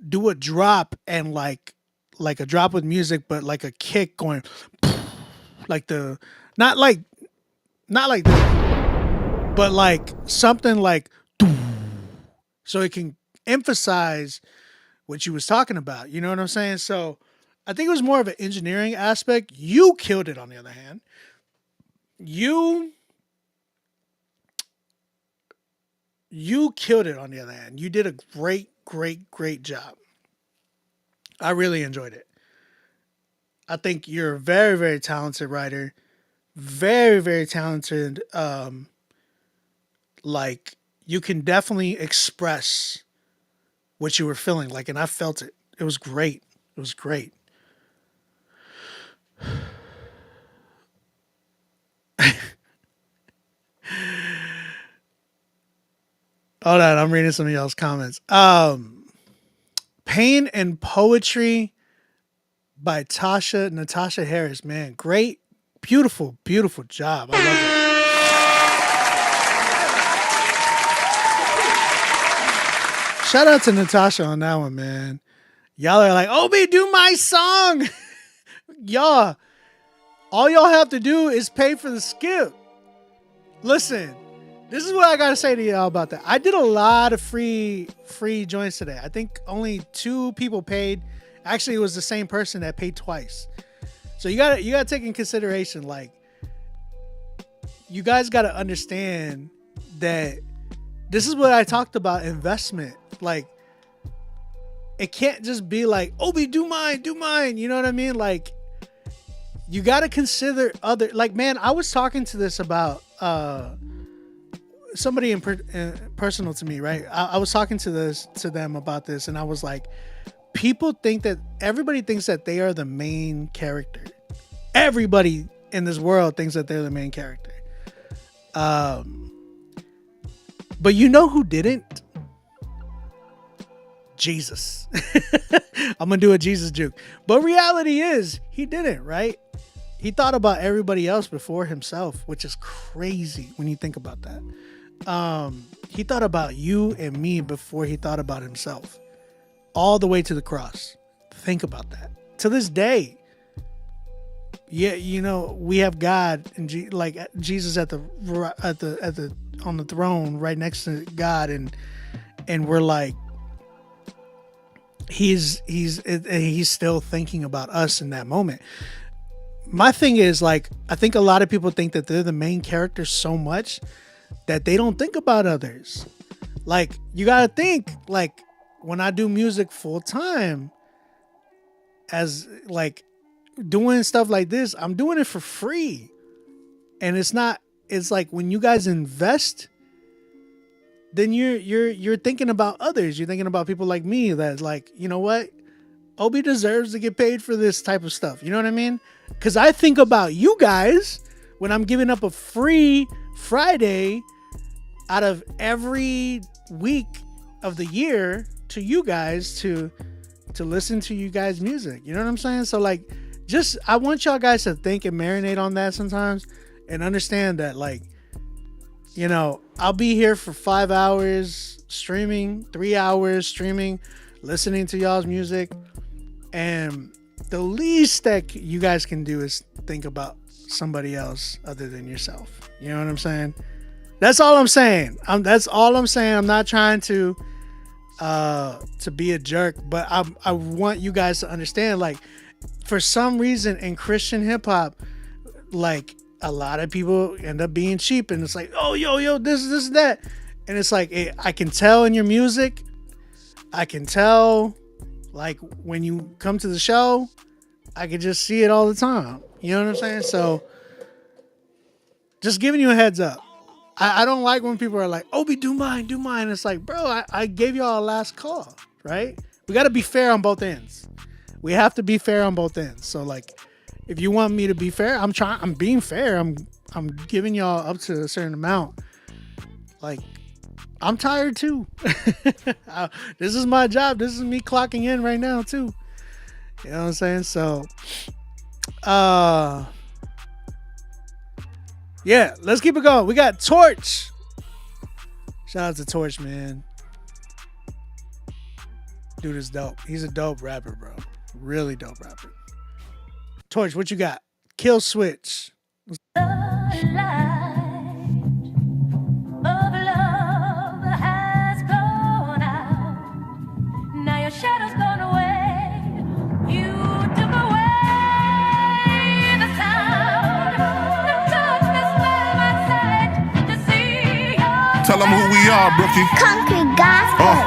[SPEAKER 1] do a drop and like a drop with music, but like a kick going like the, not like that, but like something like, so it can emphasize what you was talking about. You know what I'm saying? So I think it was more of an engineering aspect. You killed it, on the other hand. You killed it, on the other hand. You did a great job. I really enjoyed it. I think you're a very, very talented writer. Very, very talented. Like, you can definitely express what you were feeling. Like, and I felt it. It was great. It was great. Hold on, I'm reading some of y'all's comments. Pain and Poetry by Natasha Harris. Man, great, beautiful job. I love it. Shout out to Natasha on that one, man. Y'all are like, Obi, do my song. Y'all, all y'all have to do is pay for the skip. Listen, this is what I gotta say to y'all about that. I did a lot of free joints today. I think only 2 people paid. Actually, it was the same person that paid twice. So you gotta take in consideration, like, you guys gotta understand that this is what I talked about, investment. Like, it can't just be like, Obi, do mine. You know what I mean? Like, you gotta consider other, like, man, I was talking to this about somebody personal to me, right? I was talking to them about this, and I was like, everybody thinks that they are the main character. Everybody in this world thinks that they're the main character. But you know who didn't? Jesus. I'm gonna do a Jesus juke. But reality is, he didn't, right? He thought about everybody else before himself, which is crazy when you think about that. He thought about you and me before he thought about himself. All the way to the cross. Think about that. To this day. Yeah, you know, we have God and Jesus at the on the throne right next to God, and we're like, he's still thinking about us in that moment. My thing is, like, I think a lot of people think that they're the main character so much that they don't think about others. Like, you gotta think, like, when I do music full time, as like doing stuff like this, I'm doing it for free. And it's like when you guys invest, then you're thinking about others. You're thinking about people like me that, like, you know what? Obi deserves to get paid for this type of stuff. You know what I mean? Because I think about you guys when I'm giving up a free Friday out of every week of the year to you guys to listen to you guys' music. You know what I'm saying? So, like, just, I want y'all guys to think and marinate on that sometimes and understand that, like, you know, I'll be here for 5 hours streaming, 3 hours streaming, listening to y'all's music. And the least that you guys can do is think about somebody else other than yourself. You know what I'm saying? That's all I'm saying. That's all I'm saying. I'm not trying to be a jerk, but I want you guys to understand, like, for some reason in Christian hip hop, like, a lot of people end up being cheap, and it's like, oh, yo, this, that. And it's like, I can tell in your music, I can tell, like, when you come to the show, I can just see it all the time. You know what I'm saying? So, just giving you a heads up. I don't like when people are like, Obi, do mine. It's like, bro, I gave y'all a last call, right? We got to be fair on both ends. We have to be fair on both ends. So, like, if you want me to be fair, I'm being fair. I'm giving y'all up to a certain amount. Like, I'm tired too. This is my job. This is me clocking in right now too. You know what I'm saying? So, yeah, let's keep it going. We got Torch. Shout out to Torch, man. Dude is dope. He's a dope rapper, bro. Really dope rapper. Torch, what you got? Kill Switch.
[SPEAKER 3] Shadows gone away. You took away the sound. The darkness by my side to see your.
[SPEAKER 4] Tell them who we are, Brookie.
[SPEAKER 3] Concrete gospel.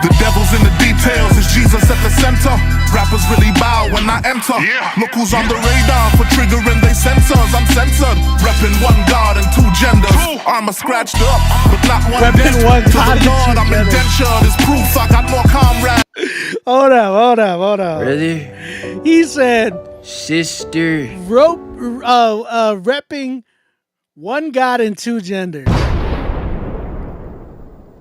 [SPEAKER 4] The devil's in the details, is Jesus at the center. Rappers really bow when I enter. Look who's on the radar for triggering they sensors. I'm censored, repping one God and two genders. Armor scratched up, but not one dent. To the Lord, I'm indentured. It's proof I got more comrades.
[SPEAKER 1] Hold up.
[SPEAKER 6] Brother.
[SPEAKER 1] He said,
[SPEAKER 6] sister,
[SPEAKER 1] repping one God and two genders.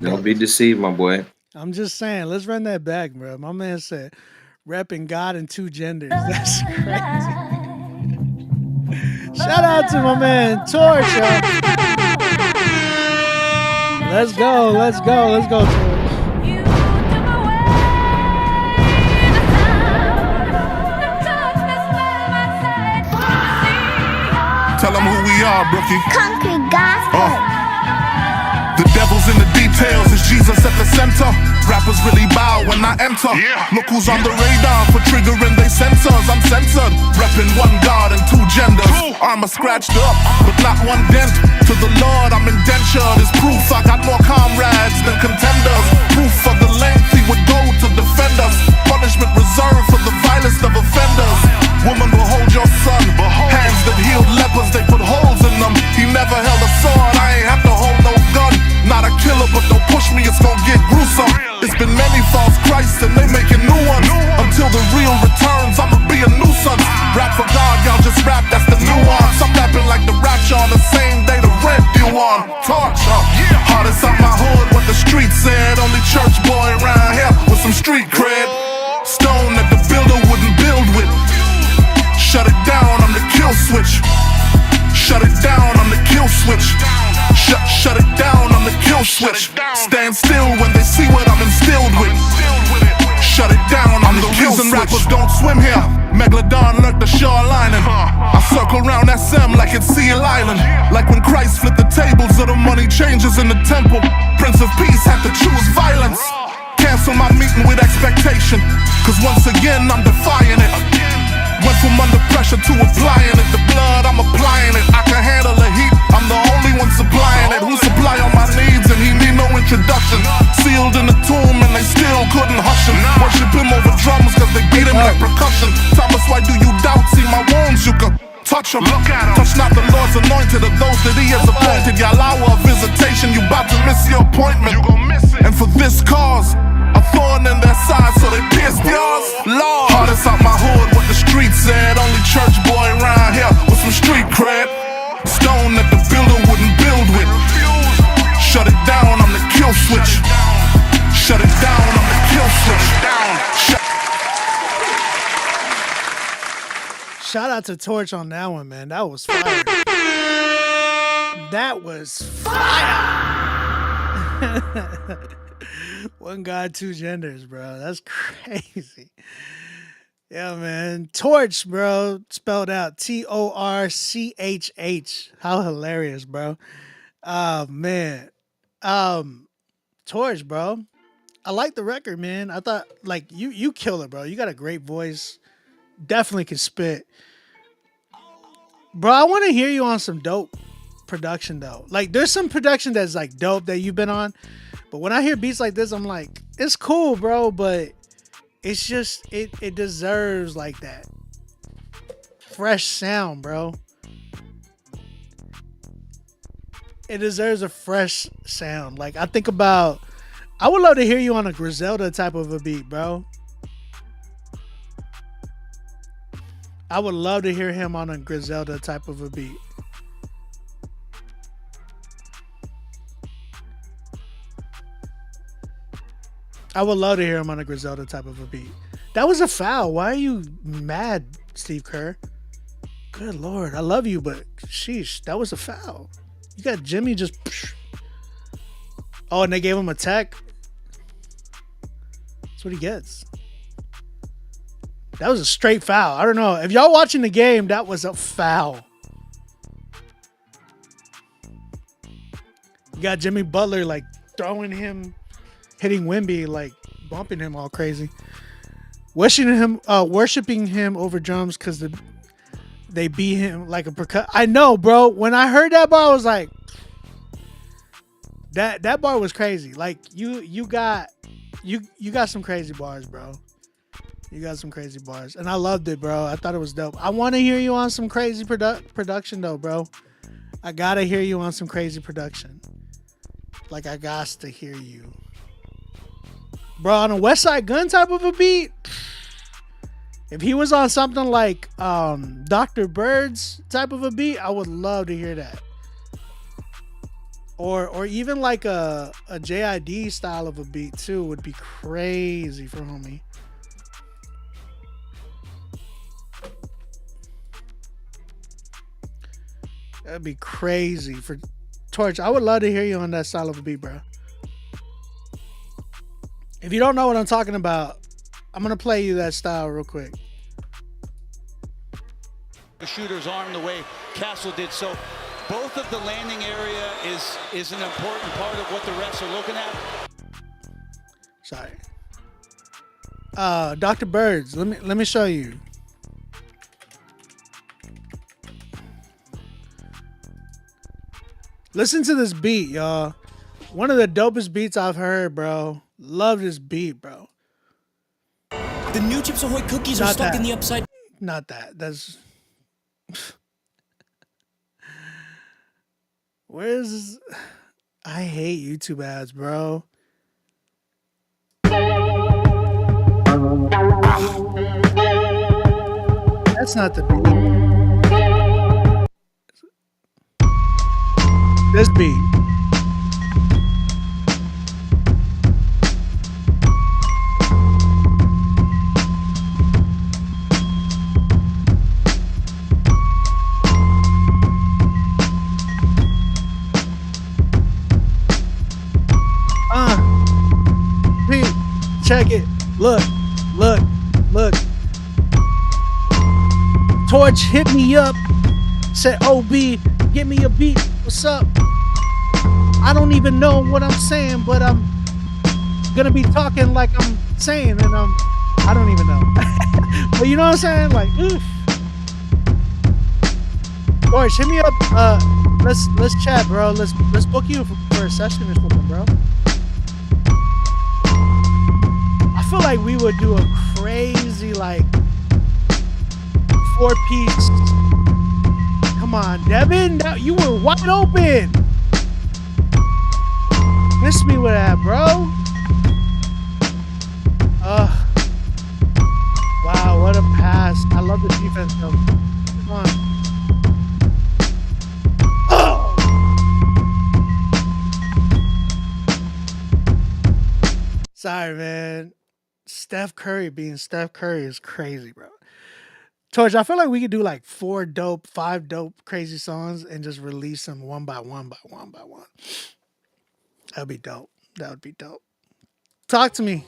[SPEAKER 14] Don't be deceived, my boy.
[SPEAKER 1] I'm just saying, let's run that back, bro. My man said, repping God and two genders. That's crazy. Shout out to my man, Torch. Let's go, Torch.
[SPEAKER 4] Tell them who we are, Brookie.
[SPEAKER 3] Concrete gospel.
[SPEAKER 4] The devil's in the details, is Jesus at the center. Rappers really bow when I enter. Look who's on the radar for triggering they sensors. I'm censored, repping one God and two genders. Armor scratched up, but not one dent. To the Lord, I'm indentured. It's proof I got more comrades than contenders. Proof of the length he would go to defend us. Punishment reserved for the vilest of offenders. Woman, behold your son. Hands that healed lepers, they put holes in them. He never held a sword, I ain't have to hold no gun. Not a killer, but don't push me, it's gonna get gruesome. It's been many false Christs and they making new ones. Until the real returns, I'ma be a nuisance. Rap for God, y'all just rap, that's
[SPEAKER 15] street cred. Stone that the builder wouldn't build with. Shut it down, I'm the kill switch. Shut it down, I'm the kill switch. Shut it down, I'm the kill switch. Stand still when they see what I'm instilled with. Shut it down, I'm the kill switch. Rappers don't swim here. Megalodon lurk the shoreline. I circle round SM like it's Seal Island. Like when Christ flipped the tables of the money changers in the temple. Prince of Peace had to choose violence. Cancel my meeting with expectation, cause once again I'm defying it. Went from under pressure to applying it. The blood, I'm applying it. I can handle the heat, I'm the only one supplying it. Who supply all my needs and he need no introduction. Sealed in the tomb and they still couldn't hush him. Worship him over drums cause they beat him like percussion. Thomas, why do you doubt? See my wounds, you can touch him. Touch not the Lord's anointed or those that he has appointed. Y'all hour of visitation, you about to miss your appointment. You gon' miss it. And for this cause, a thorn in their side so they pierced yours. Lord, hardest out my hood, what the streets said. Only church boy around here with some street cred. Stone that the builder wouldn't build with. Shut it down, I'm the kill switch. Shut it down, I'm the kill switch.
[SPEAKER 1] Shout out to Torch on that one, man. That was fire. That was fire. One God, two genders, bro. That's crazy. Yeah, man. Torch, bro. Spelled out Torchh. How hilarious, bro. Oh, man. Torch, bro. I like the record, man. I thought, like, you kill it, bro. You got a great voice. Definitely can spit. Bro, I want to hear you on some dope production, though. Like, there's some production that's, like, dope that you've been on. But when I hear beats like this, I'm like, it's cool, bro, but it's just, it deserves, like, that fresh sound, bro. It deserves a fresh sound. Like, I think about, I would love to hear you on a Griselda type of a beat, bro. I would love to hear him on a Griselda type of a beat. I would love to hear him on a Griselda type of a beat. That was a foul. Why are you mad, Steve Kerr? Good Lord. I love you, but sheesh, that was a foul. You got Jimmy just... Oh, and they gave him a tech? That's what he gets. That was a straight foul. I don't know. If y'all watching the game, that was a foul. You got Jimmy Butler, like, throwing him... hitting Wemby, like bumping him all crazy, worshiping him over drums because they beat him like a percussion. I know, bro. When I heard that bar, I was like, that bar was crazy. Like you got some crazy bars, bro. You got some crazy bars, and I loved it, bro. I thought it was dope. I want to hear you on some crazy production, though, bro. I gotta hear you on some crazy production. Like I got to hear you. Bro, on a West Side Gun type of a beat, if he was on something like Dr. Bird's type of a beat, I would love to hear that. Or even like a JID style of a beat too would be crazy for homie. That'd be crazy for Torch. I would love to hear you on that style of a beat, bro. If you don't know what I'm talking about, I'm going to play you that style real quick.
[SPEAKER 16] The shooters aren't the way Castle did. So both of the landing area is an important part of what the refs are looking at.
[SPEAKER 1] Sorry. Dr. Birds, let me show you. Listen to this beat, y'all. One of the dopest beats I've heard, bro. Love this beat, bro.
[SPEAKER 17] The new Chips Ahoy cookies are stuck in the upside.
[SPEAKER 1] Not that. That's... Where's this? I hate YouTube ads, bro. That's not the beat. This beat. Look. Torch hit me up. Said, OB, give me a beat. What's up? I don't even know what I'm saying, but I'm gonna be talking like I'm saying, and I don't even know. But you know what I'm saying? Like, oof. Torch, hit me up. Let's chat, bro. Let's book you for a session or something, bro. I feel like we would do a crazy like 4-piece. Come on, Devin, you were wide open. Miss me with that, bro. Wow, what a pass. I love the defense, though. Come on. Oh! Sorry, man. Steph Curry being Steph Curry is crazy, bro. Torch, I feel like we could do like 5 dope, crazy songs and just release them one by one. That'd be dope. That would be dope. Talk to me.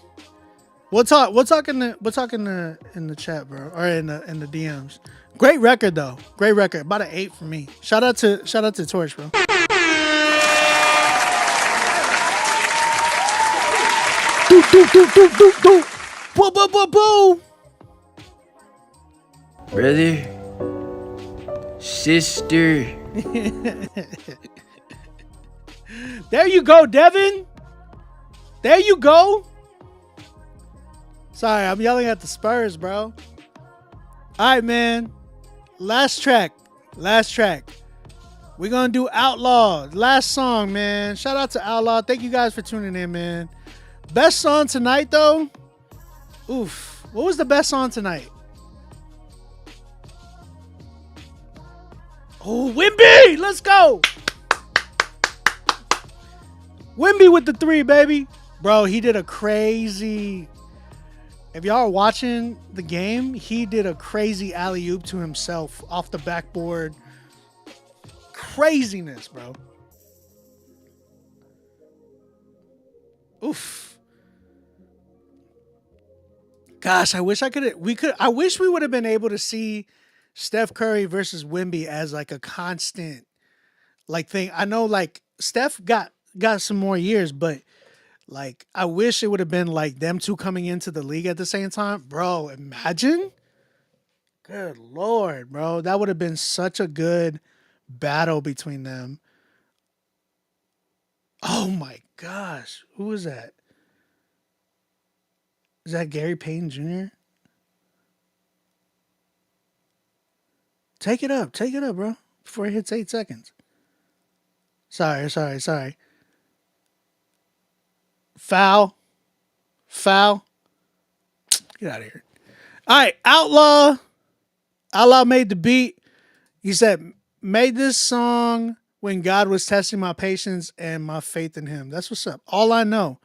[SPEAKER 1] We'll talk in the chat, bro, or in the DMs. Great record though. Great record. About an 8 for me. Shout out to Torch, bro. Do. Boo.
[SPEAKER 6] Brother, sister.
[SPEAKER 1] There you go, Devin. There you go. Sorry, I'm yelling at the Spurs, bro. All right, man. Last track. We're going to do Outlaw. Last song, man. Shout out to Outlaw. Thank you guys for tuning in, man. Best song tonight, though. Oof. What was the best song tonight? Oh, Wimby. Let's go. Wimby with the 3, baby. Bro, he did a crazy... If y'all are watching the game, he did a crazy alley-oop to himself off the backboard. Craziness, bro. Oof. Gosh, I wish we would have been able to see Steph Curry versus Wimby as like a constant like thing. I know like Steph got some more years, but like, I wish it would have been like them two coming into the league at the same time. Bro, imagine. Good Lord, bro. That would have been such a good battle between them. Oh my gosh. Who is that? Is that Gary Payton Jr.? Take it up, bro. Before it hits 8 seconds. Sorry. Foul. Get out of here. All right, Outlaw. Outlaw made the beat. He said, made this song when God was testing my patience and my faith in him. That's what's up. All I know.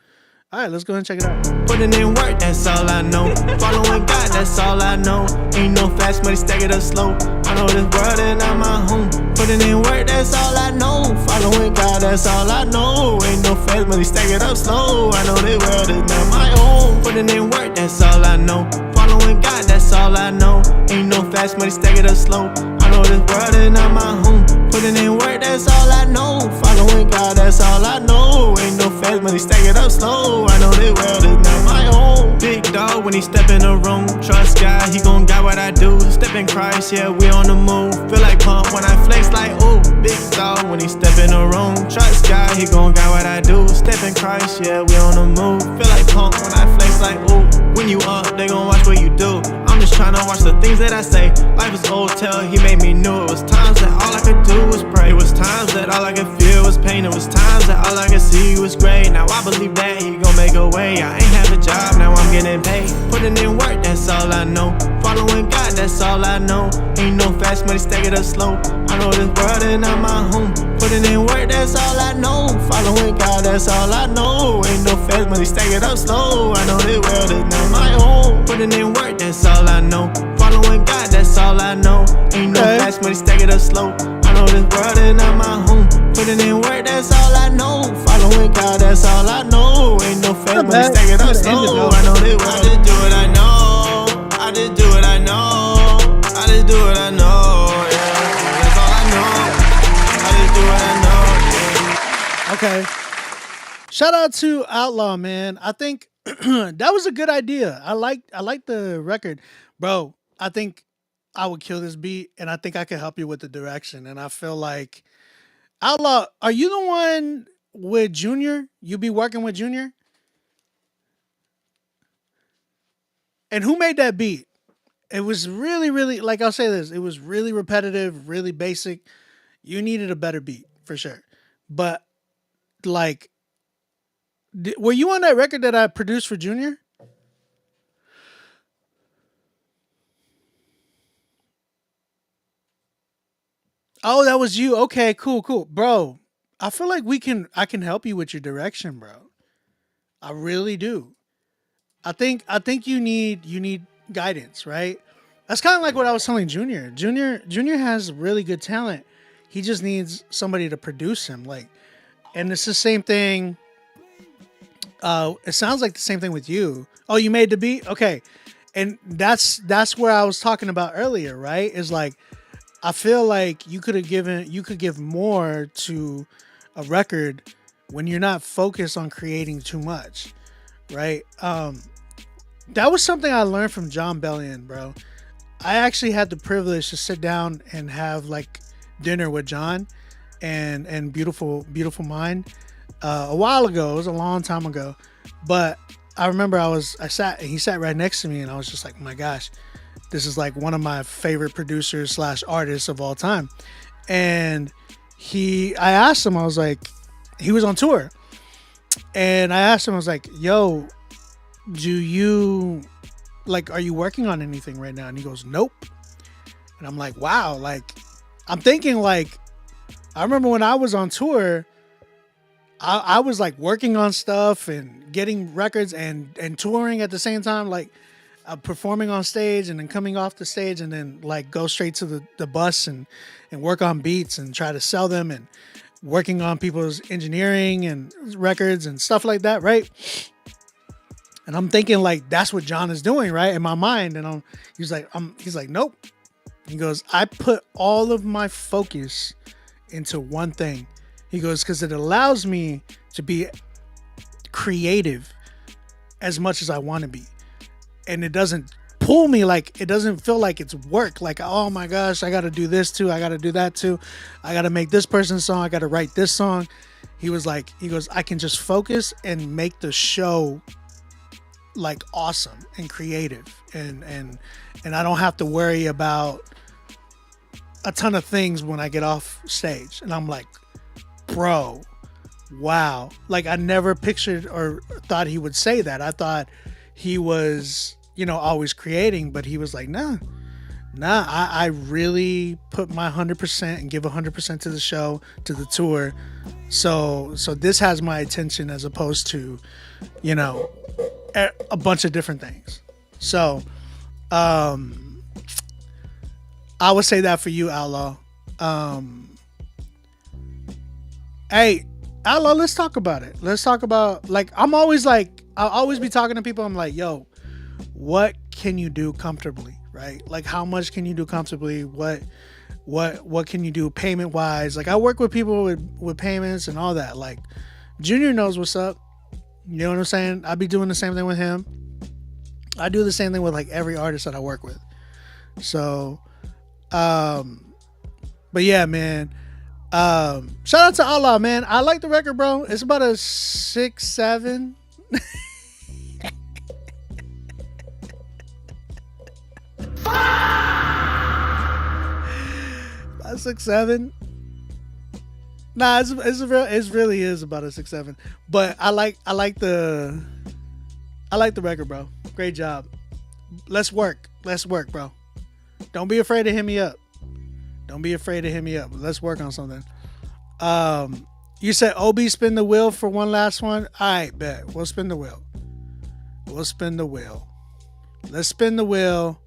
[SPEAKER 1] All right, let's go ahead and check it out.
[SPEAKER 18] Putting in work, that's all I know. Following God, that's all I know. Ain't no fast money, stack it up slow. I know this world and not my home. Putting in work, that's all I know. Following God, that's all I know. Ain't no fast money, stack it up slow. I know this world is not my own. Putting in work, that's all I know. Following God, that's all I know. Ain't no fast money, stack it up slow. I know this world is not my home. Putting in work, that's all I know. Following God, that's all I know. Ain't no fast money, stack it up slow. I know this world is not my own. Big dog when he step in the room. Trust God, he gon' guide what I do. Step in Christ, yeah, we on the move. Feel like pump when I flex like ooh. Big dog when he step in the room. Trust God, he gon' guide what I do. Step in Christ, yeah, we on the move. Feel like pump when I flex like ooh. When you up, they gon' watch what you do. I'm just tryna watch the things that I say. Life is old tell, he made me new. It was times that all I could do was pray. It was times that all I could feel was pain. It was times that all I could see was gray. Now I believe that he gon' make a way. I ain't have a job, now I'm getting paid. Putting in work, that's all I know. Following God, that's all I know. Ain't no fast money, stack it up slow. I know this world is not my home. Putting in work, that's all I know. Following God, that's all I know. Ain't no fast money, stack it up slow. I know this world is not my own. Putting in work, that's all I know. Following God, that's all I know. Ain't no fast money, stack it up slow. I know this world is not my home. Putting in work, that's all I know. Following God, that's all I know. Ain't no fast money, stack it up slow. I know this world is do what I know.
[SPEAKER 1] Okay. Shout out to Outlaw, man. I think that was a good idea. I like the record. Bro, I think I would kill this beat and I think I could help you with the direction. And I feel like Outlaw, are you the one with Junior? You be working with Junior? And who made that beat? It was really, really, like I'll say this, it was really repetitive, really basic. You needed a better beat for sure. But like, were you on that record that I produced for Junior? Oh, that was you. Okay, cool, bro. I feel like I can help you with your direction, bro. I really do. I think you need guidance, right? That's kind of like what I was telling Junior. Junior has really good talent. He just needs somebody to produce him. Like, and it's the same thing. It sounds like the same thing with you. Oh, you made the beat? Okay. And that's where I was talking about earlier, right? Is like, I feel like you could give more to a record when you're not focused on creating too much, right? That was something I learned from John Bellion, bro. I actually had the privilege to sit down and have like dinner with John and Beautiful Mind a while ago. It was a long time ago, but I remember he sat right next to me, and I was just like, oh my gosh, this is like one of my favorite producers / artists of all time. And I asked him, I was like, he was on tour, and I asked him, I was like, yo, are you working on anything right now? And he goes, nope. And I'm like, wow. Like, I'm thinking like, I remember when I was on tour, I was like working on stuff and getting records and touring at the same time, like performing on stage and then coming off the stage and then like go straight to the bus and work on beats and try to sell them and working on people's engineering and records and stuff like that, right? And I'm thinking like that's what John is doing, right, in my mind. And he's like, nope. He goes, I put all of my focus into one thing. He goes, because it allows me to be creative as much as I want to be. And it doesn't pull me, like, it doesn't feel like it's work. Like, oh my gosh, I got to do this too. I got to do that too. I got to make this person's song. I got to write this song. He goes, I can just focus and make the show like awesome and creative. And I don't have to worry about a ton of things when I get off stage. And I'm like, bro, wow. Like, I never pictured or thought he would say that. I thought he was, always creating, but he was like, nah, I really put my 100% and give 100% to the show, to the tour. So this has my attention as opposed to, a bunch of different things. So, I would say that for you, Outlaw. Hey, Outlaw, let's talk about it. Let's talk about, like, I'll always be talking to people. I'm like, yo, what can you do comfortably, right? Like, how much can you do comfortably? What can you do payment wise? Like, I work with people with payments and all that. Like, Junior knows what's up. You know what I'm saying? I be doing the same thing with him. I do the same thing with like every artist that I work with. So, but yeah, man. Shout out to Allah, man. I like the record, bro. It's about a 6-7. About 6-7. Nah, it really is about a 6-7. But I like the record, bro. Great job. Let's work, bro. Don't be afraid to hit me up. Let's work on something. You said OB spin the wheel for one last one. All right, bet. We'll spin the wheel. Let's spin the wheel.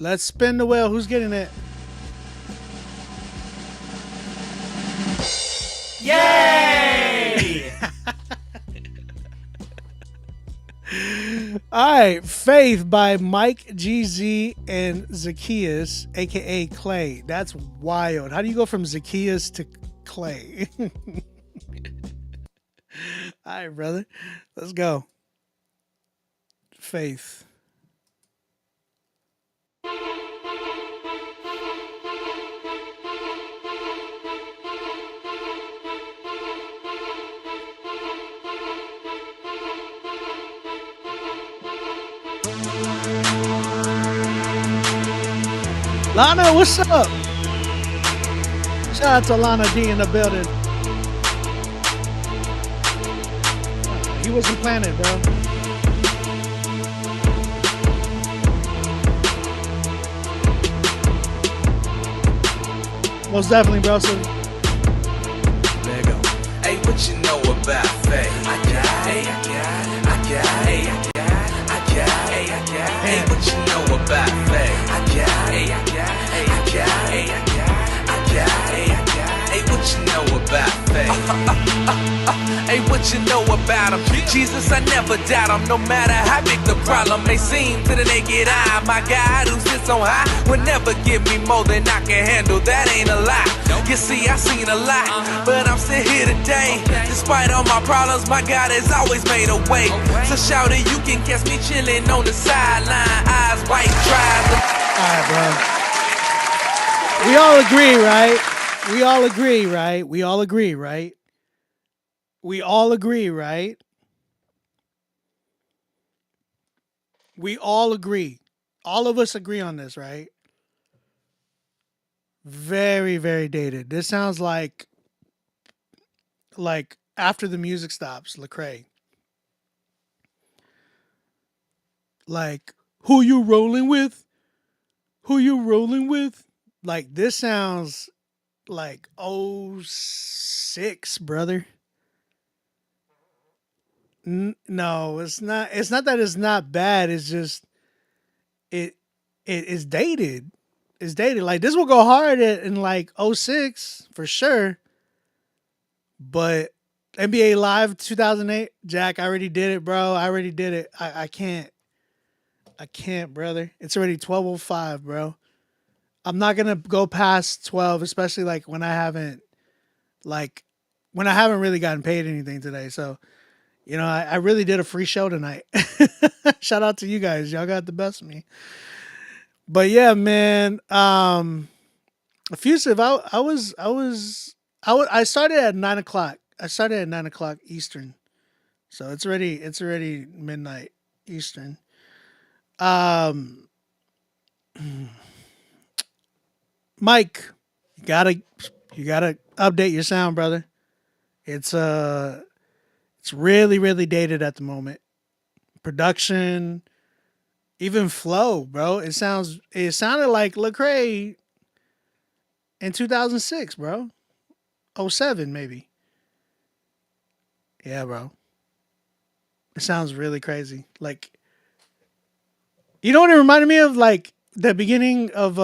[SPEAKER 1] Who's getting it?
[SPEAKER 17] Yay!
[SPEAKER 1] All right, Faith by Mike GZ and Zacchaeus, aka Clay. That's wild. How do you go from Zacchaeus to Clay? All right, brother. Let's go. Faith. Lana, what's up? Shout out to Lana D in the building. He wasn't planning, bro. Most definitely, bro. So, there you go.
[SPEAKER 8] Hey, what you know about faith? I got it, I got it, I got it, I got it, I got it, I got it. Hey, what you know about faith? I got it, I got it, I got it, I got it, I got it, I got it. Hey, what you know about faith? Hey, what you know about him? Jesus, I never doubt him, no matter how big the problem may seem to the naked eye. My God who sits on high will never give me more than I can handle. That ain't a lie. You see, I seen a lot, but I'm still here today. Despite all my problems, my God has always made a way. So shout it, you can catch me chilling on the sideline, eyes white, tries.
[SPEAKER 1] All right, bro. We all agree, right? We all agree, right? We all agree, right? We all agree, right? We all agree. All of us agree on this, right? Very, very dated. This sounds like after the music stops, Lecrae. Like, who you rolling with? Who you rolling with? Like, this sounds like 06, brother. No, it's not. It's not that it's not bad. It's just it is dated. It's dated. Like, this will go hard in like 06 for sure. But NBA Live 2008, Jack, I already did it, bro. I already did it. I can't. I can't, brother. It's already 12:05, bro. I'm not gonna go past 12, especially like when I haven't really gotten paid anything today. So, you know, I really did a free show tonight. Shout out to you guys. Y'all got the best of me. But yeah, man. Effusive. I started at 9:00. I started at 9:00 Eastern. So it's already midnight Eastern. Mike, you gotta update your sound, brother. It's really, really dated at the moment. Production, even flow, bro. It sounded like Lecrae in 2006, bro. 07 maybe. Yeah, bro. It sounds really crazy. Like, you know what it reminded me of? Like the beginning of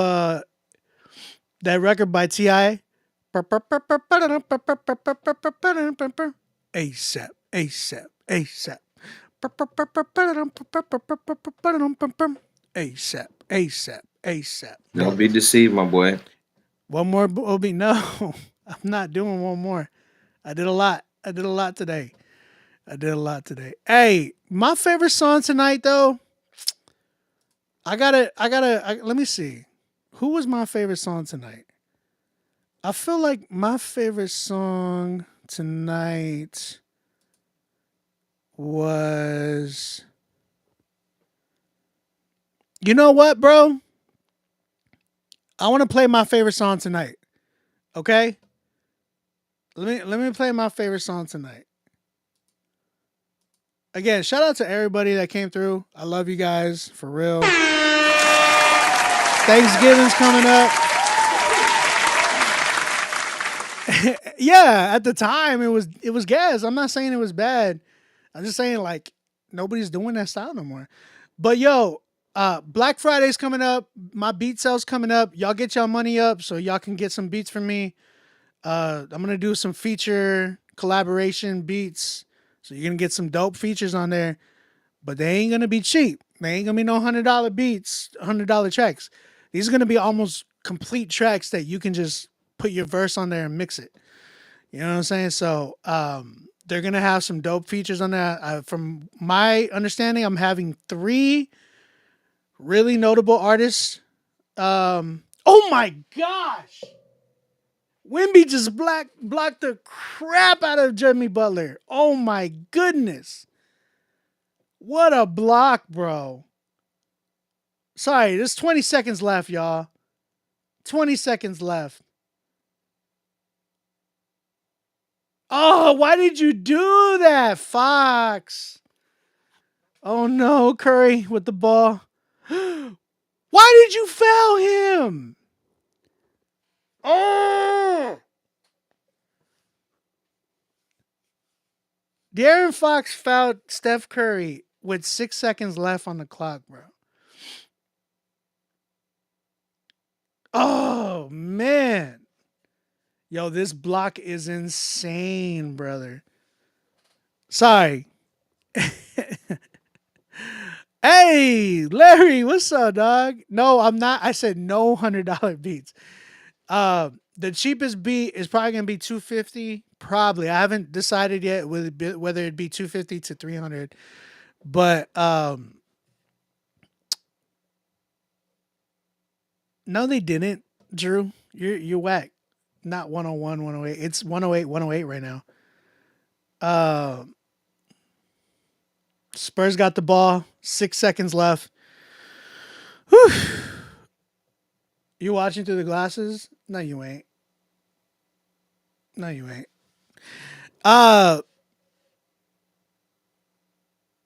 [SPEAKER 1] that record by T.I. ASAP, ASAP, ASAP. ASAP, ASAP, ASAP.
[SPEAKER 14] Don't be deceived, my boy.
[SPEAKER 1] One more, Obi. No, I'm not doing one more. I did a lot today. Hey, my favorite song tonight, though. Let me see. Who was my favorite song tonight? I feel like my favorite song tonight was... You know what, bro? I want to play my favorite song tonight. Okay? Let me play my favorite song tonight. Again, shout out to everybody that came through. I love you guys, for real. Thanksgiving's coming up. Yeah, at the time it was gas. I'm not saying it was bad. I'm just saying, like, nobody's doing that style no more. But yo, Black Friday's coming up. My beat sale's coming up. Y'all get y'all money up so y'all can get some beats from me. I'm gonna do some feature collaboration beats. So you're gonna get some dope features on there. But they ain't gonna be cheap. They ain't gonna be no $100 beats, $100 tracks. These are gonna be almost complete tracks that you can just put your verse on there and mix it. You know what I'm saying? So they're gonna have some dope features on that. From my understanding, I'm having 3 really notable artists. Oh my gosh! Wimby just blocked the crap out of Jimmy Butler. Oh my goodness. What a block, bro. Sorry, there's 20 seconds left, y'all. 20 seconds left. Oh, why did you do that, Fox? Oh no, Curry with the ball. Why did you foul him? Oh! De'Aaron Fox fouled Steph Curry with 6 seconds left on the clock, bro. Oh, man. Yo, this block is insane, brother. Sorry. Hey, Larry, what's up, dog? No, I'm not. I said no $100 beats. The cheapest beat is probably going to be $250. Probably. I haven't decided yet whether it'd be $250 to $300. But no, they didn't, Drew. You're whack. Not 101, 108. It's 108, 108 right now. Spurs got the ball. 6 seconds left. Whew. You watching through the glasses? No, you ain't. No, you ain't.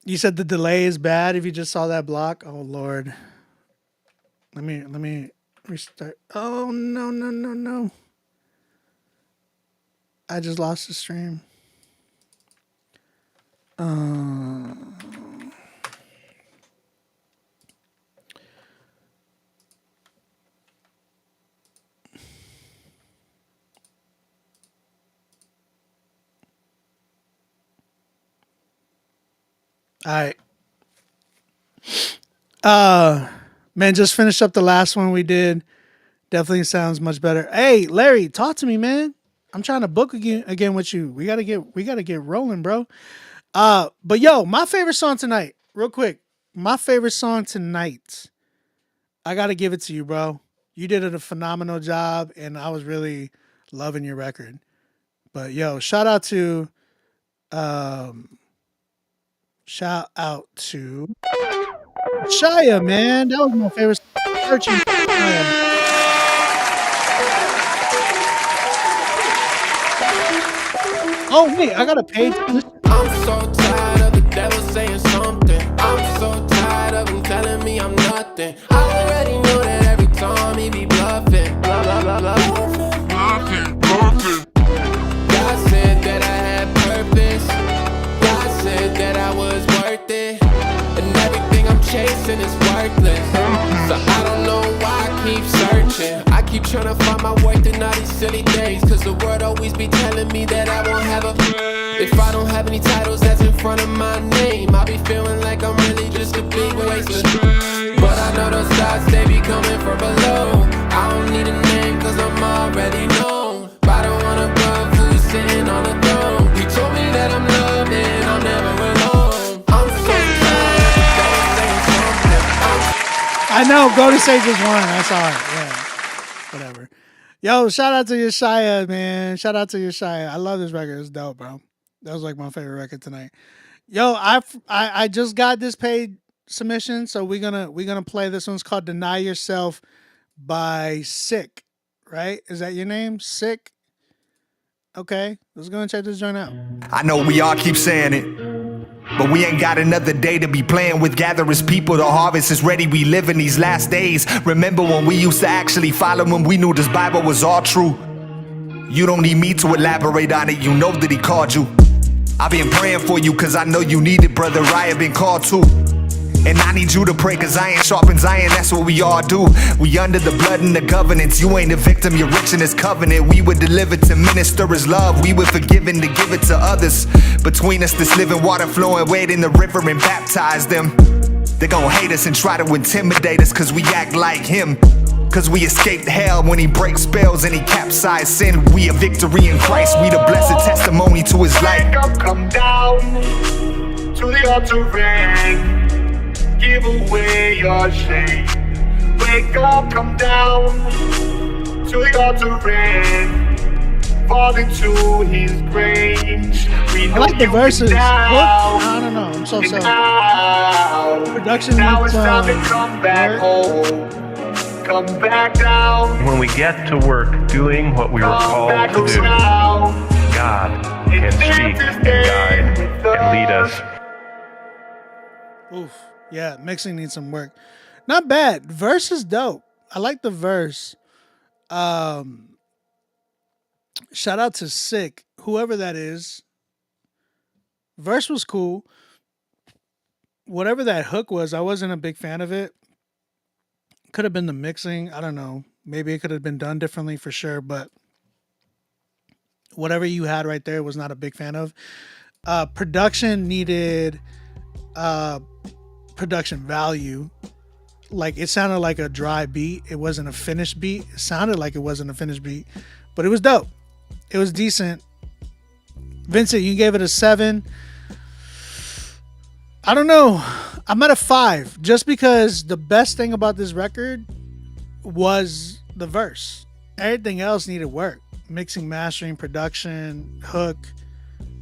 [SPEAKER 1] You said the delay is bad if you just saw that block. Oh Lord. Let me restart. Oh no. I just lost the stream. All right. Man, just finished up the last one we did. Definitely sounds much better. Hey, Larry, talk to me, man. I'm trying to book again with you. We gotta get rolling, bro. But yo, my favorite song tonight, real quick. My favorite song tonight. I gotta give it to you, bro. You did a phenomenal job, and I was really loving your record. But yo, shout out to Shia, man. That was my favorite song. Oh wait, I got a page.
[SPEAKER 5] I'm so tired of the devil saying something. I'm so tired of him telling me I'm nothing. I already know that every time he be bluffing. Blah, blah, blah, blah. Bluffing. God said that I had purpose. God said that I was worth it. And everything I'm chasing is worthless. So I don't know why I keep searching. I keep trying to find my worth in all these silly things. Cause the world always be telling me that I won't have a place. If I don't have any titles that's in front of my name, I'll be feeling like I'm really just a big waste of space. But I know those thoughts, they be coming from below. I don't need a name cause I'm already known. But I don't wanna bluff who's sitting on the throne. He told me that I'm loved and I'm never alone. I'm so tired of the devil saying something.
[SPEAKER 1] I know, Golden State just won. That's all right. Yeah. Whatever. Yo, shout out to Yeshaya, man. Shout out to Yeshaya. I love this record. It's dope, bro. That was like my favorite record tonight. Yo, I just got this paid submission, so we're gonna play this one's called "Deny Yourself" by Sick. Right? Is that your name? Sick? Okay, let's go and check this joint out.
[SPEAKER 19] I know we all keep saying it, but we ain't got another day to be playing with. Gather as people, the harvest is ready. We live in these last days. Remember when we used to actually follow him? We knew this Bible was all true. You don't need me to elaborate on it. You know that he called you. I've been praying for you cause I know you need it, brother. I have been called too. And I need you to pray cause iron sharpens iron, that's what we all do. We under the blood and the covenants. You ain't a victim, you're rich in this covenant. We were delivered to minister his love. We were forgiven to give it to others. Between us this living water flowing, wade in the river and baptize them. They gon' hate us and try to intimidate us cause we act like him. Cause we escaped hell when he breaks spells and he capsized sin. We a victory in Christ, we the blessed testimony to his life.
[SPEAKER 20] Wake up, come down to the altar and give away your shame. Wake up, come down to the altar and fall into his grace.
[SPEAKER 1] I like the verses. I don't know. I'm so sorry. Production.
[SPEAKER 20] Now it's time to come back home. Come back down.
[SPEAKER 21] When we get to work doing what we were called to do, God can speak and guide and lead us.
[SPEAKER 1] Oof. Yeah, mixing needs some work. Not bad. Verse is dope. I like the verse. Shout out to Sick, whoever that is. Verse was cool. Whatever that hook was, I wasn't a big fan of it. Could have been the mixing. I don't know. Maybe it could have been done differently for sure, but whatever you had right there was not a big fan of. Production needed production value. Like, it sounded like a dry beat. It wasn't a finished beat. It sounded like it wasn't a finished beat, but it was dope. It was decent. Vincent, you gave it a 7. I don't know. I'm at a 5 just because the best thing about this record was the verse. Everything else needed work. Mixing, mastering, production, hook,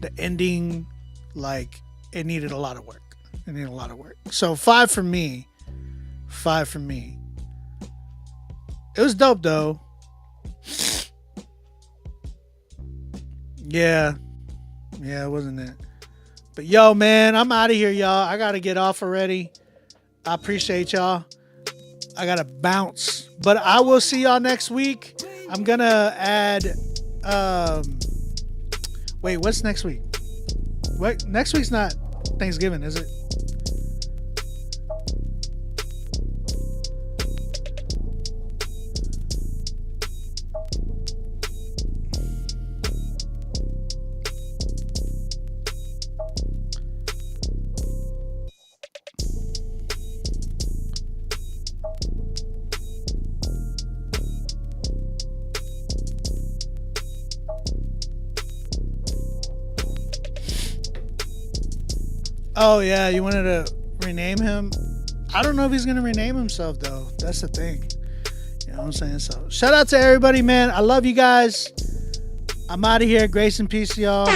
[SPEAKER 1] the ending, like, it needed a lot of work. It needed a lot of work. So 5 for me. 5 for me. It was dope though. Yeah, it wasn't it. But yo, man, I'm out of here, y'all. I gotta get off already. I appreciate y'all. I gotta bounce. But I will see y'all next week. I'm gonna add wait, what's next week? Wait, next week's not Thanksgiving, is it? Oh yeah, you wanted to rename him? I don't know if he's gonna rename himself though. That's the thing. You know what I'm saying? So shout out to everybody, man. I love you guys. I'm out of here. Grace and peace, y'all.